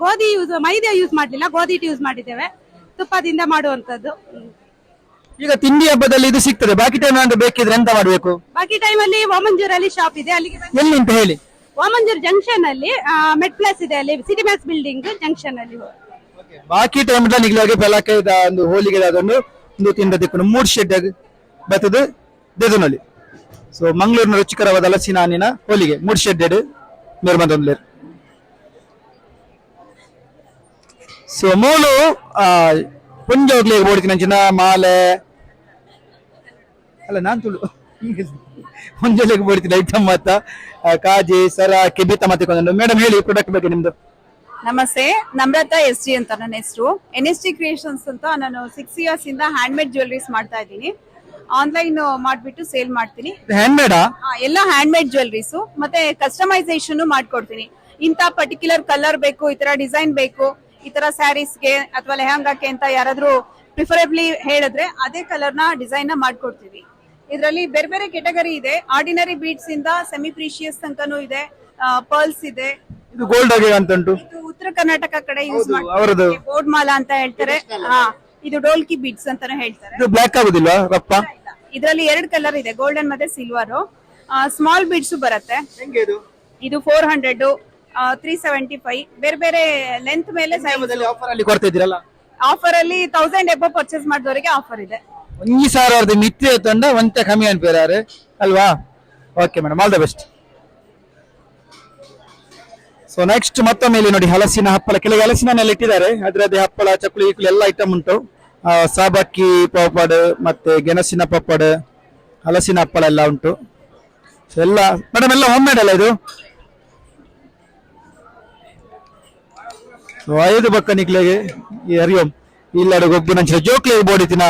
Speaker 21: ಗೋಧಿ ಮೈದಾ ಯೂಸ್ ಮಾಡ್ಲಿಲ್ಲ, ಗೋಧಿ ಹಿಟ್ಟು ಯೂಸ್ ಮಾಡಿದ್ದೇವೆ, ತುಪ್ಪದಿಂದ ಮಾಡುವಂತದ್ದು.
Speaker 1: ಈಗ ತಿಂಡಿ ಹಬ್ಬದಲ್ಲಿ ಇದು ಸಿಗ್ತದೆ, ಬಾಕಿ ಟೈಮ್ ಅಂದ್ರೆ ಬೇಕಿದ್ರೆ ಎಂತ ಮಾಡ್ಬೇಕು?
Speaker 21: ಬಾಕಿ ಟೈಮ್ ಅಲ್ಲಿ ಓಮಂಜೂರಲ್ಲಿ ಶಾಪ್ ಇದೆ, ಅಲ್ಲಿಗೆ
Speaker 1: ಎಲ್ಲಿ ಅಂತ ಹೇಳಿ.
Speaker 21: ಓಮಂಜೂರ್ ಜಂಕ್ಷನ್ ಅಲ್ಲಿ ಮೆಡ್ ಪ್ಲಸ್ ಇದೆ, ಅಲ್ಲಿ ಸಿಟಿ ಮ್ಯಾಕ್ಸ್ ಬಿಲ್ಡಿಂಗ್ ಜಂಕ್ಷನ್ ಅಲ್ಲಿ.
Speaker 1: ಬಾಕಿ ಟೈಮ್ ನಿಗ್ಲಾಗೆ ಬೆಲಕೈದ ಒಂದು ಹೋಳಿಗೆ ಅದನ್ನು ಒಂದು ತಿಂದ ದಿಕ್ಕು ಮೂಡ್ ಶೆಡ್ ಬರ್ತದೆ ದೇದನಲ್ಲಿ. ಸೊ ಮಂಗಳೂರಿನ ರುಚಿಕರವಾದ ಹಲಸಿನ ಹಣ್ಣಿನ ಹೋಳಿಗೆ ಮೂಡ್ ಶೆಡ್ ನಿರ್ಮಂದ. ಸೊ ಮೂಲು ಪುಂಜ ಹೋಗ್ಲಿಕ್ಕೆ ಓಡ್ತೀನಿ ಅಂಚಿನ ಮಾಲೆ ಅಲ್ಲ ನಾನ್ ತುಳು ಮುಂಜಾನೆಗೆ ಬೋಡ್ತೀನಿ ಐಟಮ್ ಮತ್ತ ಕಾಜಿ ಸರ ಕೆಬಿತ ಮತ್ತೆ ಮೇಡಮ್ ಹೇಳಿ ಪ್ರಾಡಕ್ಟ್ ಬಗ್ಗೆ ನಿಮ್ದು.
Speaker 22: ನಮಸ್ತೆ, ನಮ್ರತಾ ಎಸ್ ಟಿ ಅಂತ ನನ್ನ ಹೆಸರು. NST ಕ್ರಿಯೇಷನ್ಸ್ ಅಂತ ನಾನು 6 years ಇಂದ ಹ್ಯಾಂಡ್ ಮೇಡ್ ಜ್ಯುವೆಲರೀಸ್ ಮಾಡ್ತಾ ಇದ್ದೀನಿ. ಆನ್ಲೈನ್ ಮಾಡ್ಬಿಟ್ಟು ಸೇಲ್ ಮಾಡ್ತೀನಿ.
Speaker 1: ಹ್ಯಾಂಡ್ ಮೇಡ್
Speaker 22: ಎಲ್ಲ ಹ್ಯಾಂಡ್ ಮೇಡ್ ಜ್ಯುವೆಲರೀಸ್ ಮತ್ತೆ ಕಸ್ಟಮೈಸೇಷನ್ ಮಾಡ್ಕೊಡ್ತೀನಿ. ಇಂತ ಪರ್ಟಿಕ್ಯುಲರ್ ಕಲರ್ ಬೇಕು, ಈ ತರ ಡಿಸೈನ್ ಬೇಕು, ಈ ತರ ಸ್ಯಾರೀಸ್ಗೆ ಅಥವಾ ಲೆಹಂಗಾಕ್ಕೆ ಅಂತ ಯಾರಾದ್ರೂ ಪ್ರಿಫರೇಬ್ಲಿ ಹೇಳಿದ್ರೆ ಅದೇ ಕಲರ್ ನ ಡಿಸೈನ್ ನ ಮಾಡ್ಕೊಡ್ತೀವಿ. ಇದರಲ್ಲಿ ಬೇರೆ ಬೇರೆ ಕೆಟಗರಿ ಇದೆ. ಆರ್ಡಿನರಿ ಬೀಡ್ಸ್ ಇಂದ ಸೆಮಿ ಪ್ರೀಶಿಯಸ್ ತನಕನೂ ಇದೆ, ಪರ್ಲ್ಸ್ ಇದೆ.
Speaker 1: ಇದು ಗೋಲ್ಡ್ ಆಗಿ ಅಂತ ಉಂಟು.
Speaker 22: ಇದು ಉತ್ತರ ಕರ್ನಾಟಕ ಕಡೆ ಯೂಸ್
Speaker 1: ಅವರದು
Speaker 22: ಮಾಡ್ತಾರೆ, ಬೋರ್ಡ್ ಮಾಲಾ ಅಂತ ಹೇಳ್ತಾರೆ. ಇದು ಡೋಲ್ಕಿ ಬೀಡ್ಸ್ ಅಂತಾನು ಹೇಳ್ತಾರೆ.
Speaker 1: ಇದು ಬ್ಲಾಕ್ ಆಗುದಿಲ್ವಾ ರಪ್ಪ?
Speaker 22: ಇದರಲ್ಲಿ 2 ಕಲರ್ ಇದೆ, ಗೋಲ್ಡನ್ ಮತ್ತೆ ಸಿಲ್ವರ್. ಸ್ಮಾಲ್ ಬೀಡ್ಸ್ ಬರುತ್ತೆ. ಇದು 400, 375 ಬೇರೆ ಬೇರೆ ಲೆಂತ್ ಮೇಲೆ
Speaker 1: ಆಫರ್ ಅಲ್ಲಿ ಕೊಡ್ತಾ ಇದ್ದೀರಲ್ಲ?
Speaker 22: ಆಫರ್ ಅಲ್ಲಿ 1000 ಎಬೋ ಪರ್ಚೇಸ್ ಮಾಡಿದವರಿಗೆ ಆಫರ್ ಇದೆ.
Speaker 1: 1,000 ಮಿತ್ತೆ ತಂಡ ಒಂತೆ ಕಮ್ಮಿ ಅನ್ಪೇರಾರೆ ಅಲ್ವಾ? Okay madam, all the best. So next ಮತ್ತೊಮ್ಮೆ ಇಲ್ಲಿ ನೋಡಿ ಹಲಸಿನ ಹಪ್ಪಳ, ಕೆಲವು ಹಲಸಿನೆಲ್ಲ ಇಟ್ಟಿದ್ದಾರೆ. ಅದರದ್ದೇ ಹಪ್ಪಳ, ಚಕ್ಕುಲಿ ಇಕ್ಕುಲಿ ಎಲ್ಲ ಐಟಮ್ ಉಂಟು. ಸಾಬಕ್ಕಿ ಪಾಪಡ್ ಮತ್ತೆ ಗೆಣಸಿನ ಪಾಪಡ್, ಹಲಸಿನ ಹಪ್ಪಳ ಎಲ್ಲ ಉಂಟು. ಎಲ್ಲ ಮೇಡಮ್ ಎಲ್ಲ ಹೋಮ್ ಮೇಡ್ ಅಲ್ಲ ಇದು? 5 ಬಕ್ಕ ನಿಕ್ಲೆಗೆ ಈ ಹರಿಯೋಂ ಇಲ್ಲಡ ಗೊಬ್ಬನ ಜೋಕ್ಲಿಗೆ ಬೋಡಿತಿನ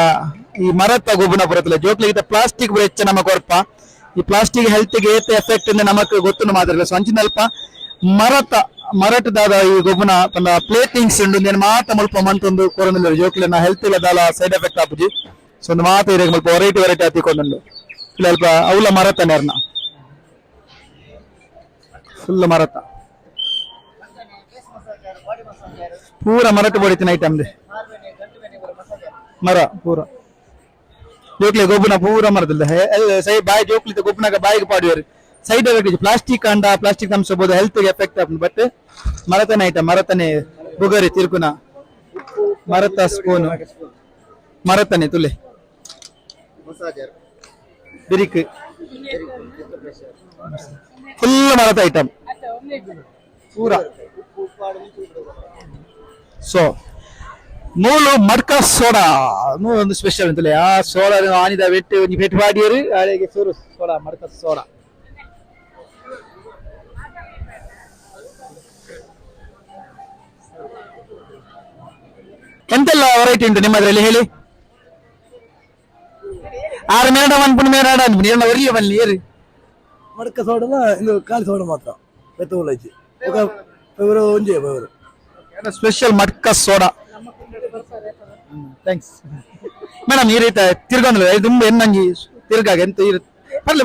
Speaker 1: ಈ ಮರತ್ತ ಗೊಬ್ಬನ ಬರುತ್ತಲ್ಲ ಜೋಕ್ಲಿಗೆ ಪ್ಲಾಸ್ಟಿಕ್ ಹೆಚ್ಚ ನಮ್ಮ ಕೊರಪ ಈ ಪ್ಲಾಸ್ಟಿಕ್ ಹೆಲ್ತ್ ಗೆ ಏತ ಎಫೆಕ್ಟ್ ನಮಕ್ ಗೊತ್ತು ಮಾತ್ರ ಸೊ ಅಂಚಿನಲ್ಪ ಮರಟದಾದ ಈ ಗೊಬ್ಬನ ತನ್ನ ಪ್ಲೇಟಿಂಗ್ಸ್ ಉಂಡು నేను ಮಾತ ಮುಲ್ಪ ಮಂತೊಂದು ಕೊರೊಂದಿಲ್ಲ ಜೋಕ್ಲಿನ ಹೆಲ್ತ್ ಇಲ್ಲ ದಾಲ ಸೈಡ್ ಎಫೆಕ್ಟ್ ಆಪುಜಿ ಸೊ ಒಂದು ಮಾತ ಇರೆ ಮುಲ್ಪ ವೆರೈಟಿ ಹತ್ತಿಕೊಂಡುಂಡು ಸ್ವಲ್ಪ ಅವಲ ಮರತ ನೆರ್ನ ಫುಲ್ ಮರತ ಪೂರ ಮರಟ ಬಡಿತಿನ ಐಟಮ್ ದೆ ಮರ ಪೂರ ಜೋಕ್ಲಿ ಗೊಬ್ಬನ ಪೂರ ಮರದಿಲ್ಲ ಸೈ ಬಾಯಿ ಜೋಕ್ಲಿ ಗೊಬ್ಬನಾಗ ಬಾಯಿಗೆ ಪಾಡುವರು ಸೈಡ್ ಎಫೆಕ್ಟ್ ಪ್ಲಾಸ್ಟಿಕ್ ಅಂಡ ಪ್ಲಾಸ್ಟಿಕ್ ಅಂಶಬಹುದು ಹೆಲ್ತ್ ಗೆ ಎಫೆಕ್ಟ್ ಆಪುಂಡು ಬಟ್ ಮರತನೆ ಐಟಮ್ ಮರತನೆ ಬುಗರಿ ತಿರ್ಕುನ ಮರತ ಸ್ಪೂನ್ ಮರತನೆ ತುಲೆ ಬಿರಿಕ್ ಫುಲ್ ಮರತ ಐಟಮ್ ಪೂರ ಸೊ ಮೂಲು ಮಡ್ಕ ಸೋಡಾ ಒಂದು ಸ್ಪೆಷಲ್ ಅಂತಲೇ ಆ ಸೋಡಾ ಆನಿದ ಬೆಟ್ಟು ಒಂಜಿ ಪೆಟ್ಟು ಪಾಡಿಯರು ಅಳೆಗೆ ಸೂರು ಸೋಡಾ ಮಡ್ಕ ಸೋಡಾ ಎಂತೆಲ್ಲ ವೆರೈಟಿ ಉಂಟು ನಿಮ್ಮದ್ರಲ್ಲಿ ಹೇಳಿ? 6 ಮೇಡಮ್ ಅನ್ಪುಂಡು ಮೇಡ ಅನ್ಪುಂಡು ಏನ ಒರಿಯ ಬಲ್ಲಿ ಏರು
Speaker 4: ಮಡಕ ಸೋಡನ ಇದು ಕಾಲಿ ಸೋಡ ಮಾತ್ರ ಬೆತ್ತುಲೈತಿ ಫೆಬ್ರವರಿ 1 ಫೆಬ್ರವರಿ
Speaker 1: ಸ್ಪೆಷಲ್ ಮಡ್ಕ ಸೋಡಾ. Thanks madam. ಈ ರೀತಿ ತಿರ್ಗೊಂಡ್ರೆ ತುಂಬ ಎನ್ನಂಜಿ ತಿರ್ಗಾಗ ಎಂತ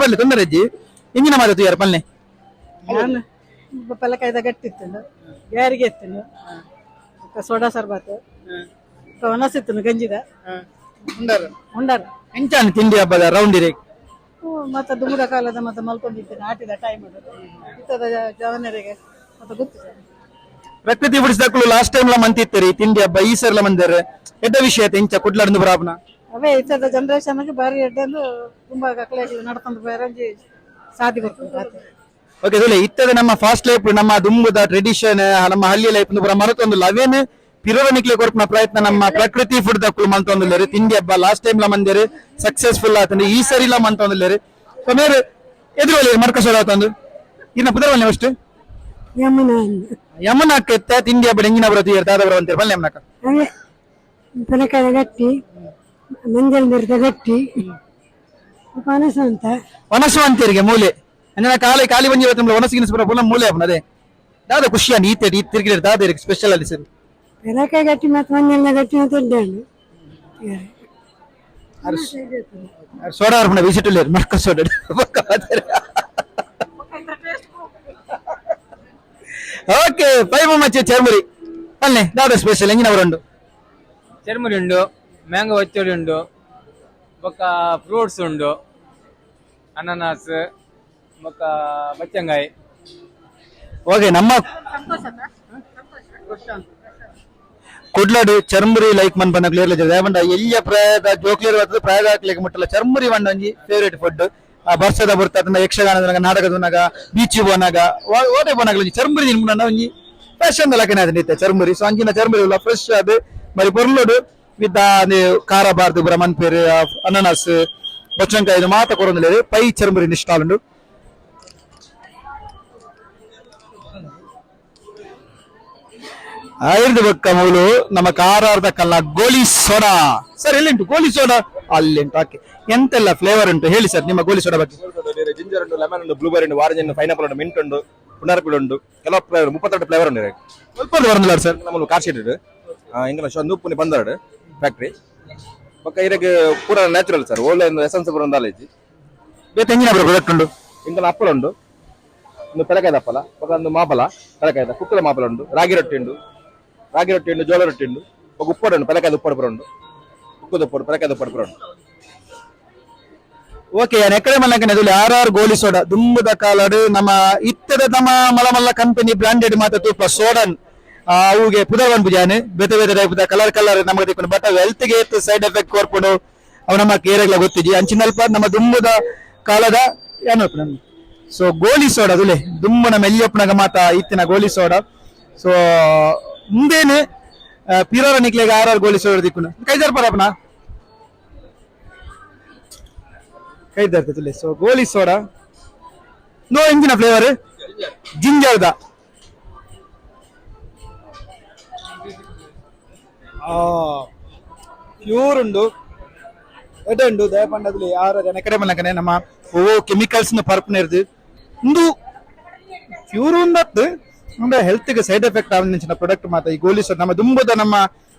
Speaker 1: ಬರ್ಲಿ ತೊಂದರೆ ಅಜ್ಜಿ ಇಂಜಿನ ಮಾತು ಯಾರು ಪಲ್ಲೆ
Speaker 18: ಪಲ್ಲಕಾಯ್ದ ಗಟ್ಟಿತ್ತು ಗ್ಯಾರಿಗೆ ಎತ್ತನು ಸೋಡಾ ಸರ್ಬತ್ ಒನಸಿತ್ತು ಗಂಜಿದ ಉಂಡಾರ
Speaker 1: ಎಂಚಾನು ತಿಂಡಿ ಹಬ್ಬದ ರೌಂಡ್ ಇರೇ
Speaker 18: ಮತ್ತೆ ದುಂಗುಡ ಕಾಲದ ಮತ್ತೆ ಮಲ್ಕೊಂಡಿದ್ದೇನೆ ಆಟಿದ ಟೈಮ್ ಇತ್ತದ ಜವನರಿಗೆ ಮತ್ತೆ ಗೊತ್ತಿದೆ.
Speaker 1: ಪ್ರಕೃತಿ ಬಿಡಿಸಿದಕ್ಕೂ ಲಾಸ್ಟ್ ಟೈಮ್ ಮಂತಿತ್ತರಿ ತಿಂಡಿ ಹಬ್ಬ ಈ ಸರ್ಲ ಮಂದಿರ ಎಡ್ಡ ವಿಷಯ ಎಂಚ ಕುಡ್ಲಾಡ್ದು ಬರಾಬ್ನ
Speaker 18: ಅವೇ ಇತ್ತದ ಜನರೇಷನ್ ಬಾರಿ ಎಡ್ಡಲು ತುಂಬಾ ಕಕ್ಕಲಾಗಿ ನಡ್ಕೊಂಡು ಬೇರೆ ಸಾಧಿ ಗೊತ್ತು.
Speaker 1: ಓಕೆ ಹೇಳಿ ಇತ್ತದ ನಮ್ಮ ಫಾಸ್ಟ್ ಲೈಫ್ ನಮ್ಮ ದುಂಬುದ ಟ್ರೆಡಿಷನ್ ನಮ್ಮ ಹಳ್ಳಿ ಲೈಫ್ ಪುರ ಮರತೊಂದಿಲ್ಲ ಅವೇನು ಪಿರೋನಿಕ್ಲೆ ಕೊರ್ಪನ ಪ್ರಯತ್ನ ನಮ್ಮ ಪ್ರಕೃತಿ ಫುಡ್ ದಕ್ಕಲು ಮಂತೊಂದಿಲ್ಲರಿ ತಿಂಡಿ ಹಬ್ಬ ಲಾಸ್ಟ್ ಟೈಮ್ ಮಂದಿರ ಸಕ್ಸಸ್ಫುಲ್ ಆತಂದ್ರೆ ಈ ಸರಿ ಇಲ್ಲ ಮಂತೊಂದಿಲ್ಲರಿ ಸೊ ಮೇರೆ ಎದುರು ಮರ್ಕಸೋಡ ಆತಂದು ಇನ್ನ ಪುದರವನ್ನೇ ಅಷ್ಟು ಯಮನಾಕ ಎತ್ತ ತಿಂಡಿ ಹಬ್ಬ ಹೆಂಗಿನ ಬರೋದು ದಾದವರ ಅಂತೀರ ಬಲ್ಲ ಯಮನಾಕ
Speaker 18: ಪಲಕಾಯ ಗಟ್ಟಿ ಮಂಜಲ್ ಬೆರೆದ ಗಟ್ಟಿ ಪನಸು ಅಂತ
Speaker 1: ಒನಸು ಅಂತೀರಿಗೆ ಮೂಲೆ ಅಂದ್ರೆ ಖಾಲಿ ಬಂಜಿ ಒನಸಿನ ಪುನಃ ಮೂಲೆ ಹಬ್ಬನ ಅದೇ ದಾದ ಖುಷಿಯಾಗಿ ಈ ತಿರುಗಿ ದಾದ ಸ್ಪೆಷಲ್ ಅಲ್ಲಿ ಸರ್
Speaker 18: ಪಲಕಾಯ ಗಟ್ಟಿ ಮತ್ತು ಮಂಜಲ್ನ ಗಟ್ಟಿ ಮತ್ತು ಉಡ್ಡಾನು
Speaker 1: ಸೋಡಾ ಅರ್ಪಣ ವಿಸಿಟ್ ಇಲ್ಲ ಮರ್ಕ ಸೋಡಾ ಓಕೆ ಪೈಮ ಮಚ್ಚೆ ಚರ್ಮುರಿ ಅಲ್ಲೇ ದಾದ ಸ್ಪೆಷಲ್ ಎಂಜಿನವರುಂಡು
Speaker 7: ಚರ್ಮುರಿ ಉಂಡು ಮ್ಯಾಂಗೋ ಒಚ್ಚೋಡಿ ಉಂಡು ಬೊಕ್ಕ ಫ್ರೂಟ್ಸ್ ಉಂಡು ಅನಾನಸ್ ಬೊಕ್ಕ ಬಚ್ಚಂಗಾಯಿ.
Speaker 1: ಓಕೆ ನಮ್ಮ ಕುಡ್ಲಾಡು ಚರ್ಮುರಿ ಲೈಕ್ ಮನ್ ಬಂದ ಕ್ಲಿಯರ್ ಲೇವಂಡ ಎಲ್ಲಿಯ ಪ್ರಾಯದ ಜೋಕ್ಲಿಯರ್ ಬರ್ತದೆ ಪ್ರಾಯದ ಹಾಕ್ಲಿಕ್ಕೆ ಮುಟ್ಟಲ್ಲ ಚರ್ಮುರಿ ಬಂಡ ಒಂಜಿ ಫೇವ್ರೇಟ್ ಫುಡ್ ಆ ಬರ್ಸದ ಬರ್ತದ ಯಕ್ಷಗಾನದ ನಾಟಕದ ಬೀಚಿ ಬೋನಾಗ ಓದೆ ಬೋನಾಗ ಚರ್ಮುರಿ ತಿನ್ಕೊಂಡ ಒಂಜಿ ಫ್ಯಾಷನ್ ಲಕ್ಕನೆ ಅದ ಚರ್ಮುರಿ ಸೊ ಅಂಜಿನ ಚರ್ಮುರಿ ಫ್ರೆಶ್ ಅದು మరి పొరలోడు విత్ ఖార బార్దు బ్రహ్మన్ పేరు అనానస్ బొచ్చంకాయ ఇది మాత కొరంది లేదు పై చర్మరి నిష్టాలుండు ಐದು ಬಕ್ಕ ಮೂಲು ನಮ್ಮ ಕಾರಾರ್ದ ಕಲ್ಲ ಗೋಲಿ ಸೋಡಾ ಸರ್ ಎಲ್ಲಿಂಟು ಗೋಲಿ ಸೋಡಾ ಅಲ್ಲಿಂಟು ಓಕೆ ಎಂತೆಲ್ಲ ಫ್ಲೇವರ್ ಉಂಟು ಹೇಳಿ ಸರ್ ನಿಮ್ಮ ಗೋಲಿ ಸೋಡಾ ಬಗ್ಗೆ?
Speaker 12: ಜಿಂಜರ್ ಉಂಟು, ಲೆಮನ್ ಉಂಟು, ಬ್ಲೂಬೆರಿ ಉಂಟು, ಆರೆಂಜ್ ಉಂಟು, ಪೈನಾಪಲ್ ಉಂಟು, ಮಿಂಟ್ ಉಂಟು, ಪುನರ್ಪಿಲ್ ಉಂಟು, ಕೆಲವು ಫ್ಲೇವರ್ 32 ಫ್ಲೇವರ್ ಉಂಟು.
Speaker 1: ಸ್ವಲ್ಪ ಬರಂದಿಲ್ಲ ಸರ್
Speaker 12: ನಮ್ಮ ಕಾರ್ ಶೀಟ್ ಇಂಗ್ಲಿಷ್ ಒಂದು ಉಪ್ಪು 12 ಫ್ಯಾಕ್ಟ್ರಿ ಬೊಕ್ಕ ಇರಗ್ ಪೂರ ನ್ಯಾಚುರಲ್ ಸರ್ ಒಳ್ಳೆ ಎಸೆನ್ಸ್ ಪೂರ ನಾಲೆಜ್
Speaker 1: ಬೇತೆ ಎಂಜಿನ ಪ್ರಾಡಕ್ಟ್ ಉಂಡು
Speaker 12: ಇಂಕಲ್ ಅಪ್ಪಲ ಉಂಡು ಒಂದು ಪೆಲಕಾಯ್ದ ಅಪ್ಪಲ ಬೊಕ ಒಂದು ಮಾಪಲ ಪೆಲಕಾಯ್ದ ಕುಕ್ಕಲ ಮಾಪಲ ಉಂಡು ರಾಗಿ ರೊಟ್ಟಿ ಉಂಡು ಜೋಳ ರೊಟ್ಟಿ ಉಂಡು ಬೊಕ ಉಪ್ಪಡು ಉಂಡು ಪೆಲಕಾಯ್ದ ಉಪ್ಪಡು ಪುರ ಉಂಡು ಉಕ್ಕದ ಉಪ್ಪಡು ಪೆಲಕಾಯ್ದ ಉಪ್ಪಡು ಪುರ ಉಂಡು.
Speaker 1: ಓಕೆ ಎಕಡೆ ಮಲ್ಲಕನೆ ಅದು ಆರ್ ಗೋಲಿ ಸೋಡಾ ದುಂಬುದ ಕಾಲಡು ನಮ್ಮ ಇತ್ತದ ನಮ್ಮ ಮಲ್ಲ ಕಂಪನಿ ಬ್ರಾಂಡೆಡ್ ಮಾತ ತೂಪ ಸೋಡನ್ ಅವುಗೆ ಪುದರ್ವನ್ ಬುಜಾನೆ ಬೇತೆ ಬೇತೆ ಟೈಪ್ ಕಲರ್ ನಮಗೆ ತಿಕ್ಕೊಂಡು ಬಟ್ ಹೆಲ್ತ್ ಗೆ ಸೈಡ್ ಎಫೆಕ್ಟ್ ಕೋರ್ಪುಂಡು ಅವು ನಮ್ಮ ಕೇರಳ ಗೊತ್ತಿಜಿ ಅಂಚಿನಲ್ಪ ನಮ್ಮ ದುಂಬುದ ಕಾಲದ ಏನು ಸೊ ಗೋಲಿ ಸೋಡಾ ಅದುಲೆ ದುಂಬನ ಮೆಲ್ಲಿಯಪ್ಪನಾಗ ಮಾತ ಇತ್ತಿನ ಗೋಲಿ ಸೋಡಾ ಸೊ ಮುಂದೇನೆ ಪಿರೋರ ನಿಕ್ಲೆಗೆ ಆರ್ ಗೋಲಿ ಸೋಡಾ ತಿಕ್ಕೊಂಡು ಕೈದಾರ್ ಪರಪ್ಪನ ಕೈದಾರ್ತದೆ ಸೊ ಗೋಲಿ ಸೋಡಾ ನೋ ಎಂಜಿನ ಫ್ಲೇವರ್ ಜಿಂಜರ್ದ ಪ್ಯೂರ್ ಉಂಡು ಎಡೆ ಉಂಡು ದಯಪಂಡದಲ್ಲಿ ಯಾರ ಜನ ಕಡೆ ಮಲ್ಲಕನೆ ನಮ್ಮ ಕೆಮಿಕಲ್ಸ್ ನ ಪರ್ಪನೆ ಇರ್ದು ಒಂದು ಪ್ಯೂರ್ ಉಂದತ್ತು ಅಂದ್ರೆ ಹೆಲ್ತ್ ಗೆ ಸೈಡ್ ಎಫೆಕ್ಟ್ ಆದ ಪ್ರಾಡಕ್ಟ್ ಮಾತ ಈ ಗೋಲಿ ಸೋಡಾ ನಮ್ಮ ದುಂಬುದ ನಮ್ಮ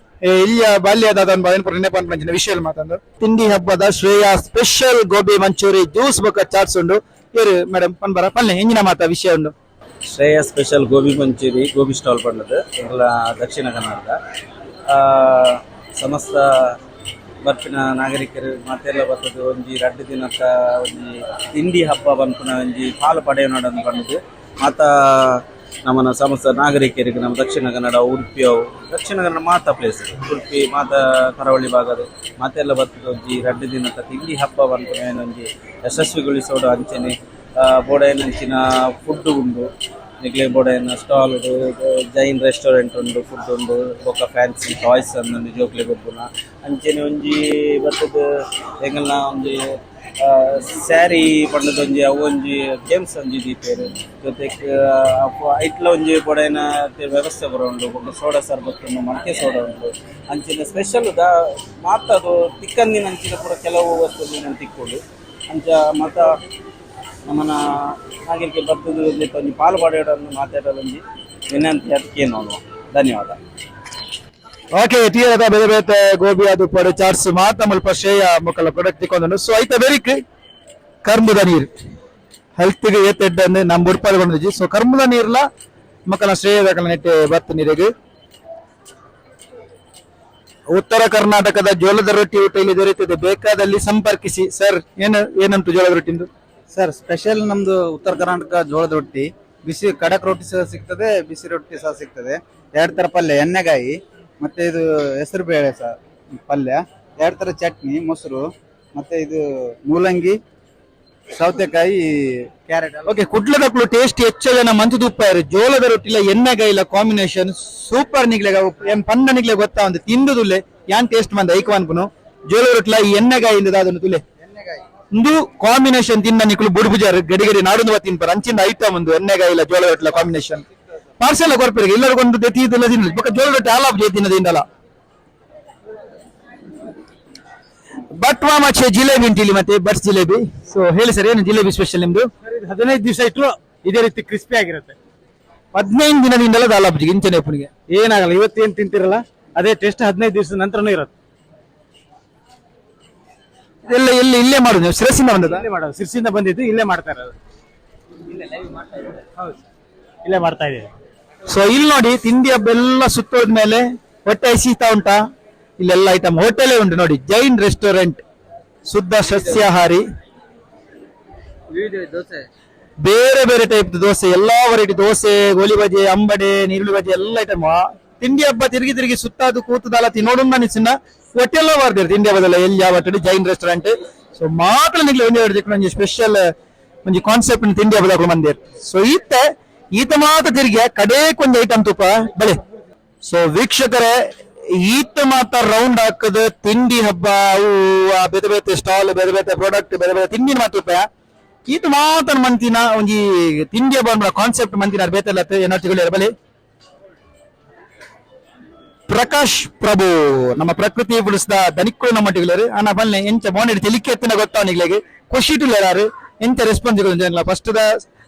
Speaker 1: ಇಲ್ಲಿಯ ಬಾಲ್ಯದ ನೆನಪಂಚಿನ ವಿಷಯ ಮಾತಂದು ತಿಂಡಿ ಹಬ್ಬದ ಶ್ರೇಯ ಸ್ಪೆಷಲ್ ಗೋಬಿ ಮಂಚೂರಿ ಜ್ಯೂಸ್ ಬೊಕ್ಕ ಚಾಟ್ಸ್ ಉಂಡು ಏರು ಮೇಡಮ್ ಪನ್ಬರ ಪಲ್ಲೆ ಎಂಜಿನ ಮಾತ ವಿಷಯ ಉಂಡು
Speaker 10: ಶ್ರೇಯ ಸ್ಪೆಷಲ್ ಗೋಬಿ ಮಂಚೂರಿ ಗೋಬಿ ಸ್ಟಾಲ್ ಪಂಡದು ಎಲ್ಲ ದಕ್ಷಿಣ ಕನ್ನಡದ ಸಮಸ್ತ ಬರ್ಪಿನ ನಾಗರಿಕರು ಮತ್ತೆಲ್ಲ ಬರ್ತದೆ ಒಂಜಿ 2 ದಿನಕ್ಕ ಒಂಜಿ ತಿಂಡಿ ಹಬ್ಬ ಬಂಪುನ ಒಂಜಿ ಪಾಲು ಪಡೆಯೋಣ ಪಂಡದು ಮಾತ ನಮ್ಮನ ಸಮಸ್ತ ನಾಗರಿಕರಿಗೆ ನಮ್ಮ ದಕ್ಷಿಣ ಕನ್ನಡ ಉಡುಪಿ ಅವು ದಕ್ಷಿಣ ಕನ್ನಡ ಮಾತ ಪ್ಲೇಸ್ ಉಡುಪಿ ಮಾತ ಕರಾವಳಿ ಭಾಗದ ಮಾತೆಲ್ಲ ಬರ್ತದೆ ಒಂಜಿ 2 ದಿನದ ತಿಂಡಿ ಹಬ್ಬ ಬಂಪುನ ಒಂಜಿ ಯಶಸ್ವಿಗೊಳಿಸೋಡು ಅಂಚನೆ ಬೋಡೈನಂಚಿನ ಫುಡ್ ಉಂಡು ನಿಗ್ಲೆ ಬೋಡೈನ ಸ್ಟಾಲ್ ಉಂಡು ಜೈನ್ ರೆಸ್ಟೋರೆಂಟ್ ಉಂಡು ಫುಡ್ ಉಂಡು ಬೊಕ್ಕ ಫ್ಯಾನ್ಸಿ ಟಾಯ್ಸ್ ಅನ್ನೊಂದು ಜೋಕ್ಲೆ ಗೊಬ್ಬುನ ಅಂಚನೆ ಒಂಜಿ ಬರ್ತದ ಎಂಗಲ್ನ ಒಂಜಿ ಸ್ಯಾರಿ ಪಂಡದ ಒಂಜಿ ಅವು ಒಂಜಿ ಗೇಮ್ಸ್ ಒಂಜಿ ದೀಪೇರು ಜೊತೆಗೆ ಐಟ್ಲ ಒಂಜಿ ಬೋಡೈನ ವ್ಯವಸ್ಥೆ ಬರ ಉಂಡು ಬೊಕ್ಕ ಸೋಡಾ ಸರ್ಬತ್ ಉಂಡು ಮಡಕೆ ಸೋಡಾ ಉಂಡು ಅಂಚಿನ ಸ್ಪೆಷಲ್ ಮಾತ ಅದು ತಿಕ್ಕಂದಿನ ಅಂಚಿನ ಪೂರ ಕೆಲವು ವಸ್ತುಗಳು ತಿಕ್ಕೊಂಡು ಅಂಚ ಮತ್ತ ನಮ್ಮನ ನಾಗರಿಕೆ ಬರ್ತದೆ ಒಂಜಿ ಪಾಲು ಪಡೆಯೋಡನ್ನು ಮಾತಾಡೋದೊಂಜಿ ವಿನಂತಿ ಅದಕ್ಕೆ ನೋಡುವ. ಧನ್ಯವಾದ.
Speaker 1: ಓಕೆ ತೀರದ ಬೇರೆ ಬೇರೆ ಗೋಬಿ ಅದು ಪಡೆ ಚಾಟ್ಸ್ ಮಾತ ಮುಲ್ಪ ಶ್ರೇಯ ಮುಕ್ಕಲ ಪ್ರಾಡಕ್ಟ್ ತಿಕ್ಕೊಂದು ಸೊ ಐತ ಬೆರಿಕ್ ಕರ್ಮುದ ನೀರು ಹೆಲ್ತ್ ಗೆ ಏತೆಡ್ ಅಂದ್ರೆ ನಮ್ಮ ಉಡ್ಪಾಡು ಕೊಂಡ್ಜಿ ಸೊ ಕರ್ಮುದ ನೀರ್ಲ ಮಕ್ಕಳ ಶ್ರೇಯದ ನೆಟ್ಟೆ ಬತ್ತ ನೀರಿಗೆ ಉತ್ತರ ಕರ್ನಾಟಕದ ಜೋಳದ ರೊಟ್ಟಿ ಊಟ ಇಲ್ಲಿ ದೊರೆಯುತ್ತದೆ ಬೇಕಾದಲ್ಲಿ ಸಂಪರ್ಕಿಸಿ ಸರ್ ಏನಂತ ಜೋಳದ ರೊಟ್ಟಿಂದು
Speaker 2: ಸರ್ ಸ್ಪೆಷಲ್ ನಮ್ದು ಉತ್ತರ ಕರ್ನಾಟಕ ಜೋಳದ ರೊಟ್ಟಿ ಬಿಸಿ ಕಡಕ್ ರೊಟ್ಟಿ ಸಹ ಸಿಗ್ತದೆ ಬಿಸಿ ರೊಟ್ಟಿ ಸಹ ಸಿಗ್ತದೆ 2 ತರ ಪಲ್ಯ ಎಣ್ಣೆಗಾಯಿ ಮತ್ತೆ ಇದು ಹೆಸರು ಬೇಳೆ ಸಹ ಪಲ್ಯ 2 ತರ ಚಟ್ನಿ ಮೊಸರು ಮತ್ತೆ ಇದು ಮೂಲಂಗಿ ಸೌತೆಕಾಯಿ ಕ್ಯಾರೆಟ್
Speaker 1: ಓಕೆ ಕುಡ್ಲದಕ್ಕೂ ಟೇಸ್ಟ್ ಹೆಚ್ಚನ ಮಂತು ತುಪ್ಪ ಜೋಳದ ರೊಟ್ಟಿಲ ಎಣ್ಣೆಗಾಯಿಲ ಕಾಂಬಿನೇಷನ್ ಸೂಪರ್ ನಿಗ್ಲೆ ಪಂಡ ನಿಗ್ಲೆ ಗೊತ್ತಾ ಒಂದು ತಿಂದುದುಲ್ಲೆ ಯಾನ್ ಟೇಸ್ಟ್ ಮಂದ ಐಕ್ ಅನ್ಪುನು ಜೋಳದ ರೊಟ್ಟಿಲ ಎಣ್ಣೆಗಾಯಿಂದ ಅದನ್ನು ತುಲೆ ಒಂದು ಕಾಂಬಿನೇಷನ್ ತಿನ್ನ ನಿಕ್ಲು ಬುಡ್ಬುಜಾರ್ ಗಡಿ ನಾಡುವ ತಿನ್ಪಾರ ಅಂಚಿನ ಐಟಮ್ ಒಂದು ಎಣ್ಣೆಗಾಯಿಲ ಜೋಳ ರೊಟ್ಟಿಲ ಕಾಂಬಿನೇಷನ್ ಪಾರ್ಸೆಲ್ ಕೊರ್ಪೇರಿಗೆ ಎಲ್ಲರಿಗೊಂದು ತೆತ್ತಿಲ್ಲ ತಿನ್ನಲಿ ಬೊಕ್ಕ ಜೋಳ ರೊಟ್ಟಿ ಆಲಾಪ್ ತಿನ್ನದಿಂದಲ್ಲ ಬಟ್ವಾ ಮಚ್ಚೆ ಜಿಲೇಬಿ ಉಂಟಿಲಿ ಮತ್ತೆ ಬಟ್ಸ್ ಜಿಲೇಬಿ ಸೊ ಹೇಳಿ ಸರ್ ಏನು ಜಿಲೇಬಿ ಸ್ಪೆಷಲ್ ನಿಮ್ದು
Speaker 13: 15 ದಿವಸ ಇಟ್ಟರು ಇದೇ ರೀತಿ ಕ್ರಿಸ್ಪಿ ಆಗಿರುತ್ತೆ
Speaker 1: 15 ದಿನದಿಂದಲೇ ದಾಲಾಪ್ಜಿಗೆ ಇಂಚನೆ ಉಪ್ಪನಿಗೆ
Speaker 13: ಏನಾಗಲ್ಲ ಇವತ್ತೇನ್ ತಿಂತಿರಲ್ಲ ಅದೇ ಟೇಸ್ಟ್ 15 ದಿವಸದ ನಂತರನೂ ಇರುತ್ತೆ
Speaker 1: ಎಲ್ಲ ಇಲ್ಲೇ ಮಾಡುದು ನೀವು ಶಿರಸಿಂದ ಬಂದದ
Speaker 13: ಮಾಡೋದು ಸಿರ್ಸಿಂದ ಬಂದಿದ್ದು ಇಲ್ಲೇ ಮಾಡ್ತಾ ಇರೋದು ಇಲ್ಲೇ ಮಾಡ್ತಾ ಇದ್ದೀವಿ
Speaker 1: ಸೊ ಇಲ್ಲಿ ನೋಡಿ ತಿಂಡಿ ಹಬ್ಬ ಎಲ್ಲ ಸುತ್ತೋದ್ಮೇಲೆ ಹೊಟ್ಟೆ ಹಸಿತಾ ಉಂಟಾ ಇಲ್ಲೆಲ್ಲ ಐಟಮ್ ಹೋಟೆಲೇ ಉಂಟು ನೋಡಿ ಜೈನ್ ರೆಸ್ಟೋರೆಂಟ್ ಶುದ್ಧ ಸಸ್ಯಾಹಾರಿ ಬೇರೆ ಬೇರೆ ಟೈಪ್ ದೋಸೆ ಎಲ್ಲಾ ವೆರೈಟಿ ದೋಸೆ ಗೋಲಿ ಬಜೆ ಅಂಬಡೆ ನೀರುಳ್ಳಿ ಬಜೆ ಎಲ್ಲ ಐಟಮ್ ತಿಂಡಿ ಹಬ್ಬ ತಿರುಗಿ ಸುತ್ತಾದು ಕೂತದಲ್ಲ ತಿನ್ನೋಡು ಅನಿಸಿನ ಹೊಟ್ಟೆಲ್ಲ ಬರ್ದಿರು ತಿಂಡಿ ಹಬ್ಬದಲ್ಲ ಎಲ್ಲಿ ಯಾವ ಜೈನ್ ರೆಸ್ಟೋರೆಂಟ್ ಸೊ ಮಾತ್ರ ನಿಗ್ಲಿ ಒಂದೇ ಸ್ಪೆಷಲ್ ಒಂಜಿ ಕಾನ್ಸೆಪ್ಟ್ ತಿಂಡಿ ಹಬ್ಬದ ಮಂದಿರ್ ಸೊ ಈತ ಮಾತ್ರ ತಿರುಗಿ ಕಡೇಕೊಂದು ಐಟಮ್ ತುಪ್ಪ ಬಳೆ ಸೊ ವೀಕ್ಷಕರೇ ಈತ ಮಾತ್ರ ರೌಂಡ್ ಹಾಕದ ತಿಂಡಿ ಹಬ್ಬ ಅವು ಬೇರೆ ಬೇರೆ ಸ್ಟಾಲ್ ಬೇರೆ ಬೇರೆ ಪ್ರಾಡಕ್ಟ್ ಬೇರೆ ಬೇರೆ ತಿಂಡಿನ ಮಾತ್ರ ಈತ ಮಾತ್ರ ಮಂತಿನ ಒಂಜಿ ತಿಂಡಿ ಹಬ್ಬ ಕಾನ್ಸೆಪ್ಟ್ ಮಂತಿನ ಬೇತಲ್ಲ ಏನಾರ್ತಿಗಳು ಬಲೆ ಪ್ರಕಾಶ್ ಪ್ರಭು ನಮ್ಮ ಪ್ರಕೃತಿ ಬಿಡಿಸಿದ ದನಿಕ್ಕಳು ನಮ್ಮ ಟಿಗಳರು ಅನ್ನ ಬಲ್ಲೆ ಎಂಚ ಬೋನೆಡ್ ತೆಲಿಕೆ ಎತ್ತಿನ ಗೊತ್ತಾವನಿಗಳಿಗೆ ಖುಷಿ ಯಾರು ಎಂತ ರೆಸ್ಪಾನ್ಸ್ ಫಸ್ಟ್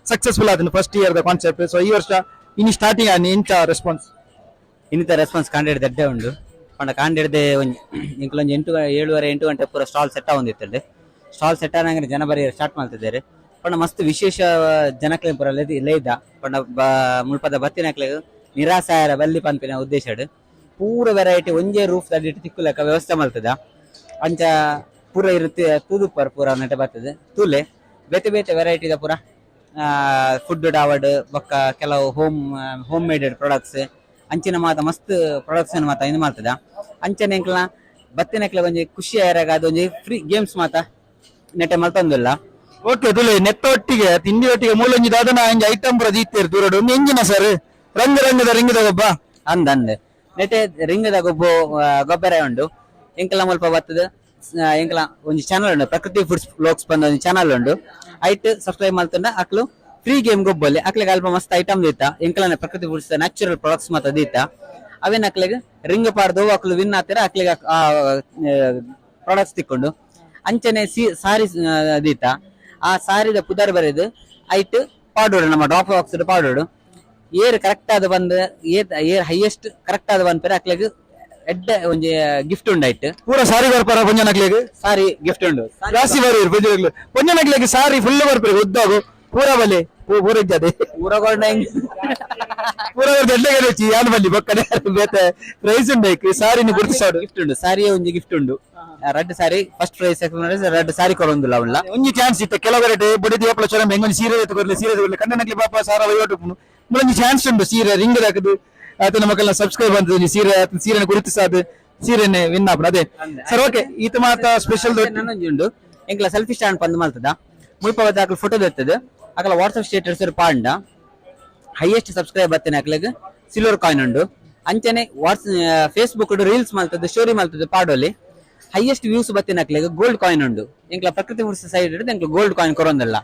Speaker 1: ಸಕ್ಸಸ್ಫುಲ್ ಆದ first here the concept so ಈ ವರ್ಷ ಇನ್ನು ಸ್ಟಾರ್ಟಿಂಗ್ ಎಂತ ರೆಸ್ಪಾನ್ಸ್
Speaker 2: ಇನ್ನಿತ ರೆಸ್ಪಾನ್ಸ್ ಕಾಂಡಿಡೇಟ್ ದಡ್ಡೆ ಉಂಡು
Speaker 3: ಪಂಡ ಕಾಂಡಿಡ್ದೆ ಒಂಜಿ ಇಂಕ್ಲೊಂಜಿ 7:30-8 ಗಂಟೆ ಪೂರ ಸ್ಟಾಲ್ ಸೆಟ್ ಆವೊಂದಿತ್ತಂಡೆ. ಸ್ಟಾಲ್ ಸೆಟ್ ಆನಂಗೆ ಜನ ಬರೀ ಸ್ಟಾರ್ಟ್ ಮಾಡ್ತಿದ್ದಾರೆ. ಪಂಡ ಮಸ್ತ್ ವಿಶೇಷ ಜನಕ್ಲೆ ಪೂರ ಲೇದ ಪಂಡ ಮುಲ್ಪದ ಬತ್ತಿನಕ್ಲೆ ನಿರಾಸಾಯರ ಬಲ್ಲಿ ಪಂಪಿನ ಉದ್ದೇಶಡ್ ಪೂರ ವೆರೈಟಿ ಒಂಜೇ ರೂಫ್ ದಡ್ಡಿಟ್ಟು ತಿಕ್ಕುಲಕ ವ್ಯವಸ್ಥೆ ಮಾಡ್ತದ. ಅಂಚ ಪೂರ ಇರುತ್ತೆ ತೂದುಪ್ಪರ್ ಪೂರ ನೆಟ ಬರ್ತದೆ ತೂಲೆ ಬೇತೆ ಬೇತೆ ವೆರೈಟಿದ ಪೂರ ಫುಡ್ ಡಾವಡ್ ಬೊಕ್ಕ ಕೆಲವು ಹೋಮ್ ಮೇಡೆಡ್ ಪ್ರಾಡಕ್ಟ್ಸ್ ಅಂಚಿನ ಮಾತ ಮಸ್ತ್ ಪ್ರಾಡಕ್ಟ್ಸ್ ಮಾತ ಇದು ಮಾಡ್ತದ. ಅಂಚನೆ ಎಂಕ್ಲ ಬತ್ತಿನಕ್ಲೆ ಒಂಜಿ ಖುಷಿ ಆಯ್ರಾಗ ಅದೊಂಜಿ ಫ್ರೀ ಗೇಮ್ಸ್ ಮಾತ ನೆಟ್ಟೆ ಮಲ್ತೊಂದಿಲ್ಲ.
Speaker 1: ಓಕೆ ತುಲೆ ನೆತ್ತೊಟ್ಟಿಗೆ ತಿಂಡಿ ಒಟ್ಟಿಗೆ ಮೂಲೊಂಜಿ ದಾದನ ಅಂಜಿ ಐಟಮ್ ಪೂರ ದೀತ್ತೇರು ದೂರಡು ಒಂದು ಎಂಜಿನ ಸರ್ ರಂಗದ ರಿಂಗದ ಗೊಬ್ಬ
Speaker 3: ಅಂದೆ ನೆಟ್ಟೆ ರಿಂಗದ ಗೊಬ್ಬರ ಉಂಡು ಎಂಕಲ ಮುಲ್ಪ ಬರ್ತದ. ಎಂಕಲ ಒಂಜಿ ಚಾನಲ್ ಉಂಡು ಪ್ರಕೃತಿ ಫುಡ್ಸ್ ವ್ಲಾಗ್ಸ್ ಬಂದ ಒಂದು ಚಾನಲ್ ಉಂಡು ಐಟ್ ಸಬ್ಸ್ಕ್ರೈಬ್ ಮಾಡ್ತಂಡ ಅಕ್ಲು ಫ್ರೀ ಗೇಮ್ ಗೊಬ್ಬಲ್ಲಿ ಅಕ್ಲೆಗೆ ಅಲ್ಪ ಮಸ್ತ್ ಐಟಮ್ ದೀತ ಎಂಕಲನೆ ಪ್ರಕೃತಿ ಫುಡ್ಸ್ ನ್ಯಾಚುರಲ್ ಪ್ರಾಡಕ್ಟ್ಸ್ ಮಾತ ದೀತ ಅವೇನ್ ಅಕ್ಲೆಗೆ ರಿಂಗ್ ಪಾಡ್ದು ಅಕ್ಲು ವಿನ್ ಆತೀರ ಅಕ್ಲೆಗೆ ಪ್ರಾಡಕ್ಟ್ಸ್ ತಿಕ್ಕೊಂಡು ಅಂಚನೆ ಸಾರಿ ದೀತ ಆ ಸಾರಿದ ಪುದರ್ ಬರೆದು ಐಟ್ ಪಾಡೋಡು ನಮ್ಮ ಡ್ರಾಪ್ ಬಾಕ್ಸ್ ಪಾಡೋಡು ಏರ್ ಕರೆಕ್ಟ್ ಆದ ಬಂದ್ ಏರ್ ಹೈಯೆಸ್ಟ್ ಕರೆಕ್ಟ್ ಆದ ಬಂದ್ ಪೇರೆ ಅಕ್ಲೆಗೆ ಎಡ್ಡೆ ಒಂಜಿ ಗಿಫ್ಟ್ ಉಂಡು ಐಟ್
Speaker 1: ಪೂರ ಸಾರಿ ಬರ್ಪಾರ ಪೊಂಜನಕ್ಲೆಗೆ
Speaker 3: ಸಾರಿ ಗಿಫ್ಟ್ ಉಂಡು
Speaker 1: ಜಾಸ್ತಿ ಬರೀ ಪೊಂಜನಕ್ಲೆಗೆ ಸಾರಿ ಫುಲ್ ಬರ್ಪೇರಿ ಉದ್ದಾಗು ಪೂರ ಬಲೆ ಪೂರ ಇದ್ದದೆ
Speaker 3: ಪೂರ ಗೊಂಡ
Speaker 1: ಪೂರ ದೊಡ್ಡಗೆ ರುಚಿ ಯಾನ್ ಬಲ್ಲಿ ಬೊಕ್ಕಡೆ ಬೇತೆ ಪ್ರೈಸ್ ಉಂಡು ಸಾರಿನ ಗುರುತಿಸಾಡು
Speaker 3: ಗಿಫ್ಟ್ ಉಂಡು ಸಾರಿಯ ಒಂಜಿ ಗಿಫ್ಟ್ ಉಂಡು red sorry first prize red ಸಾರಿ ಕೊರೊಂದಿಲ್ಲ ಅವಳ
Speaker 1: ಒಂಜಿ ಚಾನ್ಸ್ ಇತ್ತ ಕೆಲವರಡೆ ಬುಡಿದಿ ಏಪಲ ಚೊರ ಹೆಂಗೊಂಜಿ ಸೀರೆ ತಗೊರ್ಲೆ ಸೀರೆ ತಗೊರ್ಲೆ ಕನ್ನಡಕ್ಲಿ ಪಾಪ ಸಾರ ವೈವಟು ಮುಳಂಜಿ ಚಾನ್ಸ್ ಉಂಡು ಸೀರೆ ರಿಂಗ್ ಹಾಕದು ಆತನ ಮಕ್ಕಳನ್ನ ಸಬ್ಸ್ಕ್ರೈಬ್ ಅಂತ ಸೀರೆನ ಗುರುತಿಸಾದ ಸೀರೆನೆ ವಿನ್ ಆಪಡ ಅದೇ ಸರ್. ಓಕೆ ಈತ ಮಾತ ಸ್ಪೆಷಲ್
Speaker 3: ನನ್ನೊಂಜಿ ಉಂಡು ಎಂಕ್ಲ ಸೆಲ್ಫಿ ಸ್ಟ್ಯಾಂಡ್ ಪಂದ್ ಮಾಡ್ತದ ಮುಲ್ಪ ಅಕ್ಲ ಫೋಟೋ ತೆತ್ತದ ಅಕಲ ವಾಟ್ಸ್ಆಪ್ ಸ್ಟೇಟಸ್ ಪಾಂಡ ಹೈಯೆಸ್ಟ್ ಸಬ್ಸ್ಕ್ರೈಬ್ ಬರ್ತೇನೆ ಅಕ್ಲೆಗ್ ಸಿಲ್ವರ್ ಕಾಯಿನ್ ಉಂಡು. ಅಂಚನೆ ಫೇಸ್ಬುಕ್ ರೀಲ್ಸ್ ಮಾಡ್ತದೆ ಸ್ಟೋರಿ ಮಾಡ್ತದೆ ಪಾಡೋಲಿ ಹೈಯೆಸ್ಟ್ ವ್ಯೂಸ್ ಬರ್ತೇನೆ ಅಕ್ಲೆಗ್ ಗೋಲ್ಡ್ ಕಾಯಿನ್ ಉಂಡು. ಎಂಕ್ಲ ಪ್ರಕೃತಿ ಫುಡ್ಸ್ ಸೈಡ್ ಹಿಡಿದು ಎಂಕ್ಲ ಗೋಲ್ಡ್ ಕಾಯಿನ್ ಕೊರೊಂದಿಲ್ಲ.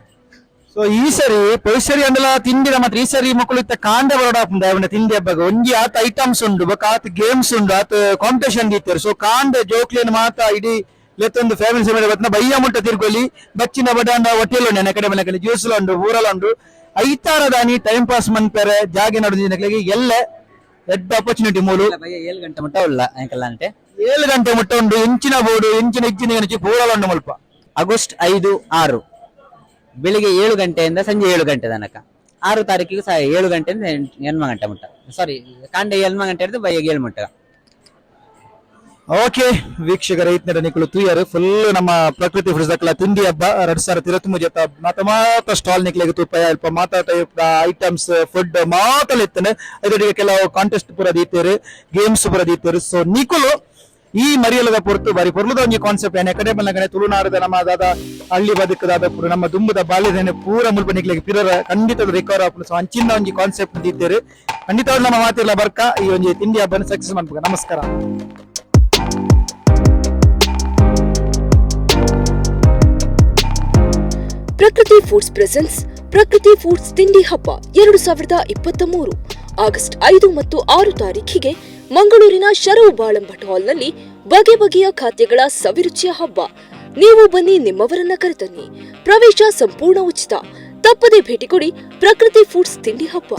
Speaker 1: ಸೊ ಈ ಸರಿ ಪೊಯ್ಸರಿ ಅಂದಲ ತಿಂಡಿರ ಮಾತ್ರ ಈ ಸರಿ ಮಕ್ಕಳು ಇತ್ತ ಕಾಂಡ ಬರೋಡ ತಿಂಡಿ ಹಬ್ಬಗ ಒಂಜಿ ಆತ ಐಟಮ್ಸ್ ಉಂಡು ಬೊಕ ಆತ ಗೇಮ್ಸ್ ಉಂಡು ಆತ ಕಾಂಪಿಟೇಷನ್ ದೀತಾರೆ. ಸೊ ಕಾಂಡ ಜೋಕ್ಲೇನ್ ಮಾತ ಇಡೀ ಲೆತ್ತೊಂದು ಫ್ಯಾಮಿಲಿ ಸಮೇತ ಬತ್ನ ಬಯ್ಯ ಮುಟ್ಟ ತಿರ್ಗೊಲಿ ಬಚ್ಚಿನ ಬಡಾಂಡ ಹೊಟ್ಟೆಲ್ ಉಂಡು ಕಡೆ ಮನೆ ಜ್ಯೂಸ್ ಉಂಡು ಊರಲ್ ಉಂಡು ಐತಾರ ದಾನಿ ಟೈಮ್ ಪಾಸ್ ಮನ್ಪೇರೆ ಜಾಗಿ ನಡುದಿನಕ್ಲೆಗೆ ಎಲ್ಲ ಎಡ್ಡ ಅಪರ್ಚುನಿಟಿ ಮೂಲು
Speaker 3: 7 ಗಂಟೆ ಮುಟ್ಟ ಉಲ್ಲ ಎಂಕಲ್ಲ ಅಂಟೆ
Speaker 1: 7 ಗಂಟೆ ಮುಟ್ಟ ಉಂಡು ಎಂಚಿನ ಬೋರ್ಡು ಎಂಚಿನ ಪೂರಲ್ ಉಂಡು ಮುಲ್ಪ.
Speaker 3: ಆಗಸ್ಟ್ 5-6 ಬೆಳಿಗ್ಗೆ 7 ಗಂಟೆಯಿಂದ ಸಂಜೆ 7 ಗಂಟೆ ತನಕ. 6 ತಾರೀಕಿಗೆ 7 ಗಂಟೆಯಿಂದ 8 ಗಂಟೆ ಮುಟ್ಟ ಸಾರಿ ಕಾಂಡೆ 8 ಗಂಟೆ ಹಿಡಿದು ಬೈಗೆ 7 ಮುಟ್ಟ.
Speaker 1: ಓಕೆ ವೀಕ್ಷಕರ ಐತ್ನರ ನಿಕಲು ತೂಯರು ಫುಲ್ ನಮ್ಮ ಪ್ರಕೃತಿ ಫುಡ್ಸ್ ದಕ್ಲ ತಿಂಡಿ ಹಬ್ಬ 2023 ಮಾತ ಸ್ಟಾಲ್ ನಿಕ್ಲೆಗೆ ತುಪ್ಪ ಅಲ್ಪ ಮಾತ ಟೈಪ್ ಐಟಮ್ಸ್ ಫುಡ್ ಮಾತಲ್ಲಿ ಇತ್ತನೆ ಅದರೊಟ್ಟಿಗೆ ಕೆಲವು ಕಾಂಟೆಸ್ಟ್ ಪೂರ ದೀತೇರು ಗೇಮ್ಸ್ ಪೂರ ದೀತೇರು. ಸೊ ನಿಕುಲು ಈ ಮರಿಯಲದ ಪೊರ್ತು ಬಾರಿ ಪೊರ್ಲುದ ಒಂಜಿ ಕಾನ್ಸೆಪ್ಟ್ ಏನ್ ಎಕಡೆ ಮಲ್ಲಗನೆ ತುಳುನಾಡದ ನಮ್ಮ ದಾದ ಹಳ್ಳಿ ಬದುಕದಾದ ಪೂರ ನಮ್ಮ ದುಂಬದ ಬಾಲ್ಯದೇನೆ ಪೂರ ಮುಲ್ಪ ನಿಕ್ಲೆಗೆ ಪಿರರ ಖಂಡಿತ ರಿಕವರ್ ಆಪುನು. ಸೊ ಅಂಚಿನ ಒಂಜಿ ಕಾನ್ಸೆಪ್ಟ್ ದೀತೇರು ಖಂಡಿತ ನಮ್ಮ ಮಾತಿರ್ಲ ಬರ್ಕ ಈ ಒಂಜಿ ತಿಂಡಿ ಹಬ್ಬನ ಸಕ್ಸಸ್ ಮಾಡ್ಬೇಕು. ನಮಸ್ಕಾರ.
Speaker 14: ಪ್ರಕೃತಿ ಫುಡ್ಸ್ ಪ್ರೆಸೆನ್ಸ್ ಪ್ರಕೃತಿ ಫುಡ್ಸ್ ತಿಂಡಿ ಹಬ್ಬ 2023 ಆಗಸ್ಟ್ 5 ಮತ್ತು 6 ತಾರೀಖಿಗೆ ಮಂಗಳೂರಿನ ಶರವು ಬಾಳಂಭಟ್ ಹಾಲ್ನಲ್ಲಿ ಬಗೆ ಬಗೆಯ ಖಾದ್ಯಗಳ ಸವಿರುಚಿಯ ಹಬ್ಬ. ನೀವು ಬನ್ನಿ, ನಿಮ್ಮವರನ್ನ ಕರೆತನ್ನಿ. ಪ್ರವೇಶ ಸಂಪೂರ್ಣ ಉಚಿತ. ತಪ್ಪದೆ ಭೇಟಿ ಕೊಡಿ ಪ್ರಕೃತಿ ಫುಡ್ಸ್ ತಿಂಡಿ ಹಬ್ಬ.